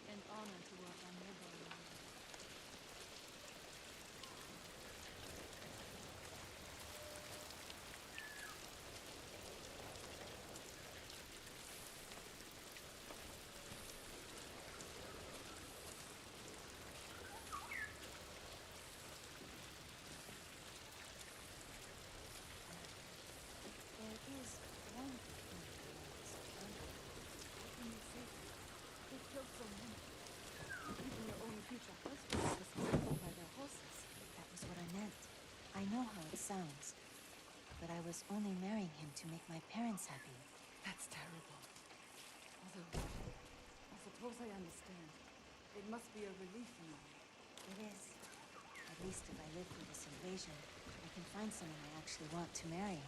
An honor to work on your bow. There is one thing they killed so many. Even their own future husbands was killed by their horses.
That was what I meant. I know how it sounds. But I was only marrying him to make my parents happy.
That's terrible. Although, I suppose I understand. It must be a relief in a way.
It is. At least if I live through this invasion, I can find someone I actually want to marry.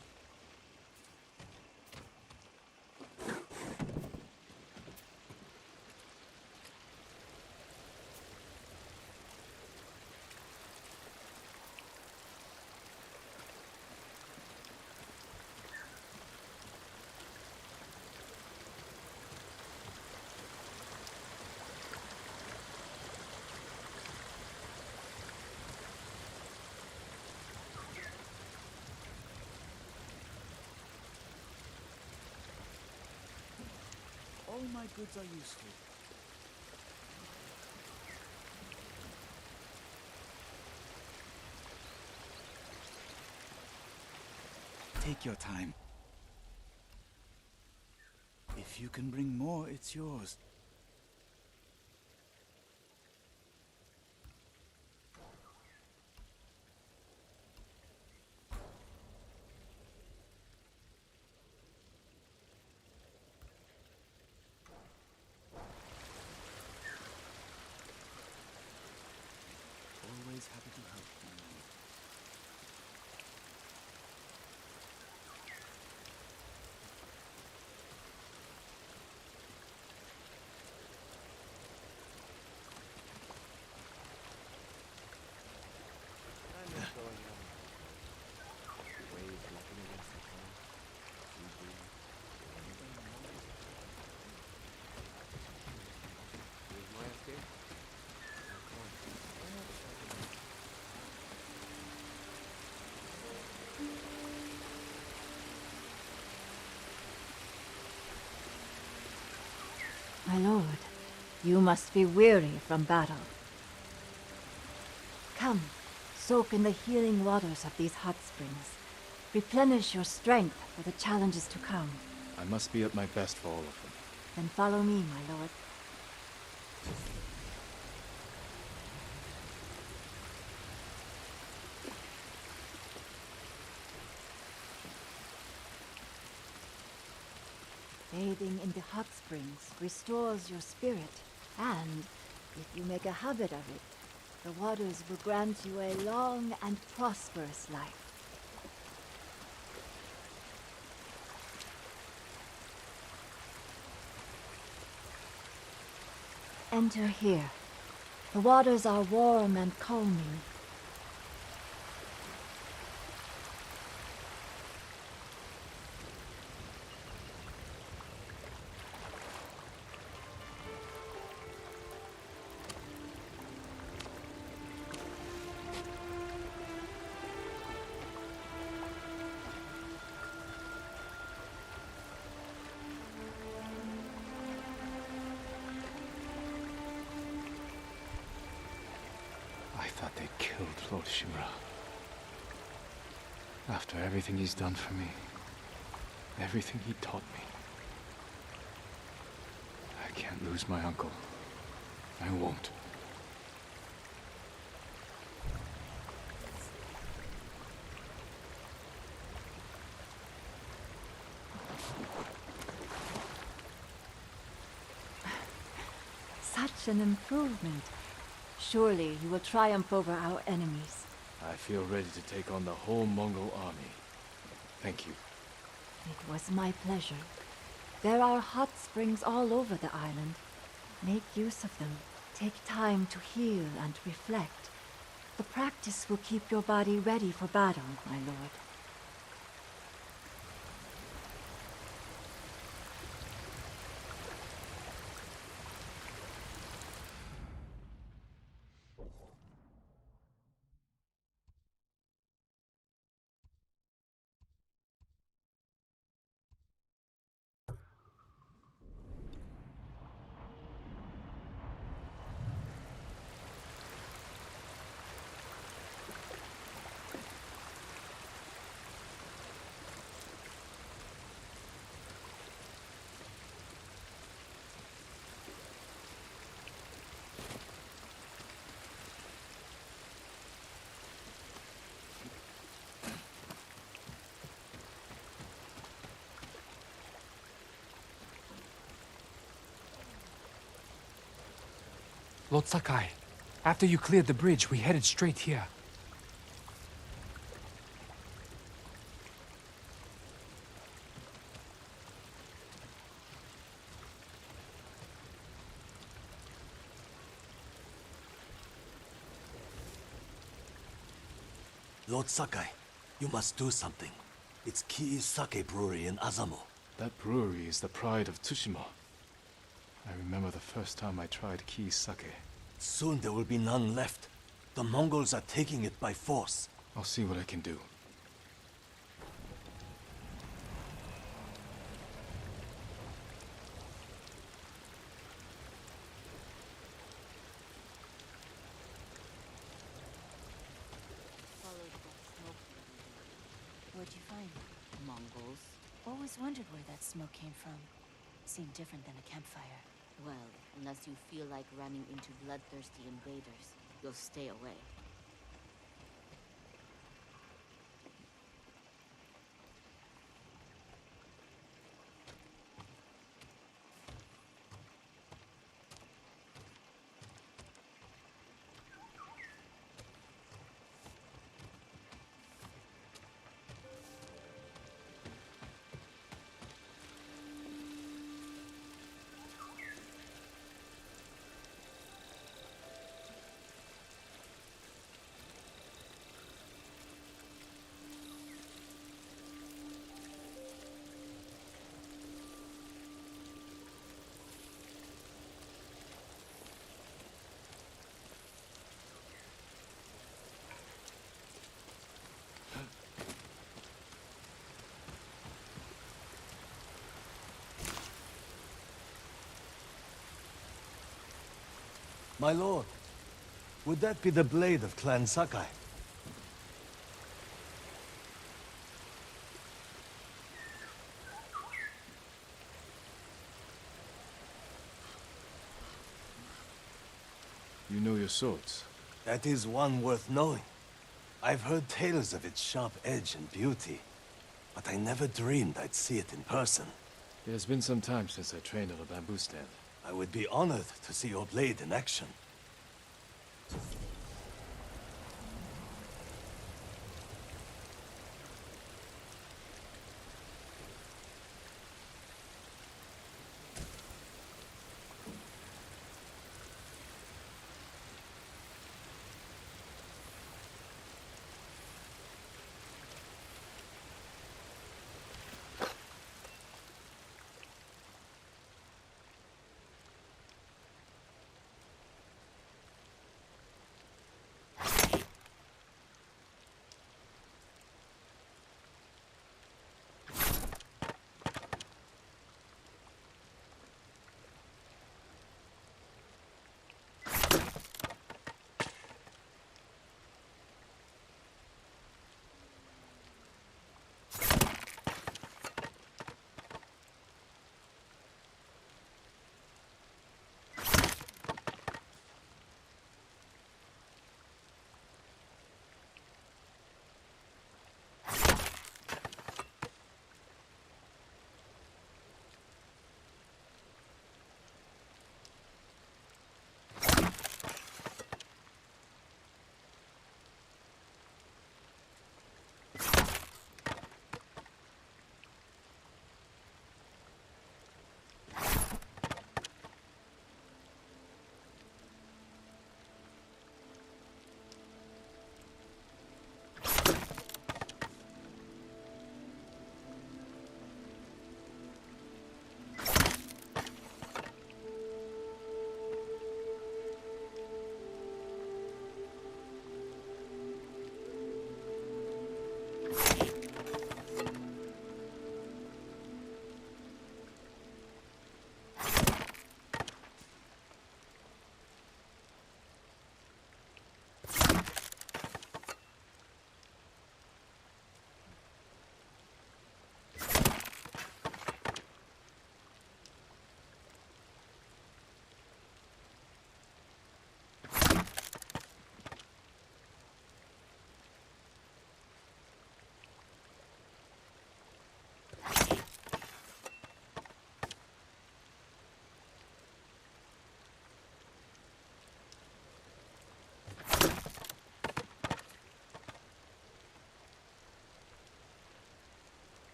All my goods are useful. Take your time. If you can bring more, it's yours. Always happy to help, my lord.
My lord, you must be weary from battle. Come, soak in the healing waters of these hot springs. Replenish your strength for the challenges to come.
I must be at my best for all of them.
Then follow me, my lord. Bathing in the hot springs restores your spirit, and if you make a habit of it, the waters will grant you a long and prosperous life. Enter here. The waters are warm and calming.
I thought they killed Lord Shimura. After everything he's done for me. Everything he taught me. I can't lose my uncle. I won't.
Such an improvement. Surely you will triumph over our enemies.
I feel ready to take on the whole Mongol army. Thank you.
It was my pleasure. There are hot springs all over the island. Make use of them. Take time to heal and reflect. The practice will keep your body ready for battle, my lord.
Lord Sakai, after you cleared the bridge, we headed straight here.
Lord Sakai, you must do something. It's Kii's sake brewery in Azamo.
That brewery is the pride of Tsushima. I remember the first time I tried Kii's sake.
Soon there will be none left. The Mongols are taking it by force.
I'll see what I can do.
Followed that smoke. What'd you find?
Mongols.
Always wondered where that smoke came from. Seemed different than a campfire.
Well, unless you feel like running into bloodthirsty invaders, you'll stay away.
My lord, would that be the blade of Clan Sakai?
You know your swords.
That is one worth knowing. I've heard tales of its sharp edge and beauty, but I never dreamed I'd see it in person.
It has been some time since I trained on a bamboo stand.
I would be honored to see your blade in action.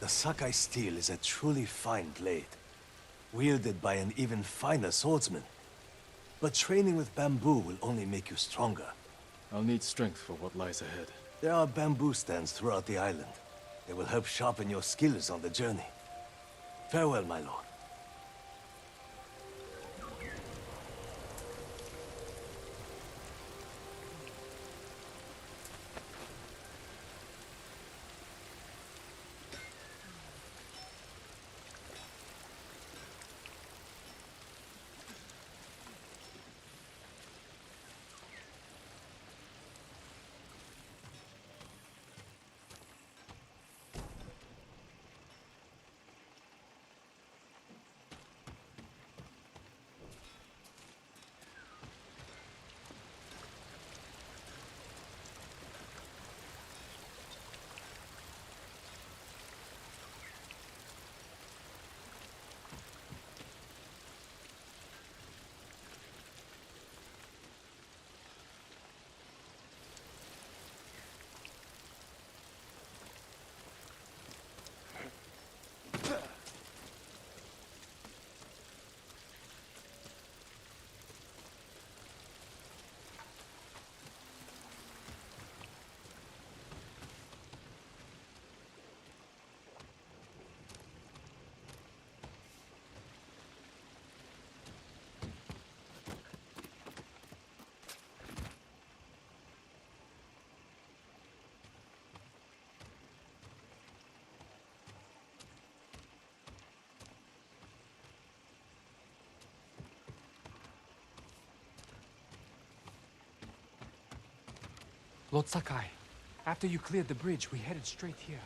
The Sakai steel is a truly fine blade, wielded by an even finer swordsman. But training with bamboo will only make you stronger.
I'll need strength for what lies ahead.
There are bamboo stands throughout the island. They will help sharpen your skills on the journey. Farewell, my lord.
Lord Sakai, after you cleared the bridge, we headed straight here.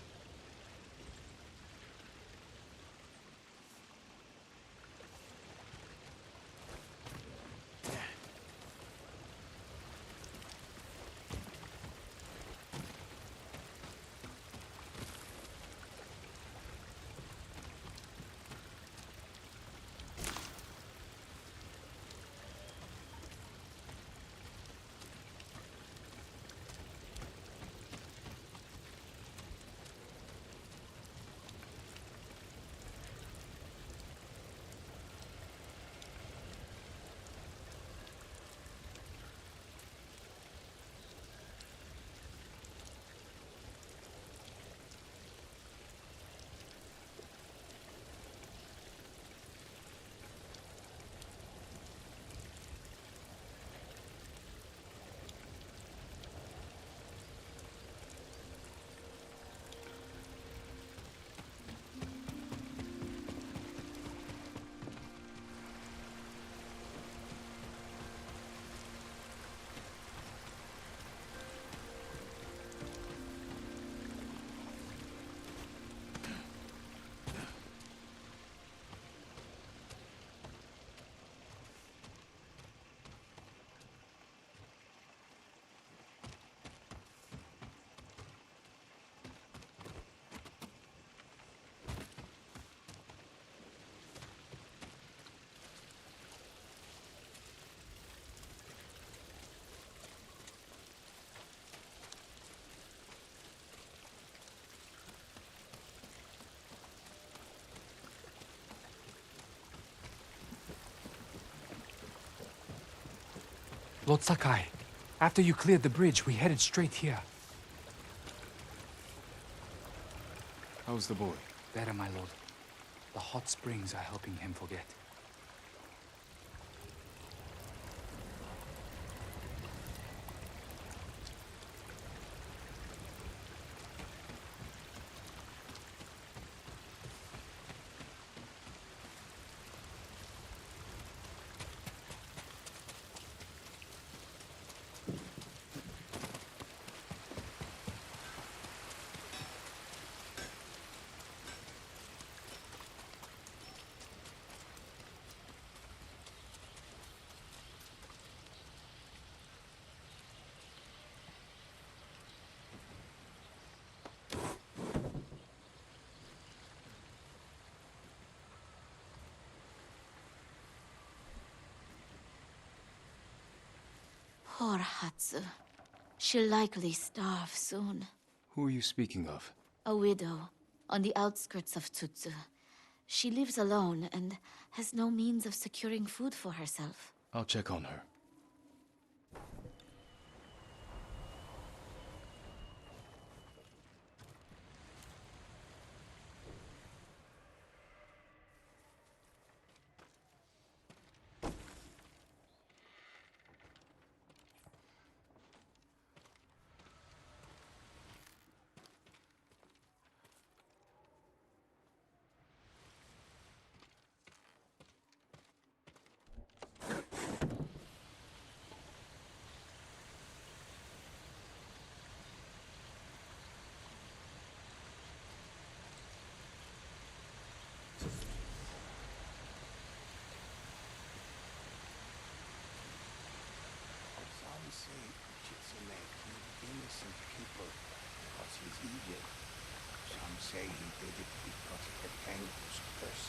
Lord Sakai, After you cleared the bridge, we headed straight here.
How's the boy?
Better, my lord. The hot springs are helping him forget.
Poor Hatsu. She'll likely starve soon.
Who are you speaking of?
A widow, on the outskirts of Tsutsu. She lives alone and has no means of securing food for herself.
I'll check on her.
Some say Kitsune killed innocent people because he's evil. Some say he did it because of the Tango's curse.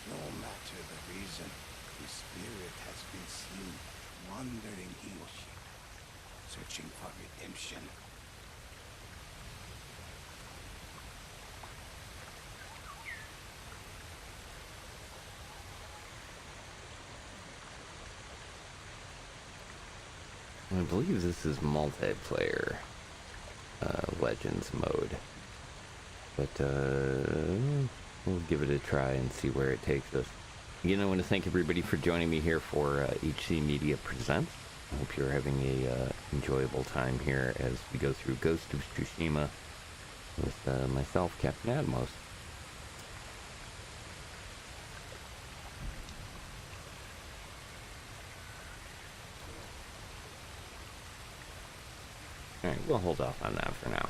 No matter the reason, his spirit has been seen wandering Hiyoshi, searching for redemption.
I believe this is multiplayer Legends mode, but we'll give it a try and see where it takes us. Again, I want to thank everybody for joining me here for HC Media Presents. I hope you're having a enjoyable time here as we go through Ghost of Tsushima with myself, Captain Atmos. Alright, we'll hold off on that for now.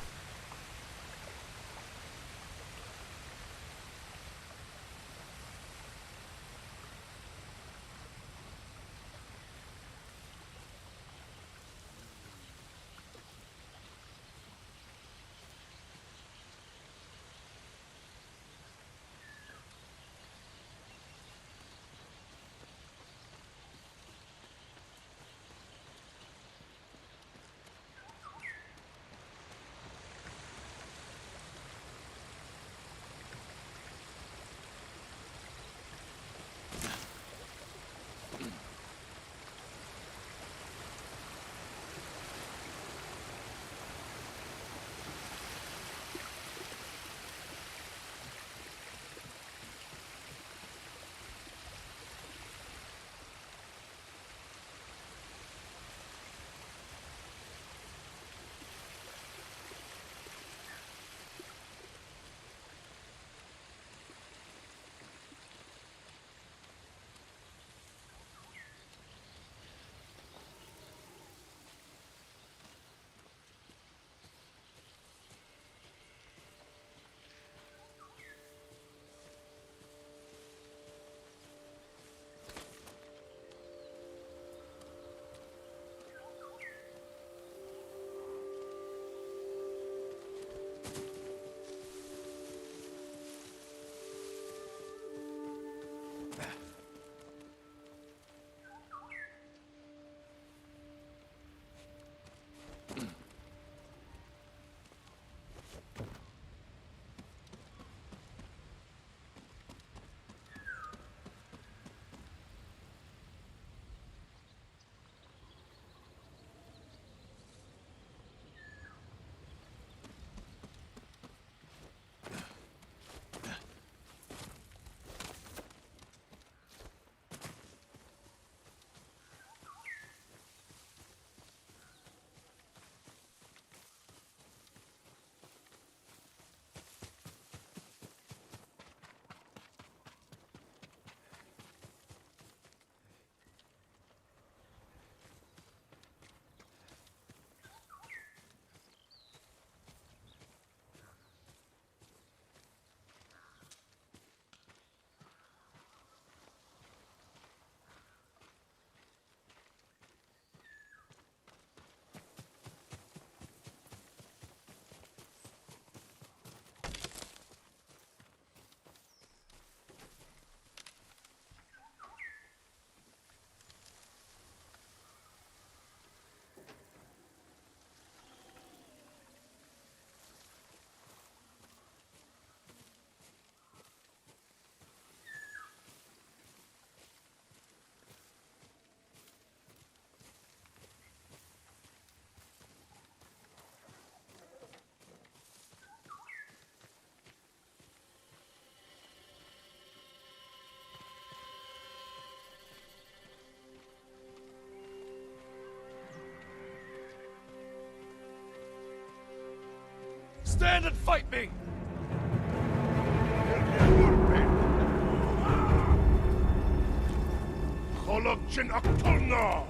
Stand and fight me!
Holokchin Aktulna!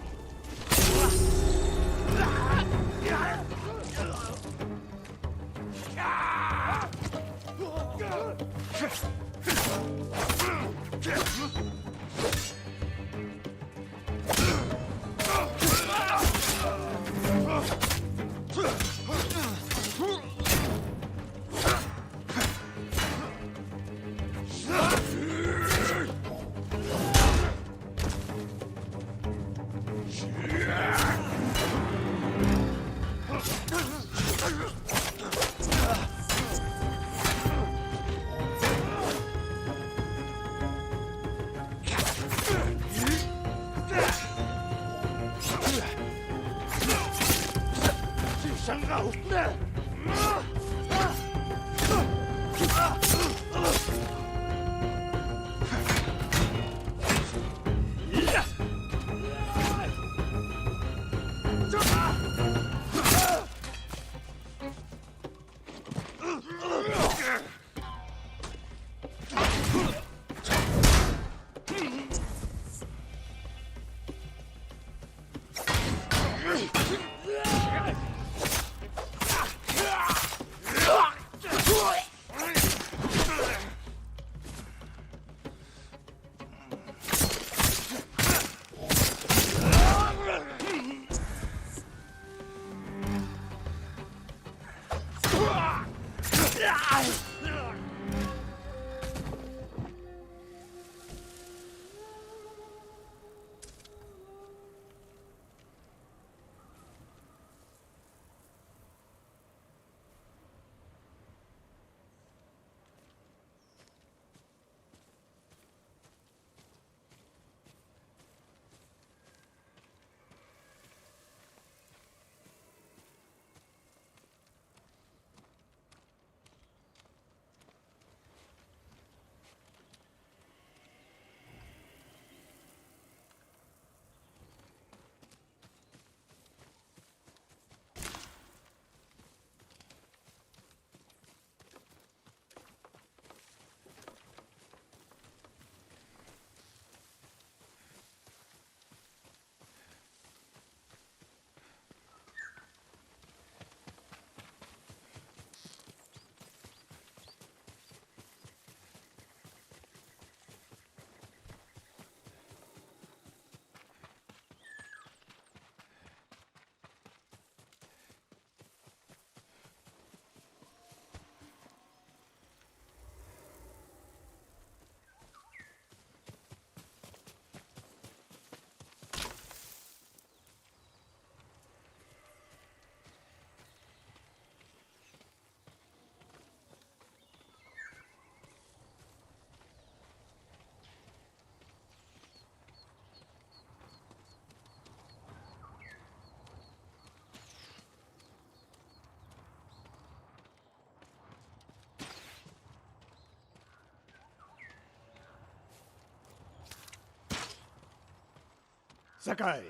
Sakai!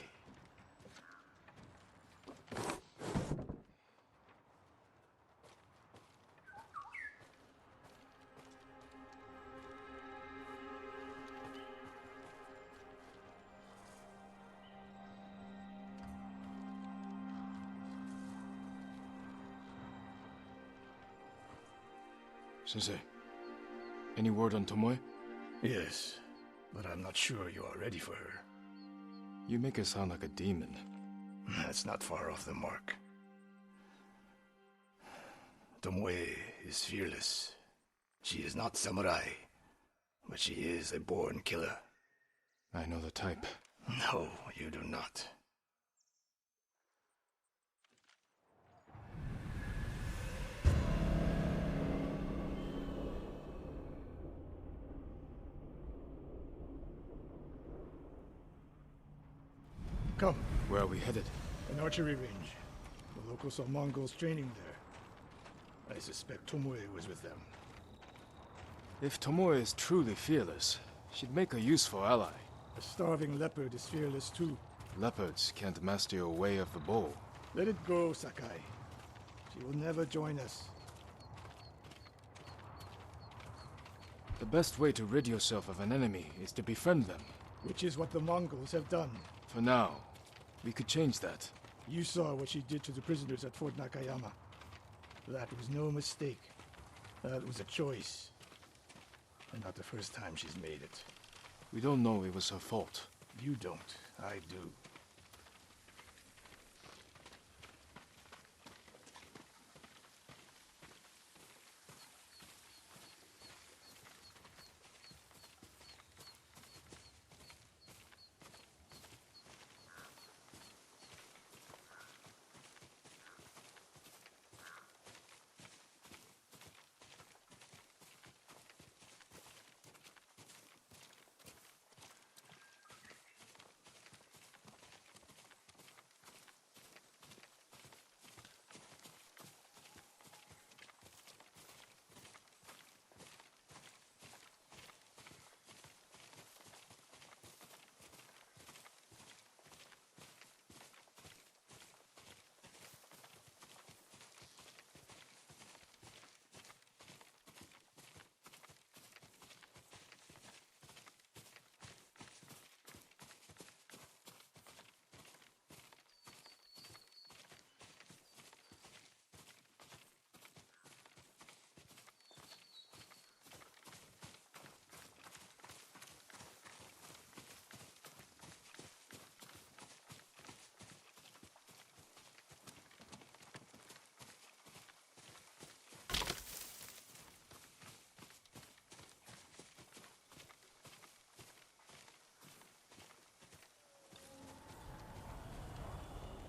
Sensei, any word on Tomoe?
Yes, but I'm not sure you are ready for her.
You make her sound like a demon.
That's not far off the mark. Tomoe is fearless. She is not samurai, but she is a born killer.
I know the type.
No, you do not. Come.
Where are we headed?
An archery range. The locals saw Mongols training there. I suspect Tomoe was with them.
If Tomoe is truly fearless, she'd make a useful ally.
A starving leopard is fearless too.
Leopards can't master your way of the bow.
Let it go, Sakai. She will never join us.
The best way to rid yourself of an enemy is to befriend them.
Which is what the Mongols have done.
For now, we could change that.
You saw what she did to the prisoners at Fort Nakayama. That was no mistake. That was a choice. And not the first time she's made it.
We don't know it was her fault.
You don't. I do.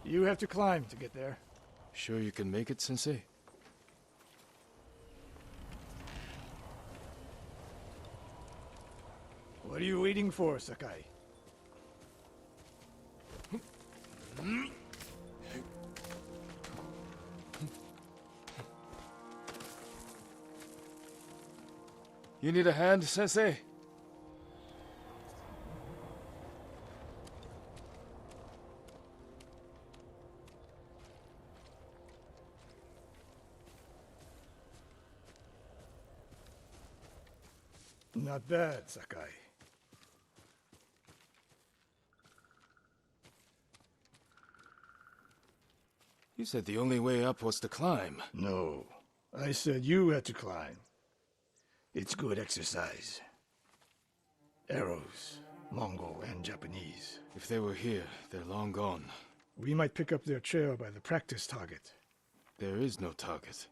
You have to climb to get there.
Sure you can make it, Sensei?
What are you waiting for, Sakai?
You need a hand, Sensei?
Not bad, Sakai.
You said the only way up was to climb.
No. I said you had to climb. It's good exercise. Arrows, Mongol and Japanese.
If they were here, they're long gone.
We might pick up their trail by the practice target.
There is no target.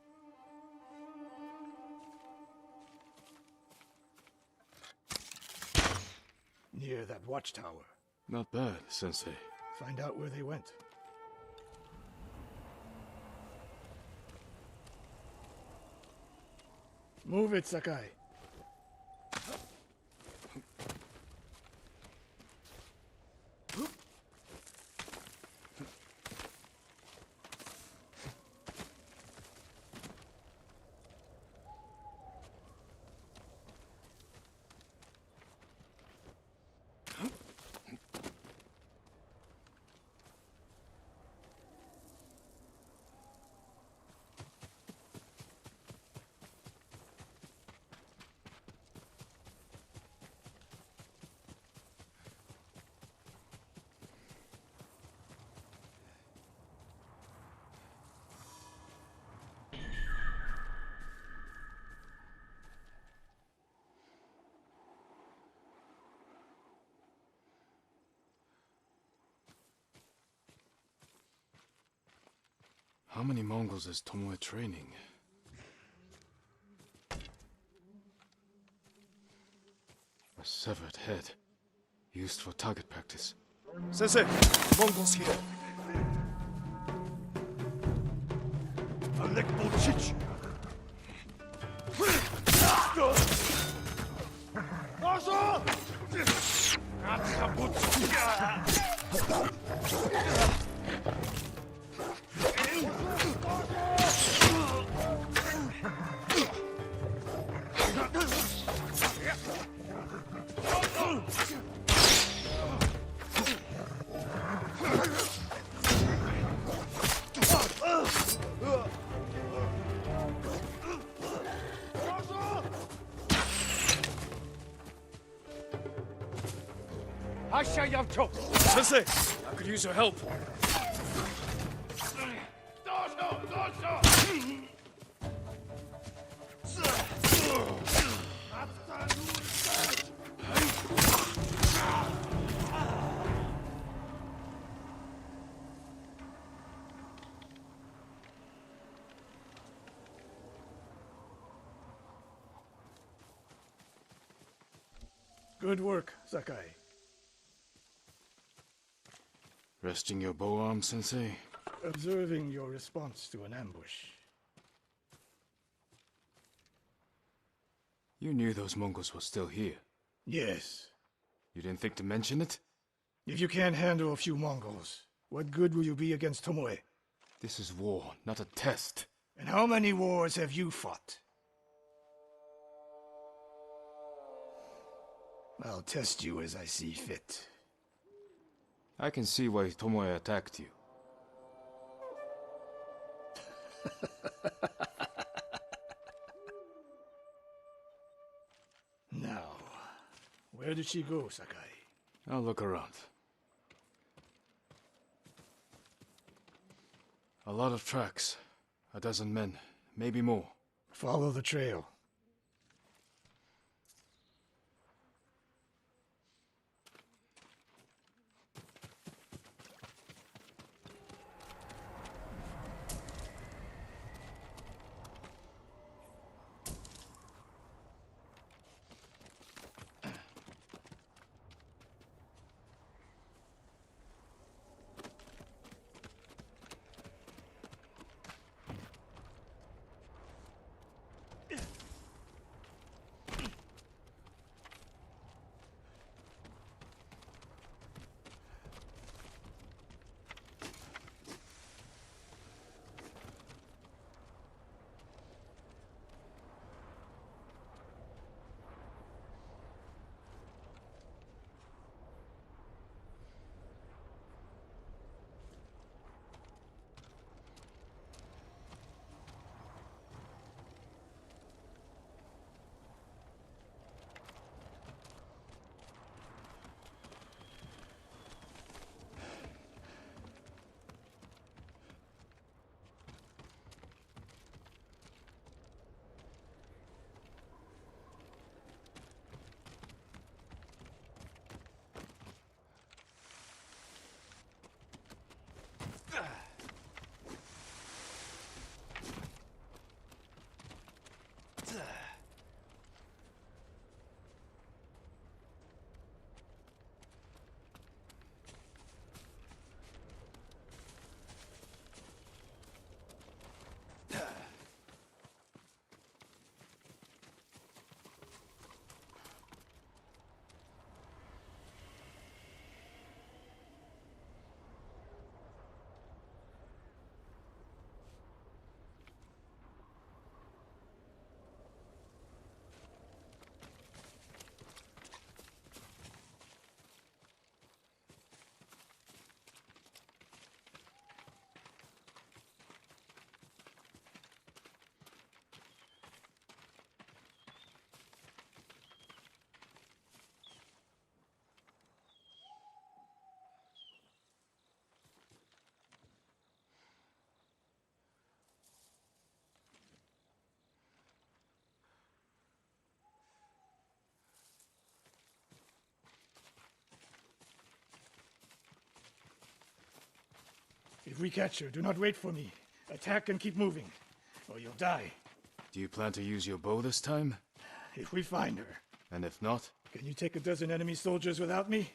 Near that watchtower.
Not bad, Sensei.
Find out where they went. Move it, Sakai.
How many Mongols is Tomoe training? A severed head, used for target practice.
Sensei, Mongols here. Alekbo Chich.
I say you've took. Sensei, I could use your help. Good work, Sakai.
Resting your bow arm, Sensei?
Observing your response to an ambush.
You knew those Mongols were still here.
Yes.
You didn't think to mention it?
If you can't handle a few Mongols, what good will you be against Tomoe?
This is war, not a test.
And how many wars have you fought? I'll test you as I see fit.
I can see why Tomoe attacked you.
Now, where did she go, Sakai?
I'll look around. A lot of tracks. A dozen men, maybe more.
Follow the trail. If we catch her, do not wait for me. Attack and keep moving, or you'll die.
Do you plan to use your bow this time?
If we find her.
And if not?
Can you take a dozen enemy soldiers without me?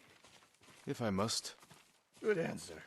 If I must.
Good answer.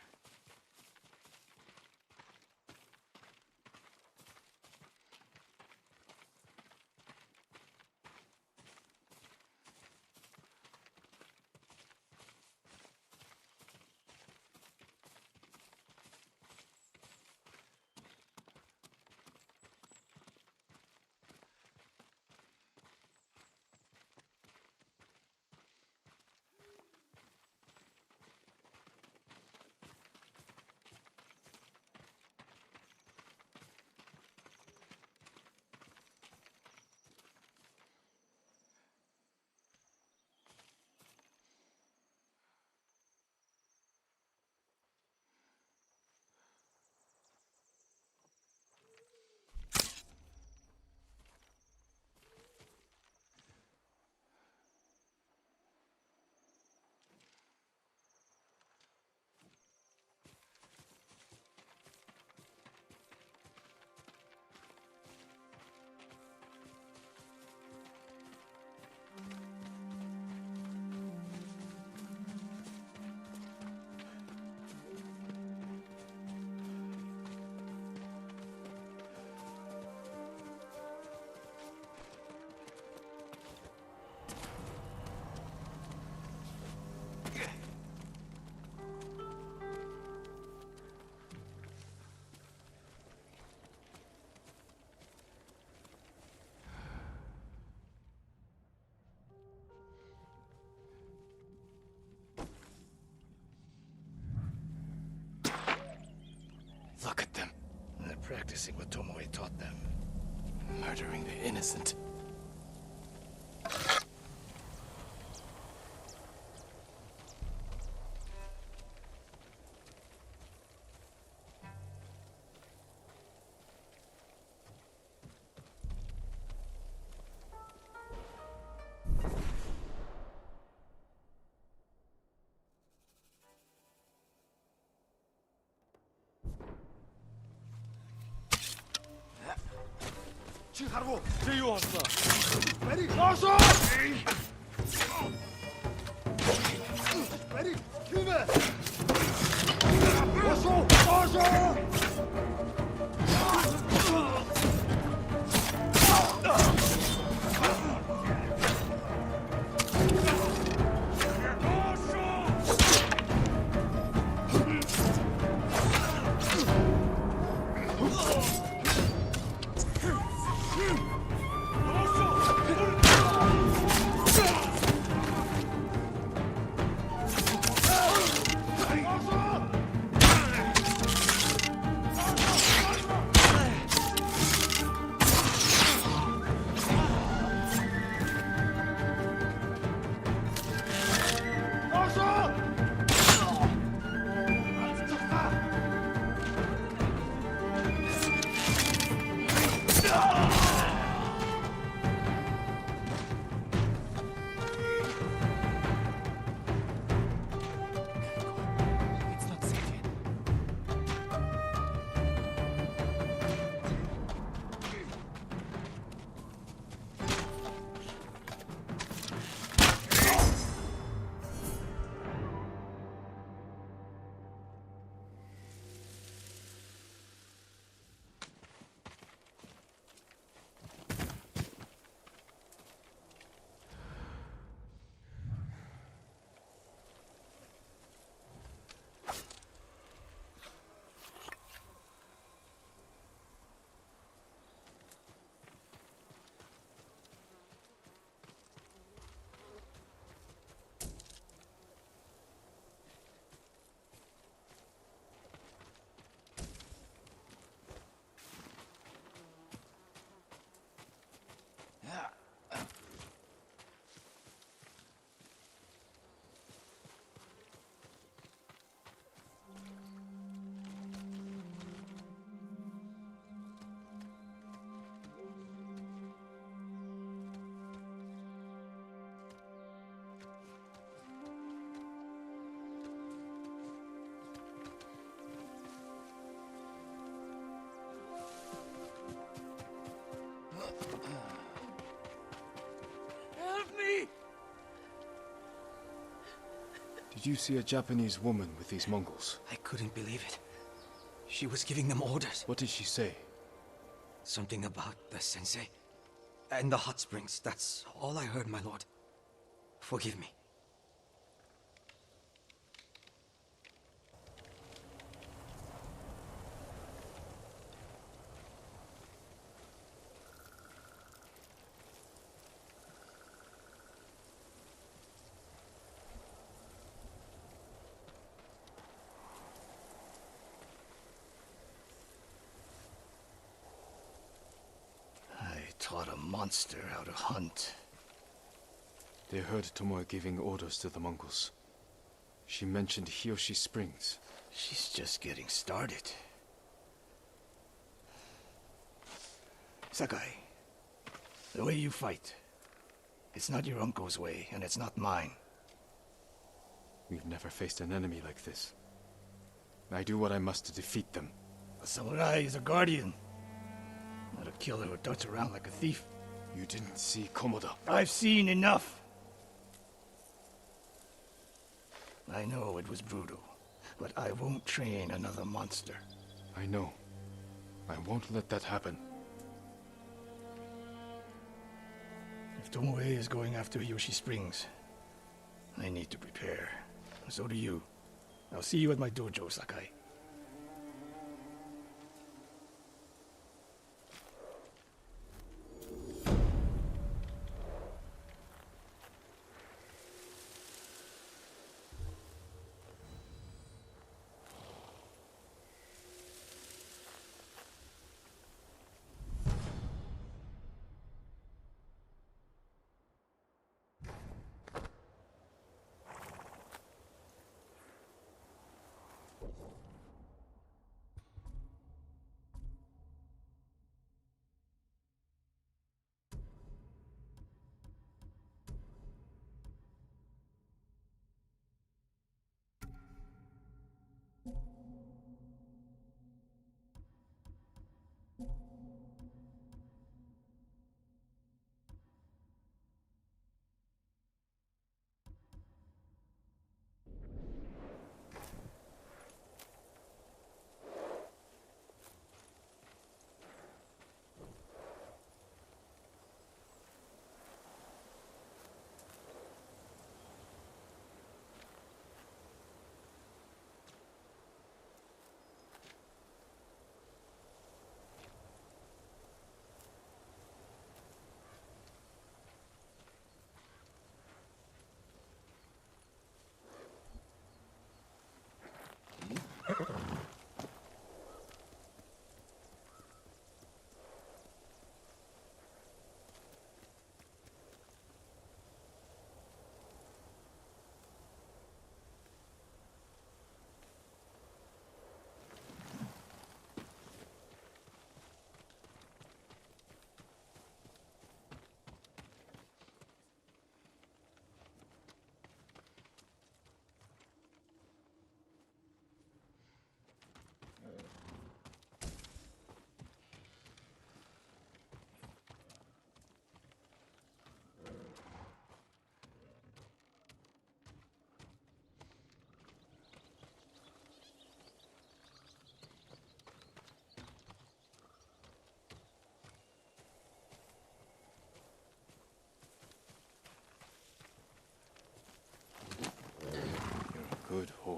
practicing what Tomoe taught them.
Murdering the innocent.
Shigeru, 제이오한다.
Ready?
어서!
Ready? Ume!
어서! 어서!
Help me!
Did you see a Japanese woman with these Mongols?
I couldn't believe it. She was giving them orders.
What did she say?
Something about the sensei and the hot springs. That's all I heard, my lord. Forgive me.
Taught a monster how to hunt.
They heard Tomoe giving orders to the Mongols. She mentioned Hiyoshi Springs.
She's just getting started. Sakai, the way you fight, it's not your uncle's way, and it's not mine.
We've never faced an enemy like this. I do what I must to defeat them.
A samurai is a guardian. Not a killer who darts around like a thief.
You didn't see Komoda.
I've seen enough. I know it was brutal, but I won't train another monster.
I know. I won't let that happen.
If Tomoe is going after Hiyoshi Springs, I need to prepare. So do you. I'll see you at my dojo, Sakai.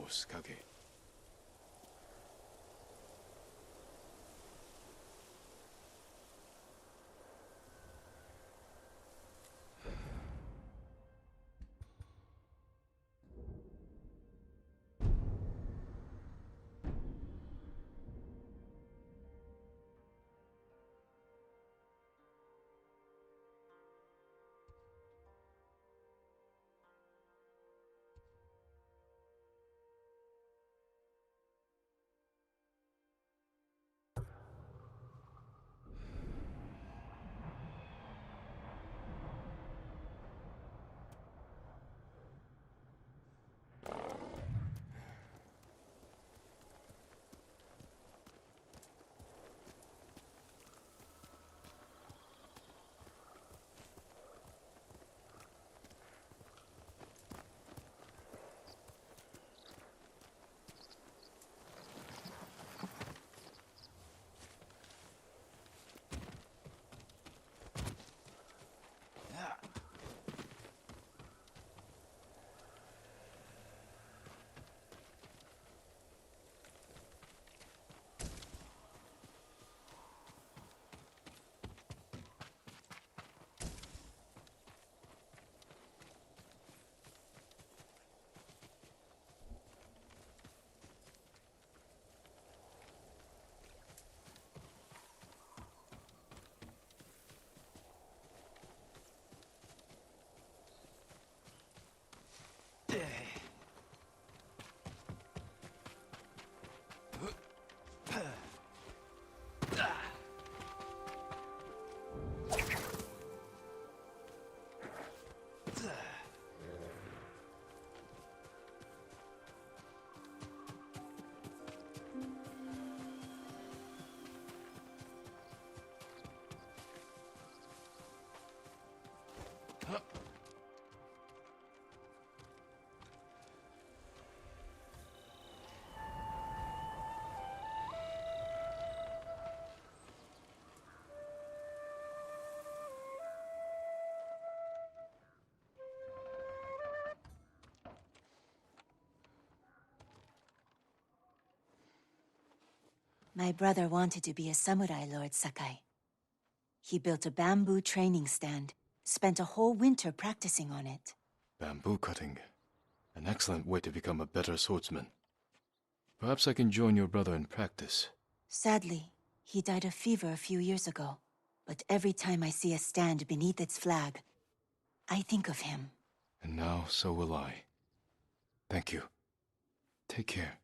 course, Kage.
My brother wanted to be a samurai, Lord Sakai. He built a bamboo training stand, spent a whole winter practicing on it.
Bamboo cutting. An excellent way to become a better swordsman. Perhaps I can join your brother in practice.
Sadly, he died of fever a few years ago. But every time I see a stand beneath its flag, I think of him.
And now, so will I. Thank you. Take care.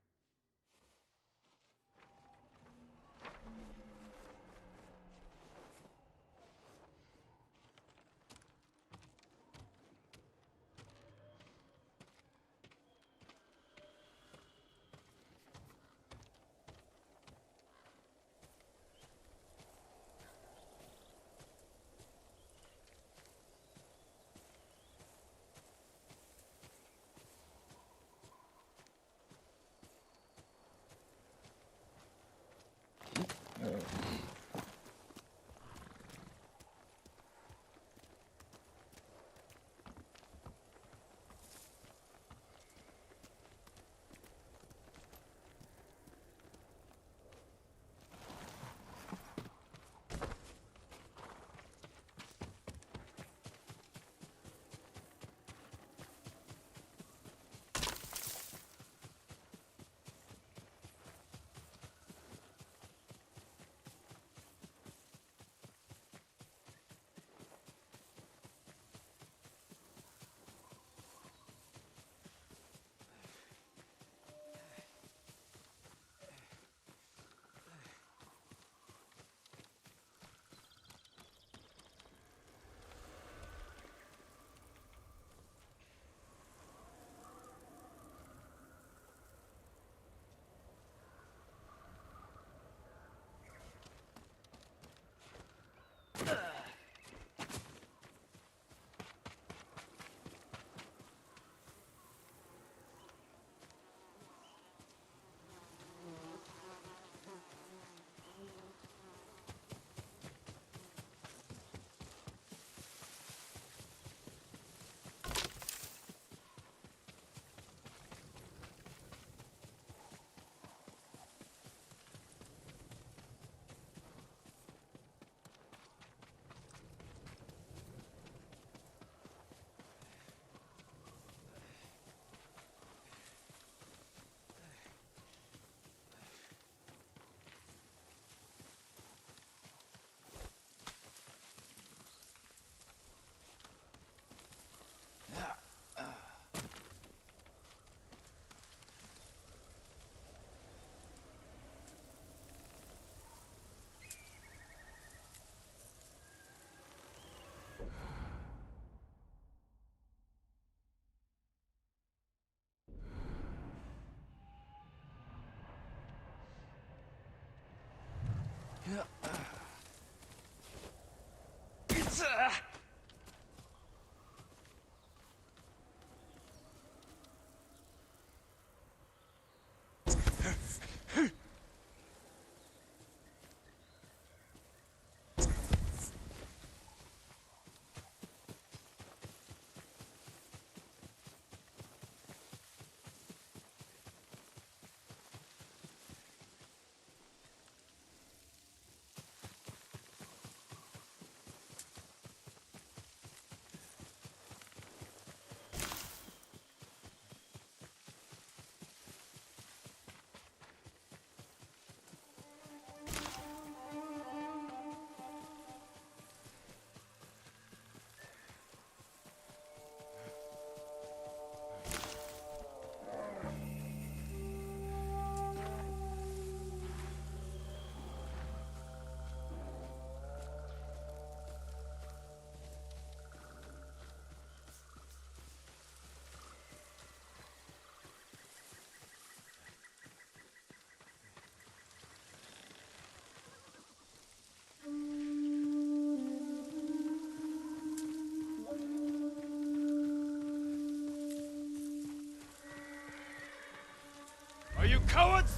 Are you cowards?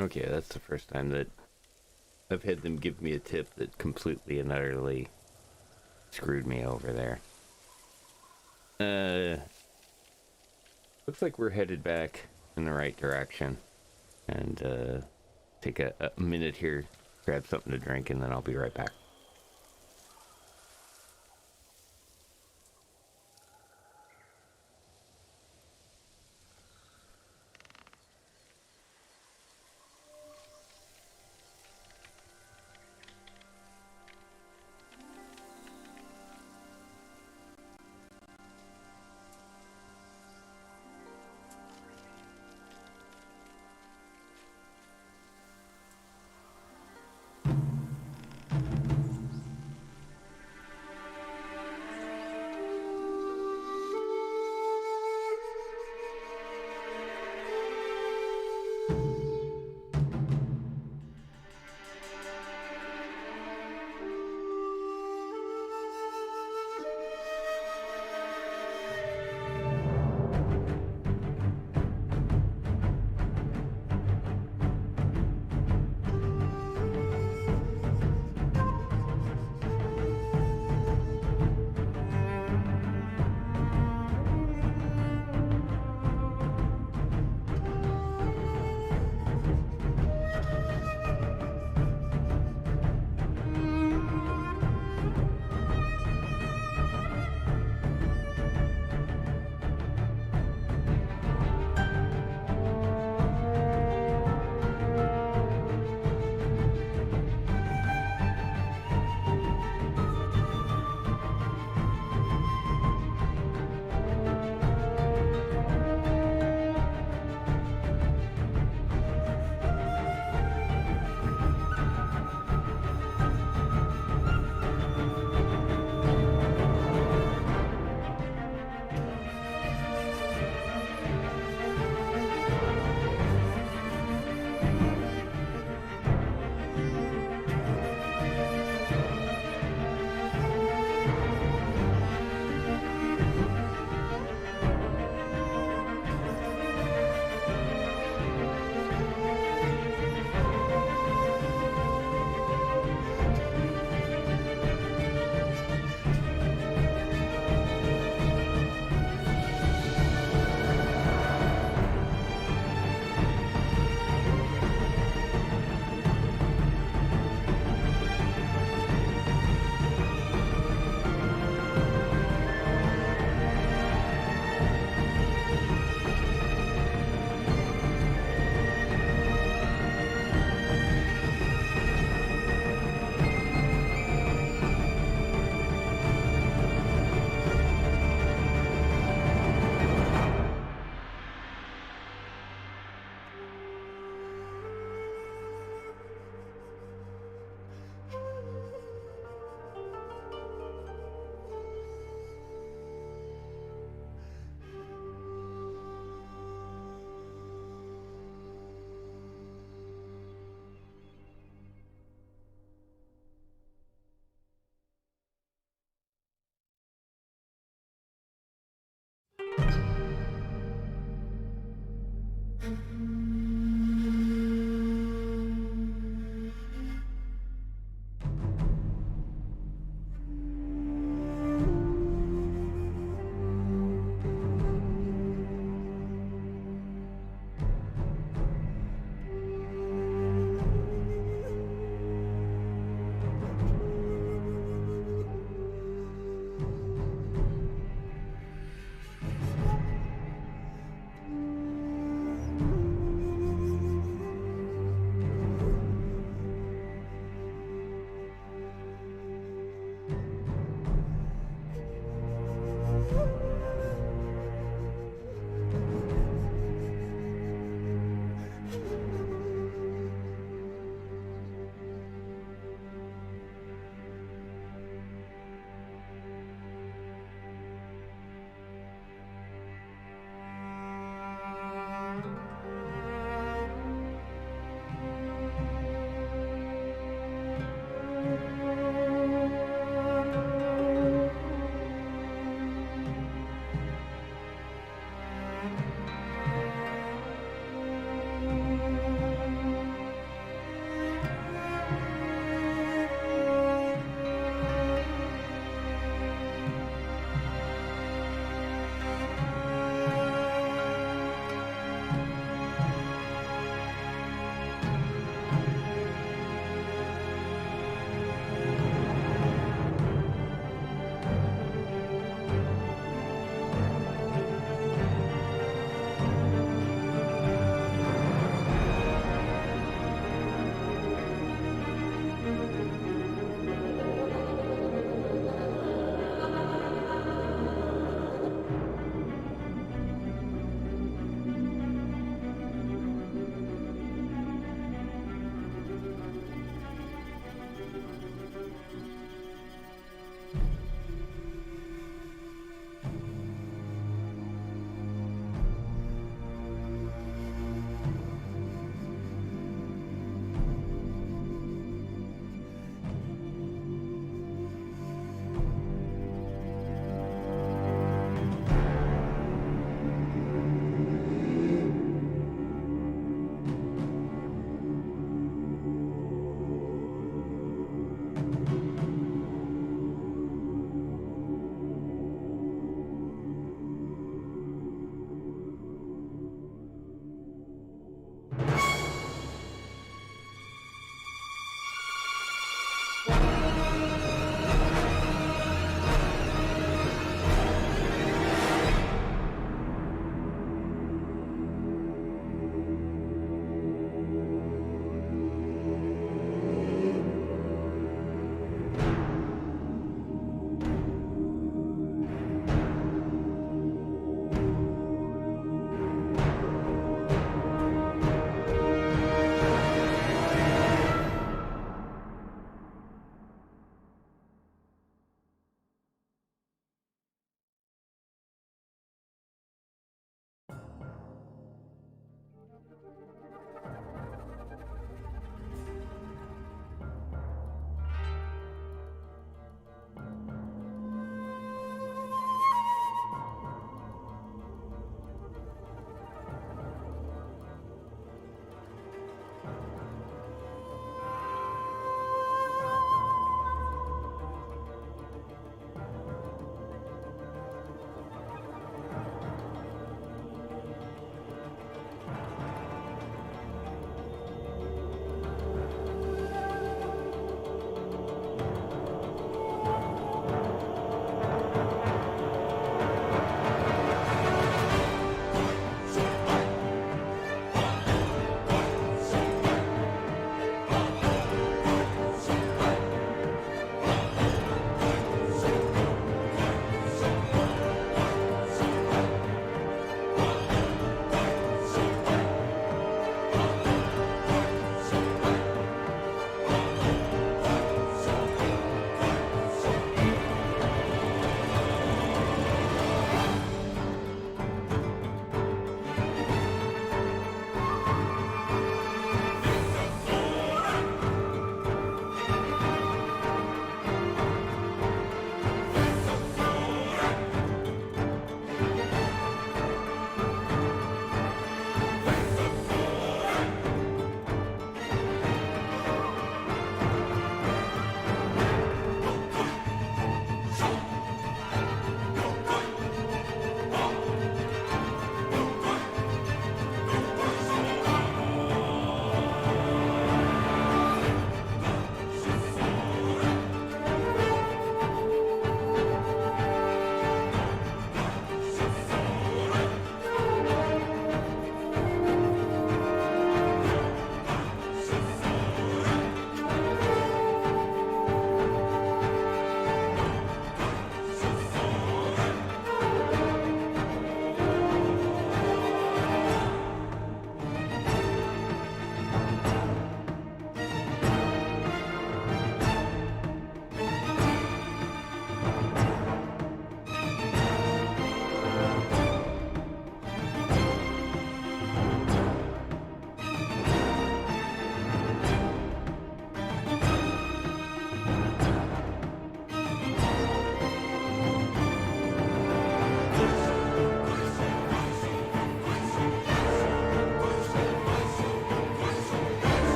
Okay, that's the first time that I've had them give me a tip that completely and utterly screwed me over there. Looks like we're headed back in the right direction. And take a minute here, grab something to drink, and then I'll be right back.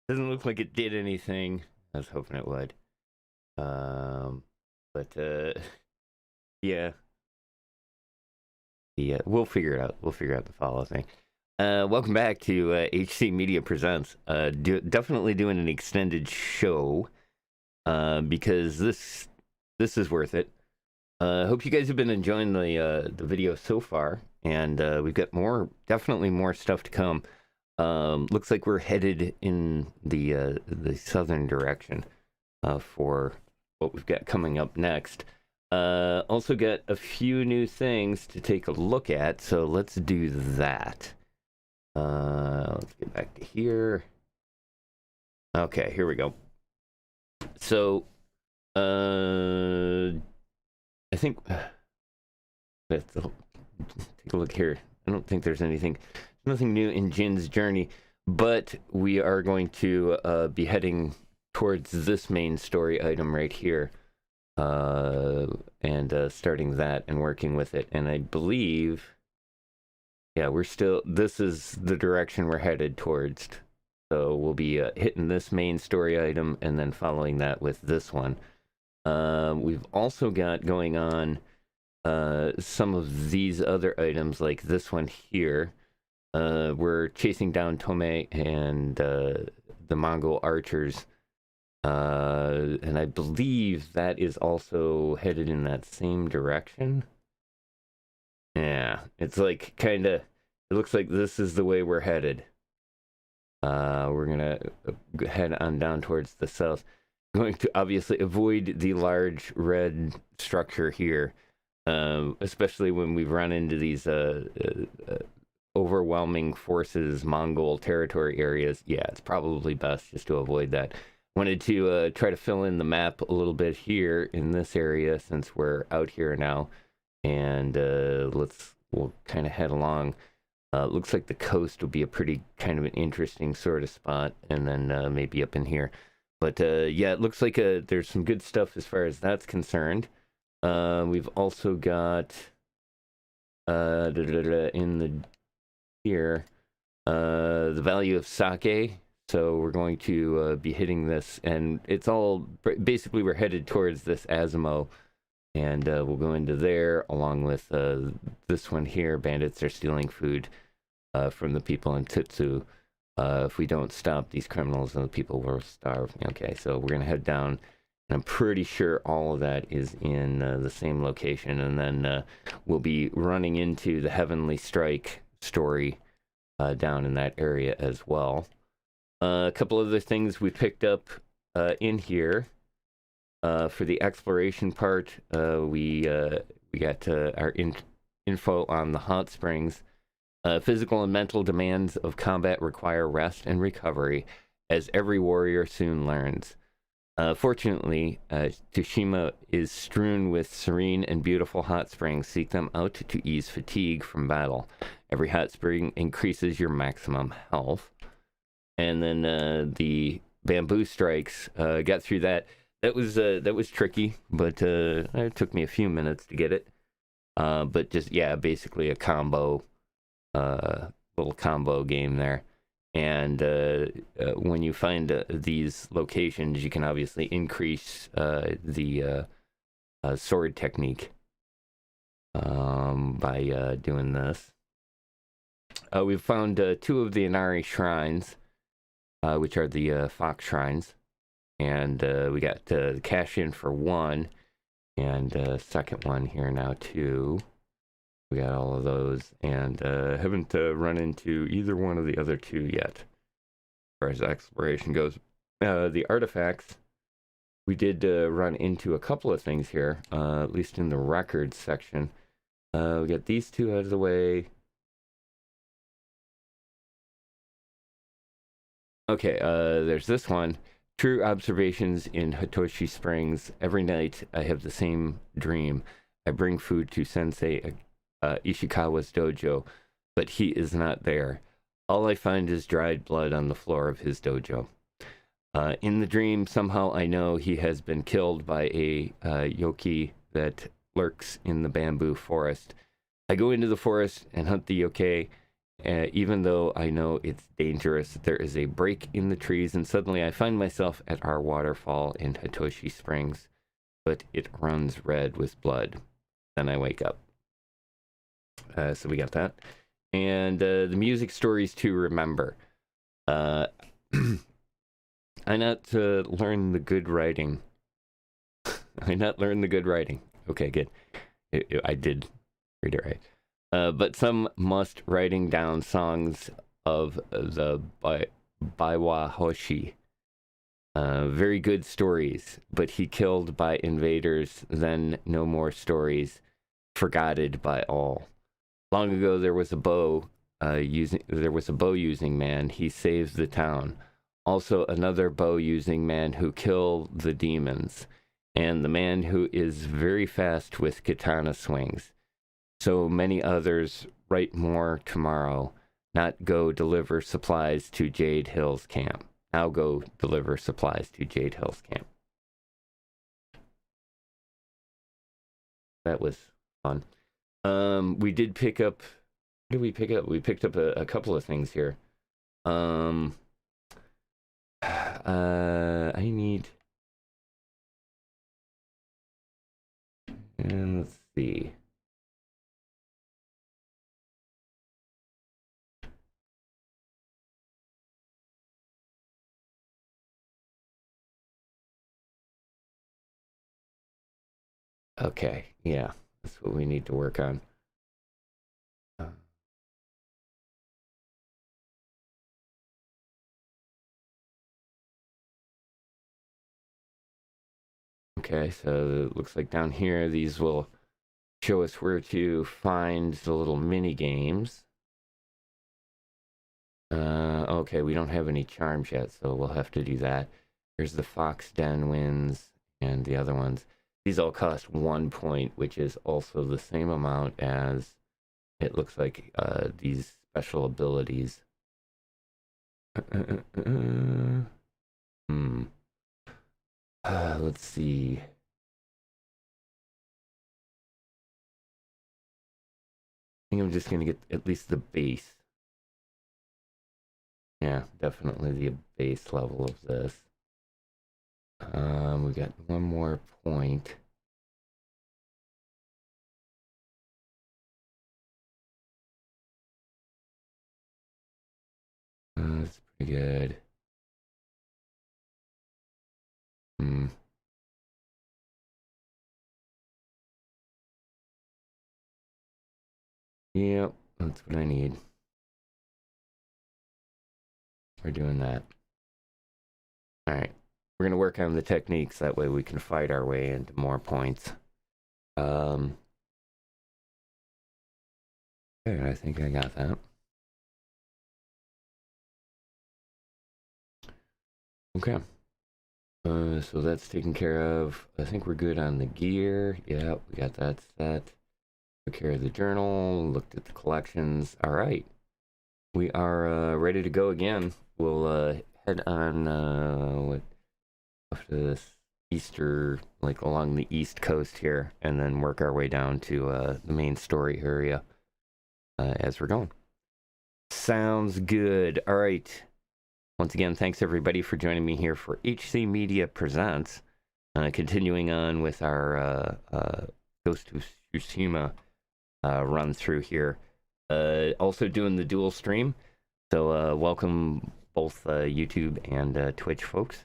Doesn't look like it did anything. I was hoping it would. Yeah. We'll figure it out. We'll figure out the follow thing. Welcome back to HC Media Presents. Definitely doing an extended show because this is worth it. Hope you guys have been enjoying the video so far, and we've got definitely more stuff to come. Looks like we're headed in the southern direction for what we've got coming up next. Also got a few new things to take a look at, so let's do that. Let's get back to here. Okay, here we go. So, I think let's take a look here. I don't think there's nothing new in Jin's journey, but we are going to be heading towards this main story item right here, and starting that and working with it. And I believe, yeah, this is the direction we're headed towards. So we'll be hitting this main story item and then following that with this one. We've also got going on some of these other items, like this one here. We're chasing down Tome and the Mongol archers. And I believe that is also headed in that same direction. Yeah, it's like it looks like this is the way we're headed. We're gonna head on down towards the south. Going to obviously avoid the large red structure here, especially when we run into these overwhelming forces, Mongol territory areas. Yeah, it's probably best just to avoid that. Wanted to try to fill in the map a little bit here in this area since we're out here now, and we'll kind of head along. Looks like the coast will be a pretty kind of an interesting sort of spot, and then maybe up in here. But yeah, it looks like there's some good stuff as far as that's concerned. We've also got the value of sake. So we're going to be hitting this, and it's all basically we're headed towards this Azamo, and we'll go into there along with this one here. Bandits are stealing food from the people in Tutsu. If we don't stop these criminals, then the people will starve. Okay, so we're gonna head down, and I'm pretty sure all of that is in the same location, and then we'll be running into the Heavenly Strike story down in that area as well. A couple other things we picked up in here for the exploration part. We got our info on the hot springs. Physical and mental demands of combat require rest and recovery, as every warrior soon learns. Fortunately, Tsushima is strewn with serene and beautiful hot springs. Seek them out to ease fatigue from battle. Every hot spring increases your maximum health. And then the bamboo strikes, got through that. That was tricky, but it took me a few minutes to get it. But just, yeah, basically a little combo game there. And when you find these locations, you can obviously increase the sword technique by doing this. We've found 2 of the Inari shrines, which are the Fox shrines, and we got the cash in for 1, and second one here now too. We got all of those, and haven't run into either one of the other 2 yet, as far as exploration goes. The artifacts, we did run into a couple of things here, at least in the records section. We got these 2 out of the way. Okay, there's this one. True observations in Hitoshi Springs. Every night I have the same dream. I bring food to Sensei Ishikawa's dojo, but he is not there. All I find is dried blood on the floor of his dojo. In the dream, somehow I know he has been killed by a yokai that lurks in the bamboo forest. I go into the forest and hunt the yokai, Even though I know it's dangerous, there is a break in the trees, and suddenly I find myself at our waterfall in Hitoshi Springs, but it runs red with blood. Then I wake up. So we got that. And the music stories to remember. I not learn the good writing. I not learn the good writing. Okay, good. I did read it right. But some must writing down songs of the Baiwa Hoshi. Very good stories, but he killed by invaders, then no more stories, forgotted by all. Long ago there was a bow using man, he saves the town. Also another bow using man who killed the demons, and the man who is very fast with katana swings. So many others, write more tomorrow, not go deliver supplies to Jade Hills camp. Now go deliver supplies to Jade Hills camp. That was fun. We did pick up, what did we pick up? We picked up a couple of things here. I need, and let's see. Okay, yeah, that's what we need to work on. Okay, so it looks like down here, these will show us where to find the little mini games. Okay, we don't have any charms yet, so we'll have to do that. Here's the Fox Den wins and the other ones. These all cost 1 point, which is also the same amount as it looks like these special abilities. Let's see. I think I'm just going to get at least the base. Yeah, definitely the base level of this. We got 1 more point. That's pretty good. Yep, that's what I need. We're doing that. Alright. We're going to work on the techniques. That way we can fight our way into more points. Okay, I think I got that. Okay. So that's taken care of. I think we're good on the gear. Yeah, we got that set. Took care of the journal. Looked at the collections. Alright. We are ready to go again. We'll head on after this Easter, like along the East Coast here, and then work our way down to the main story area as we're going. Sounds good. All right. Once again, thanks everybody for joining me here for HC Media Presents. Continuing on with our Ghost of Tsushima run through here. Also doing the dual stream. So welcome both YouTube and Twitch folks.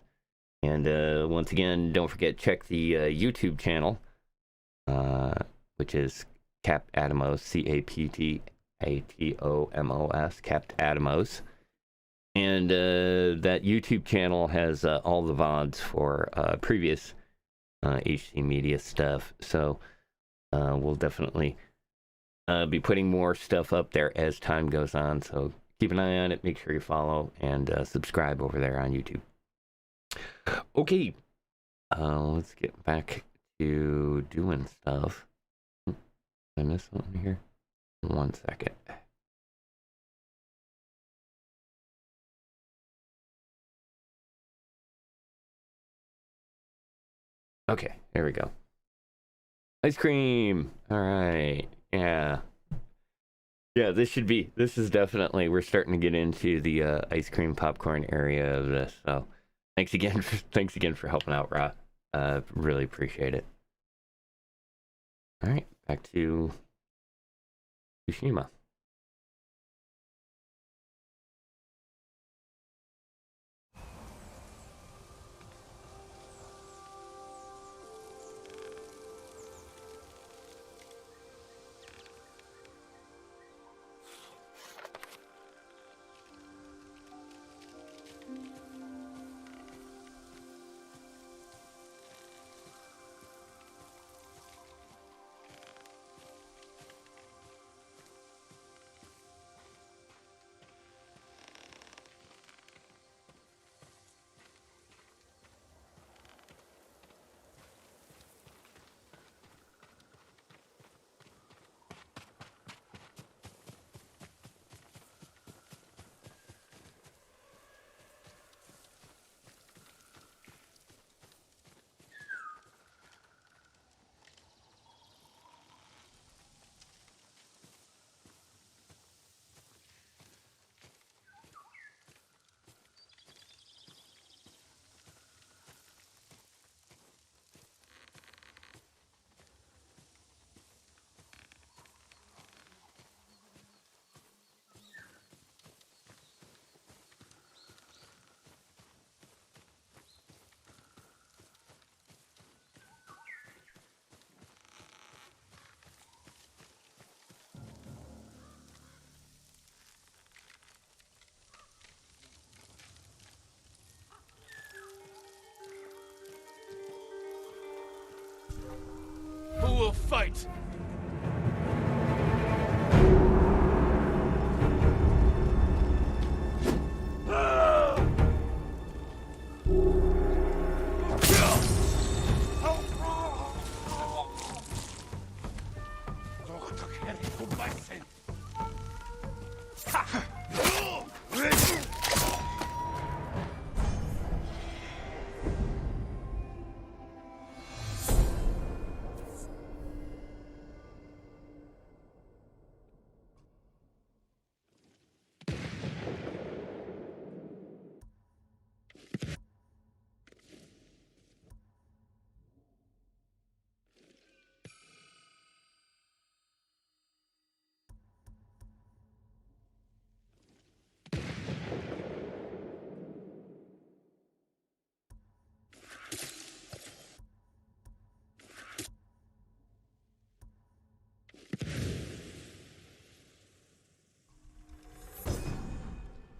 And once again, don't forget, check the YouTube channel, which is Capt Atomos, CAPTATOMOS, Capt Atomos. And that YouTube channel has all the VODs for previous HC Media stuff. So we'll definitely be putting more stuff up there as time goes on. So keep an eye on it. Make sure you follow and subscribe over there on YouTube. Okay, let's get back to doing stuff. Did I miss something here? 1 second. Okay, there we go. Ice cream! Alright, yeah. Yeah, this is definitely, we're starting to get into the ice cream popcorn area of this. So thanks again for helping out, Ra. Really appreciate it. All right, back to Tsushima.
Who will fight?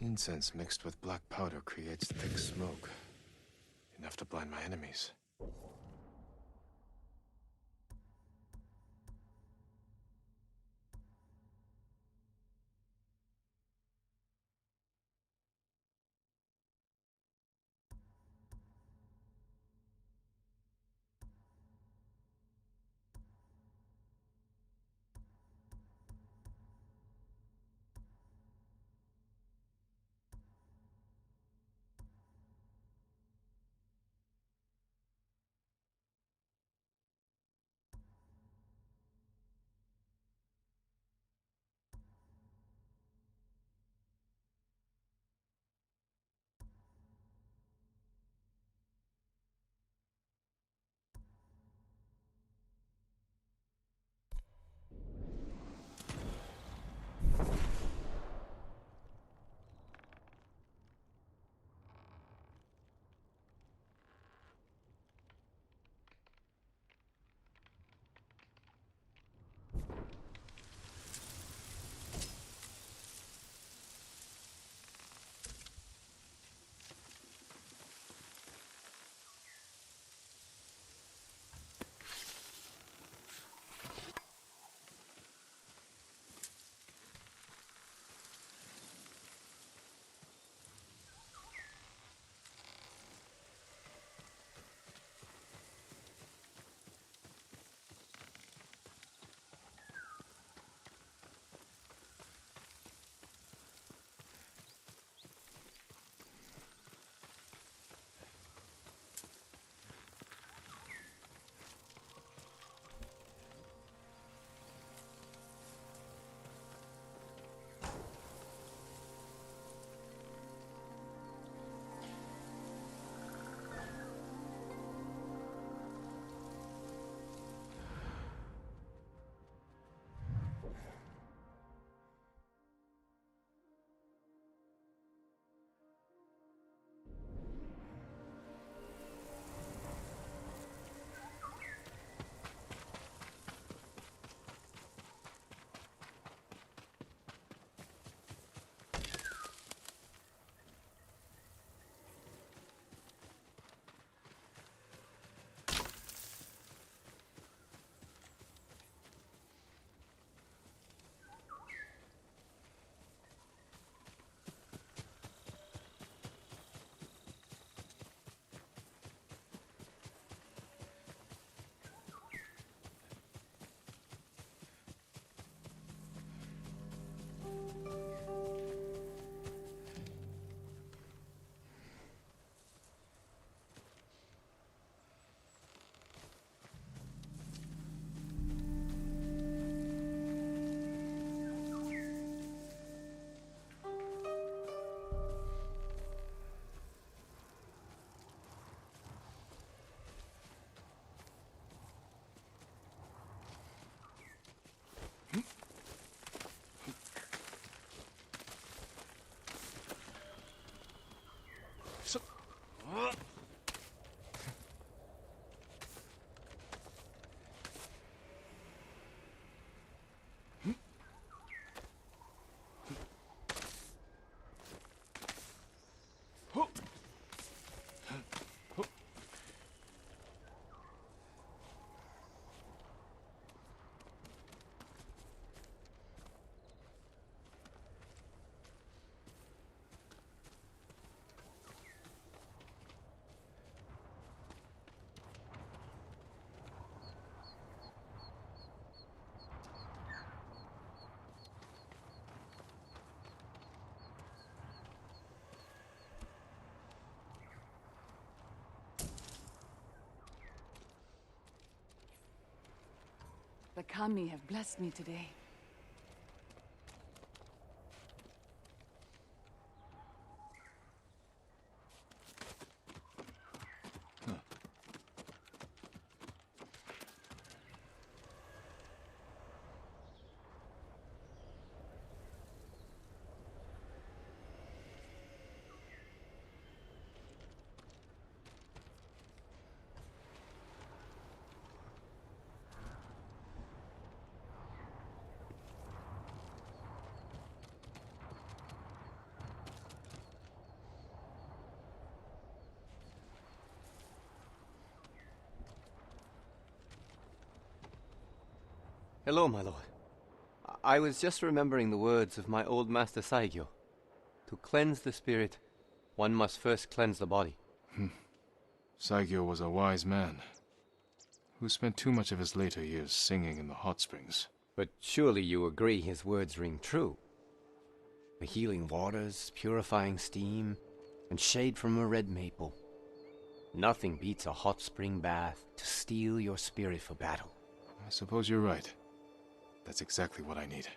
Incense mixed with black powder creates thick smoke. Enough to blind my enemies.
The kami have blessed me today.
Hello, my lord. I was just remembering the words of my old master Saigyo. To cleanse the spirit, one must first cleanse the body.
Saigyo was a wise man, who spent too much of his later years singing in the hot springs.
But surely you agree his words ring true. The healing waters, purifying steam, and shade from a red maple. Nothing beats a hot spring bath to steel your spirit for battle.
I suppose you're right. That's exactly what I need.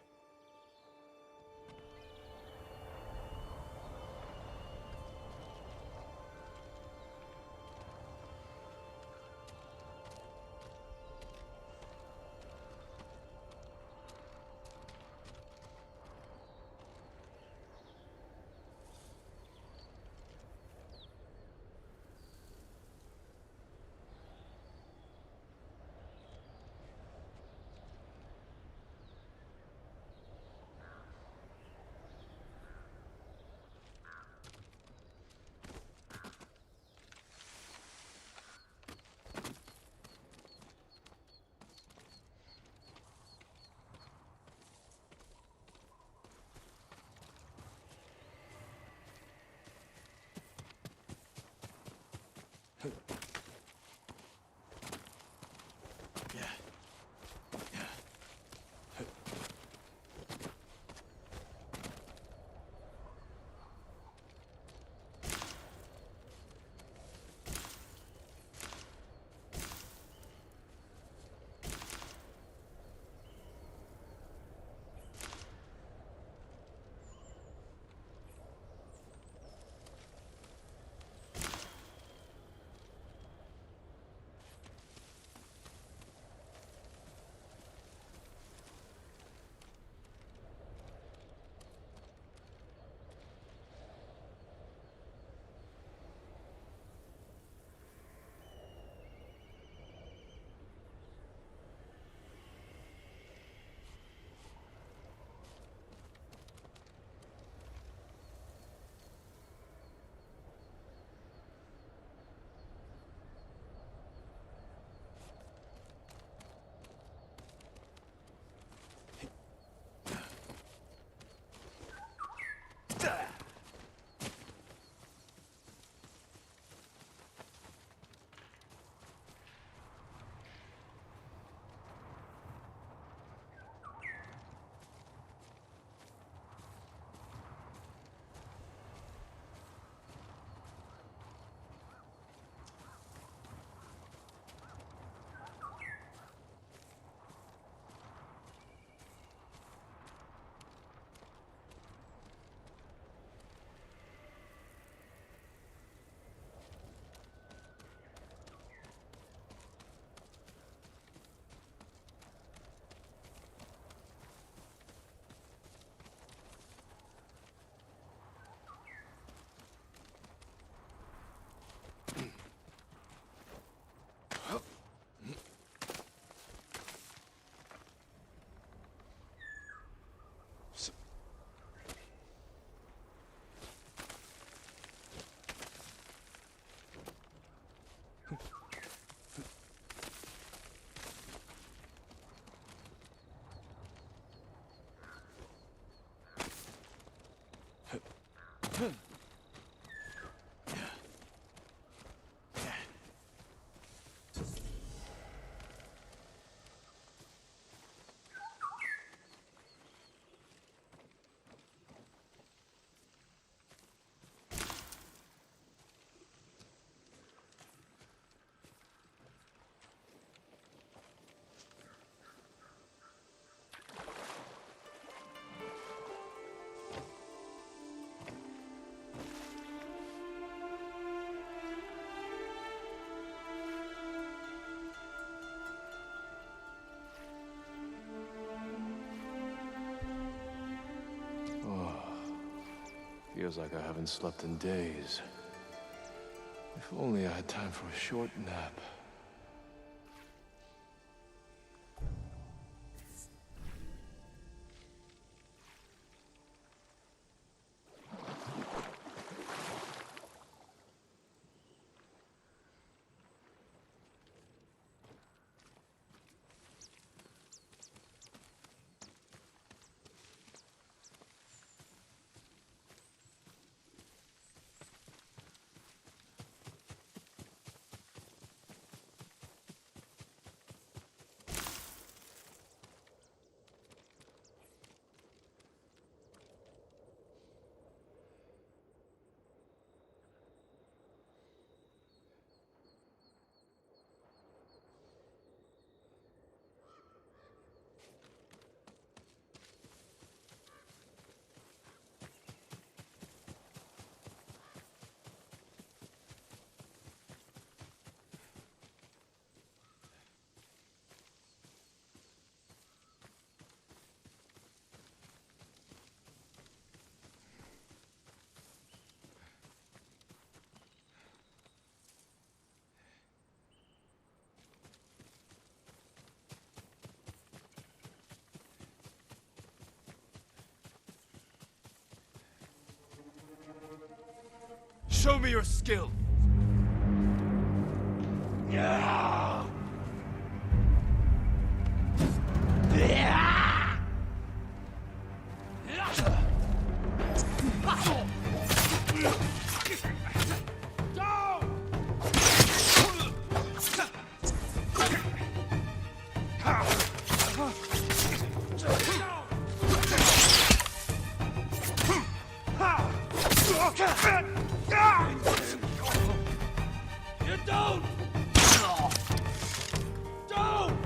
Feels like I haven't slept in days. If only I had time for a short nap.
Show me your skill! Yeah! You don't! Don't!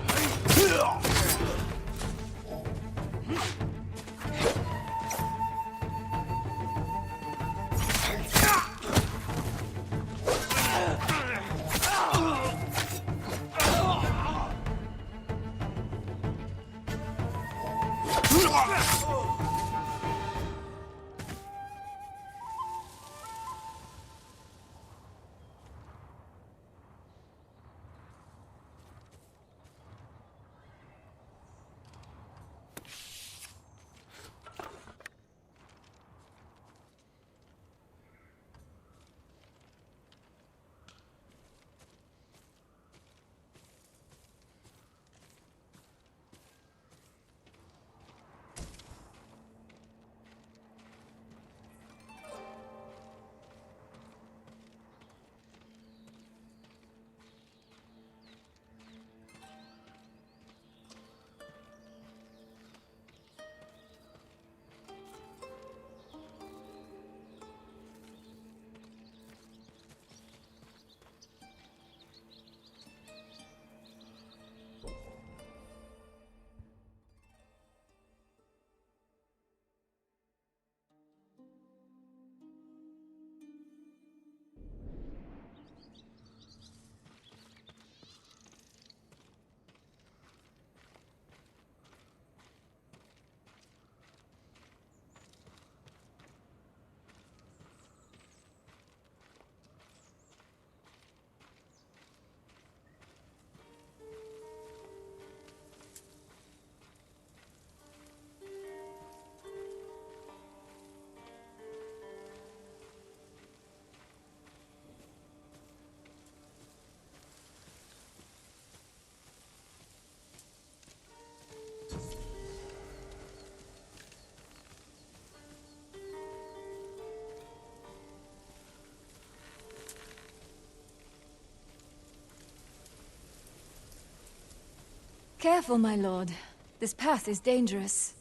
Careful, my lord. This path is dangerous.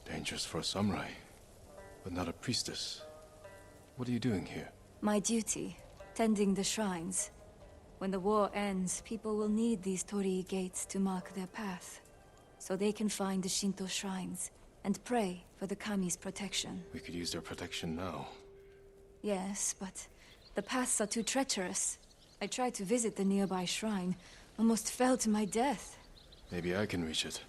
Dangerous for a samurai, but not a priestess. What are you doing here?
My duty, tending the shrines. When the war ends, people will need these torii gates to mark their path, so they can find the Shinto shrines and pray for the kami's protection.
We could use their protection now.
Yes, but the paths are too treacherous. I tried to visit the nearby shrine, almost fell to my death.
Maybe I can reach it.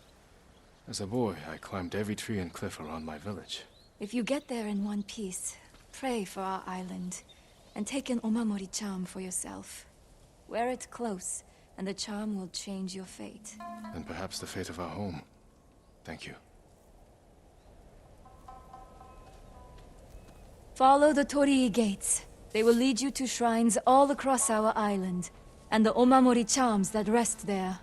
As a boy, I climbed every tree and cliff around my village.
If you get there in one piece, pray for our island, and take an omamori charm for yourself. Wear it close, and the charm will change your fate.
And perhaps the fate of our home. Thank you.
Follow the torii gates. They will lead you to shrines all across our island, and the omamori charms that rest there.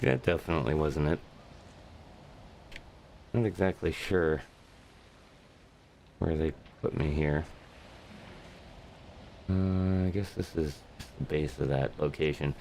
That definitely wasn't it. Not exactly sure where they put me here. I guess this is the base of that location.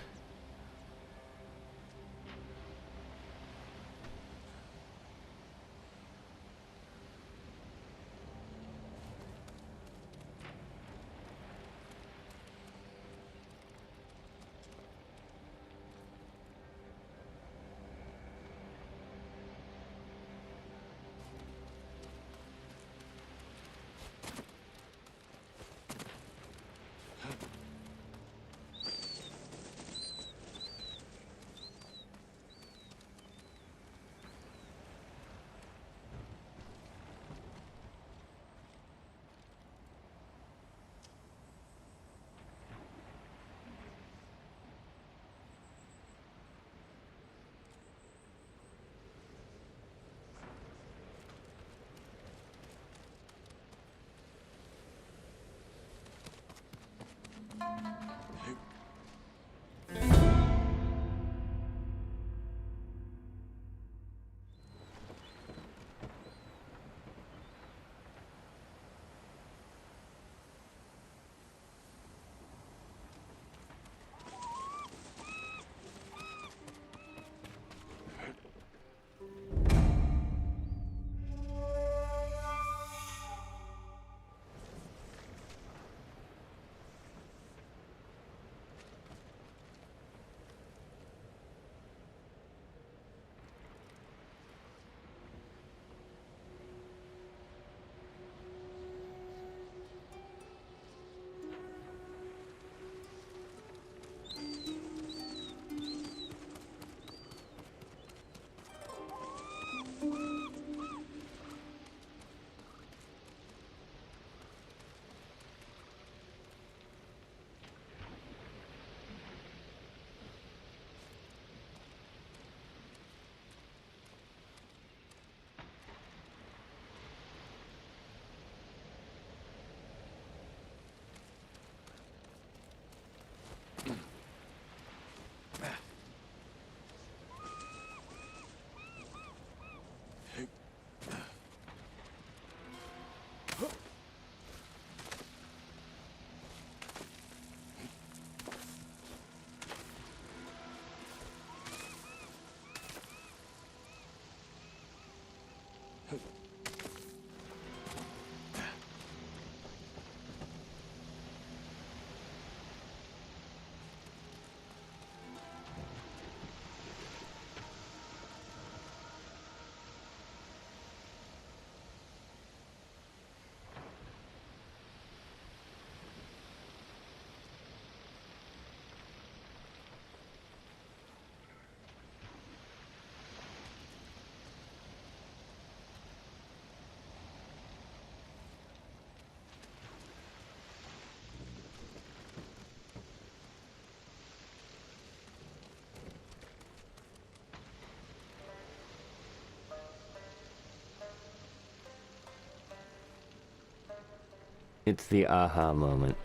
It's the aha moment.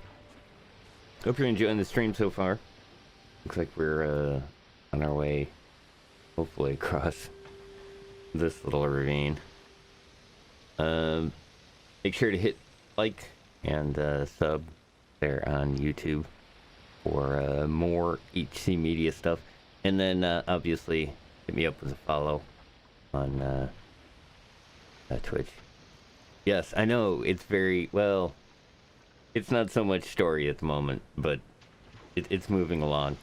Hope you're enjoying the stream so far. Looks like we're on our way, hopefully, across this little ravine. Make sure to hit like and sub there on YouTube for more HC Media stuff. And then obviously hit me up with a follow on Twitch. Yes, I know it's very, well, it's not so much story at the moment, but it's moving along.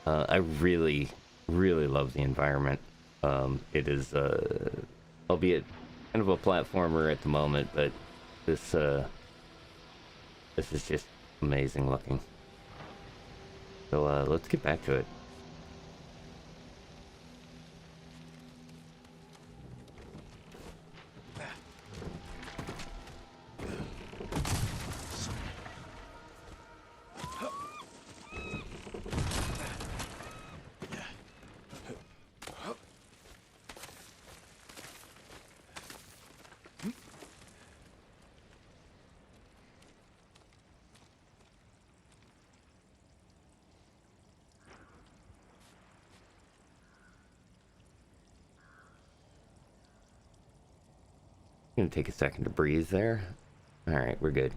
I really, really love the environment. It is, albeit kind of a platformer at the moment, but this is just amazing looking. So let's get back to it. Gonna take a second to breathe there. All right, we're good.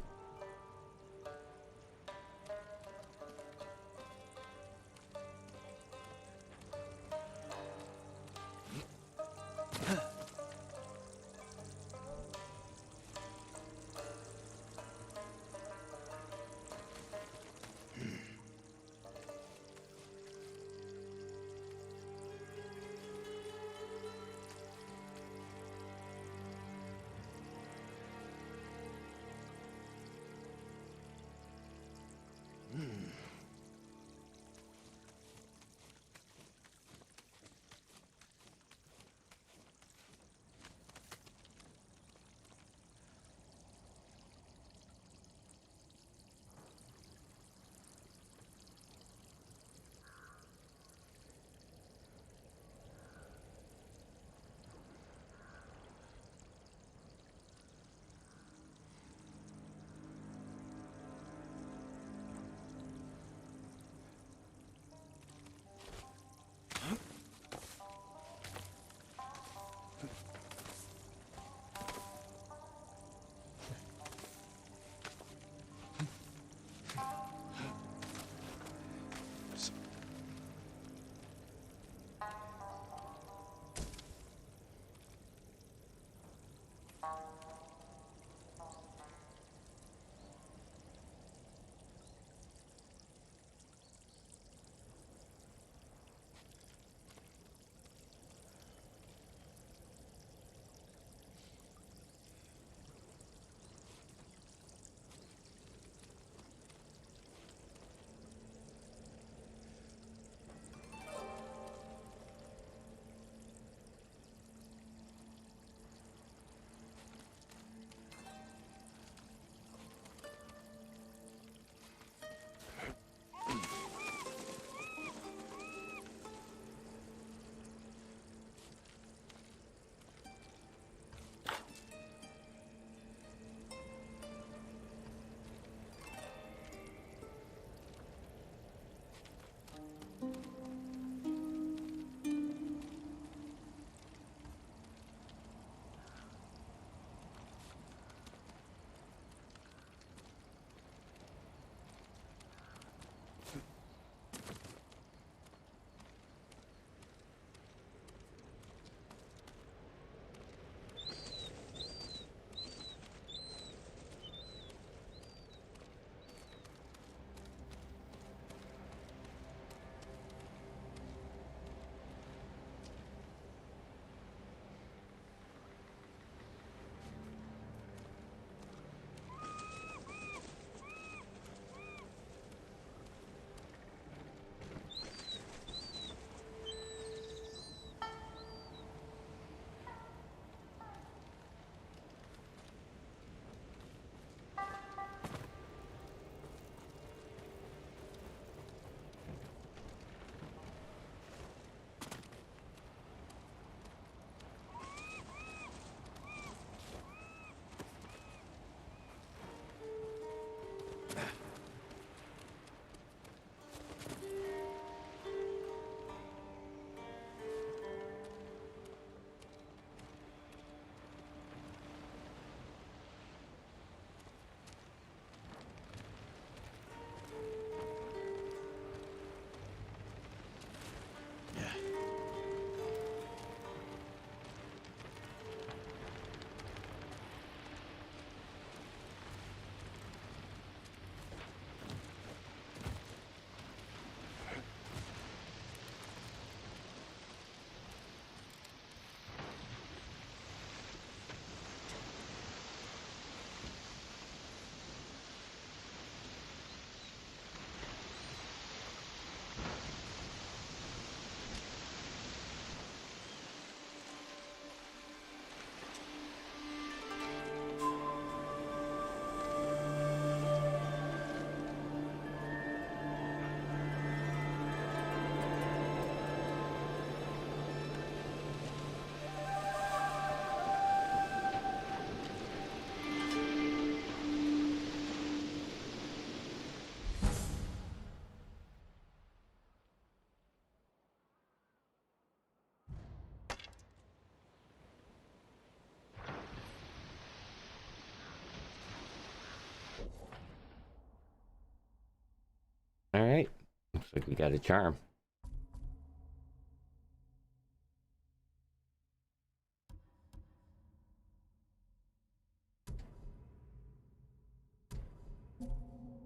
Alright. Looks like we got a charm.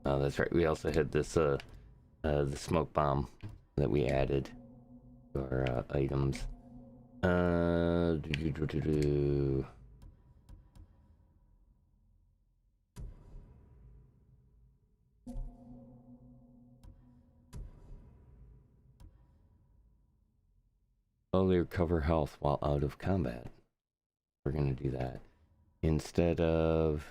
Oh, that's right. We also had this, the smoke bomb that we added to our items. Do. Slowly recover health while out of combat. We're gonna do that instead of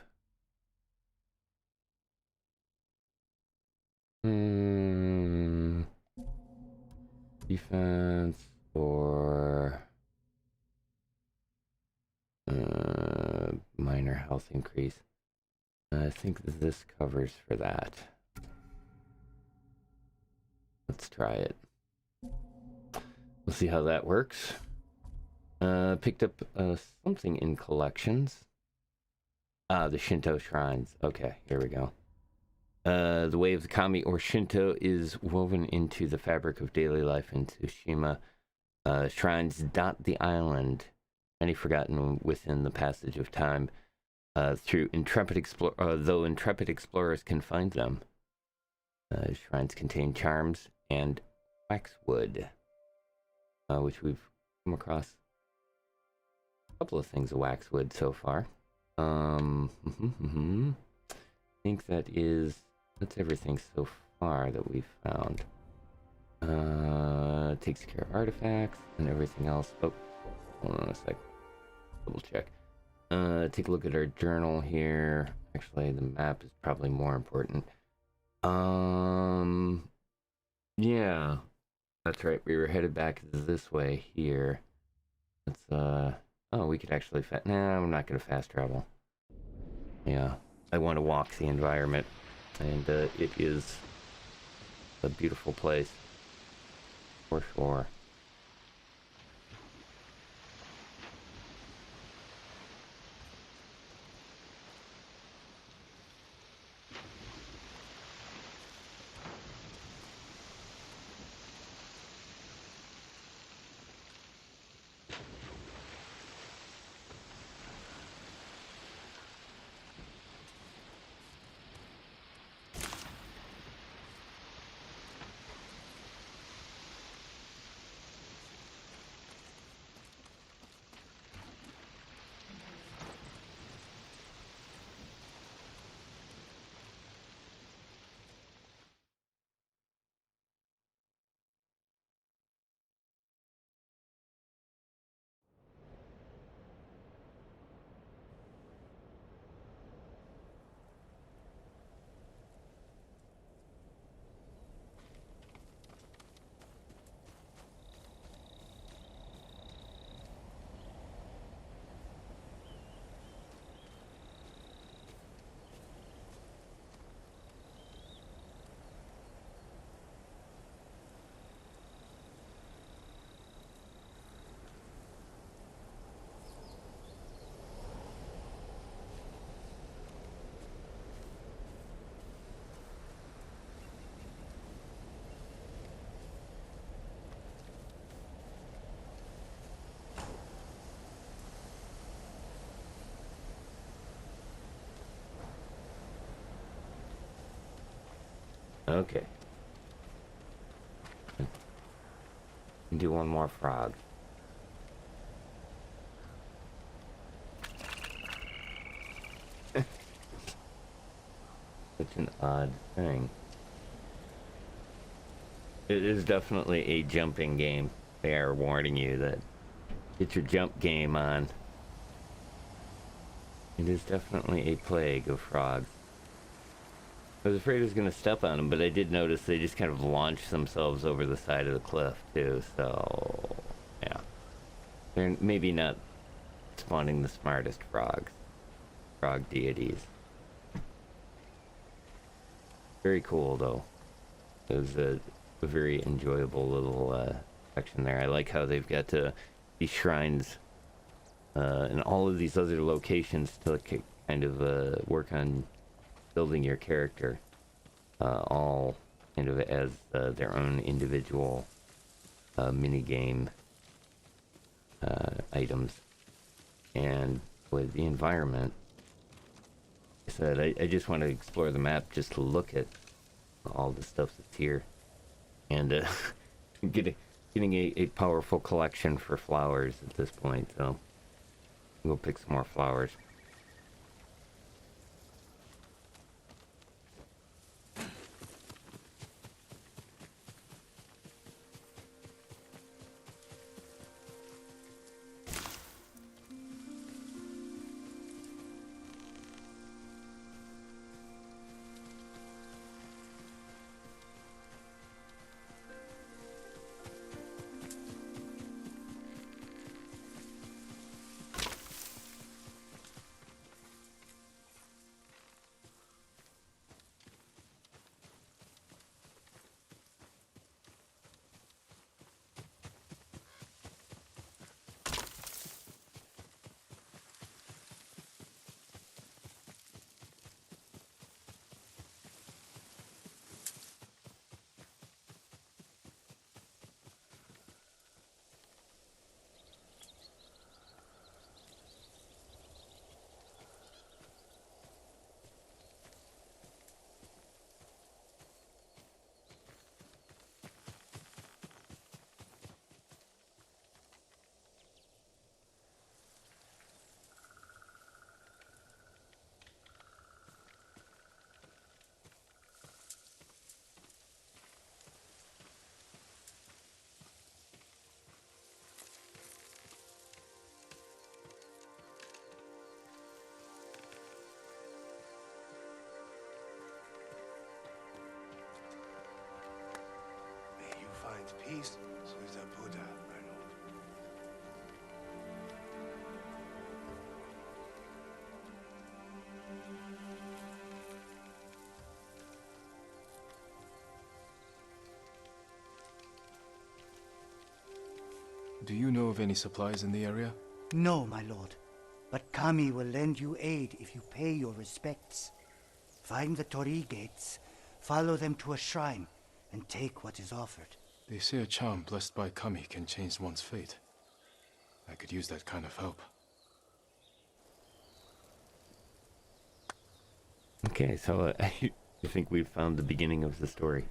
defense or minor health increase. I think this covers for that. Let's try it. We'll see how that works. Picked up something in collections. Ah, the Shinto shrines. Okay, here we go. The way of the kami or Shinto is woven into the fabric of daily life in Tsushima. Shrines dot the island, many forgotten within the passage of time. Though intrepid explorers can find them. Shrines contain charms and waxwood, which we've come across a couple of things of waxwood so far. I think that's everything so far that we've found. Takes care of artifacts and everything else. Oh, hold on a sec. Double check. Take a look at our journal here. Actually, the map is probably more important. Yeah, that's right. We were headed back this way here. Let's, oh, we could actually nah, I'm not gonna fast travel. Yeah, I want to walk the environment, and it is a beautiful place, for sure. Okay. Do one more frog. Such an odd thing. It is definitely a jumping game. They are warning you that get your jump game on. It is definitely a plague of frogs. I was afraid I was going to step on them, but I did notice they just kind of launched themselves over the side of the cliff, too, so... yeah. They're maybe not spawning the smartest frogs. Frog deities. Very cool, though. It was a very enjoyable little section there. I like how they've got these shrines and all of these other locations to kind of work on building your character, all kind of as their own individual mini game items. And with the environment, I said I just want to explore the map just to look at all the stuff that's here, and getting a powerful collection for flowers at this point. So we'll pick some more flowers.
Peace with the Buddha, my lord.
Do you know of any supplies in the area?
No, my lord. But Kami will lend you aid if you pay your respects. Find the Torii gates, follow them to a shrine, and take what is offered.
They say a charm blessed by Kami can change one's fate. I could use that kind of help.
Okay, so I think we've found the beginning of the story.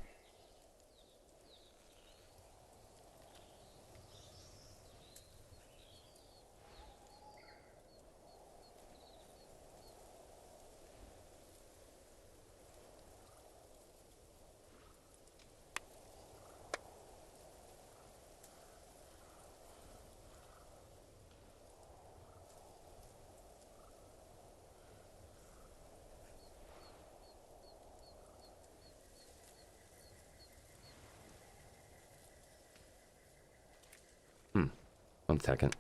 One second.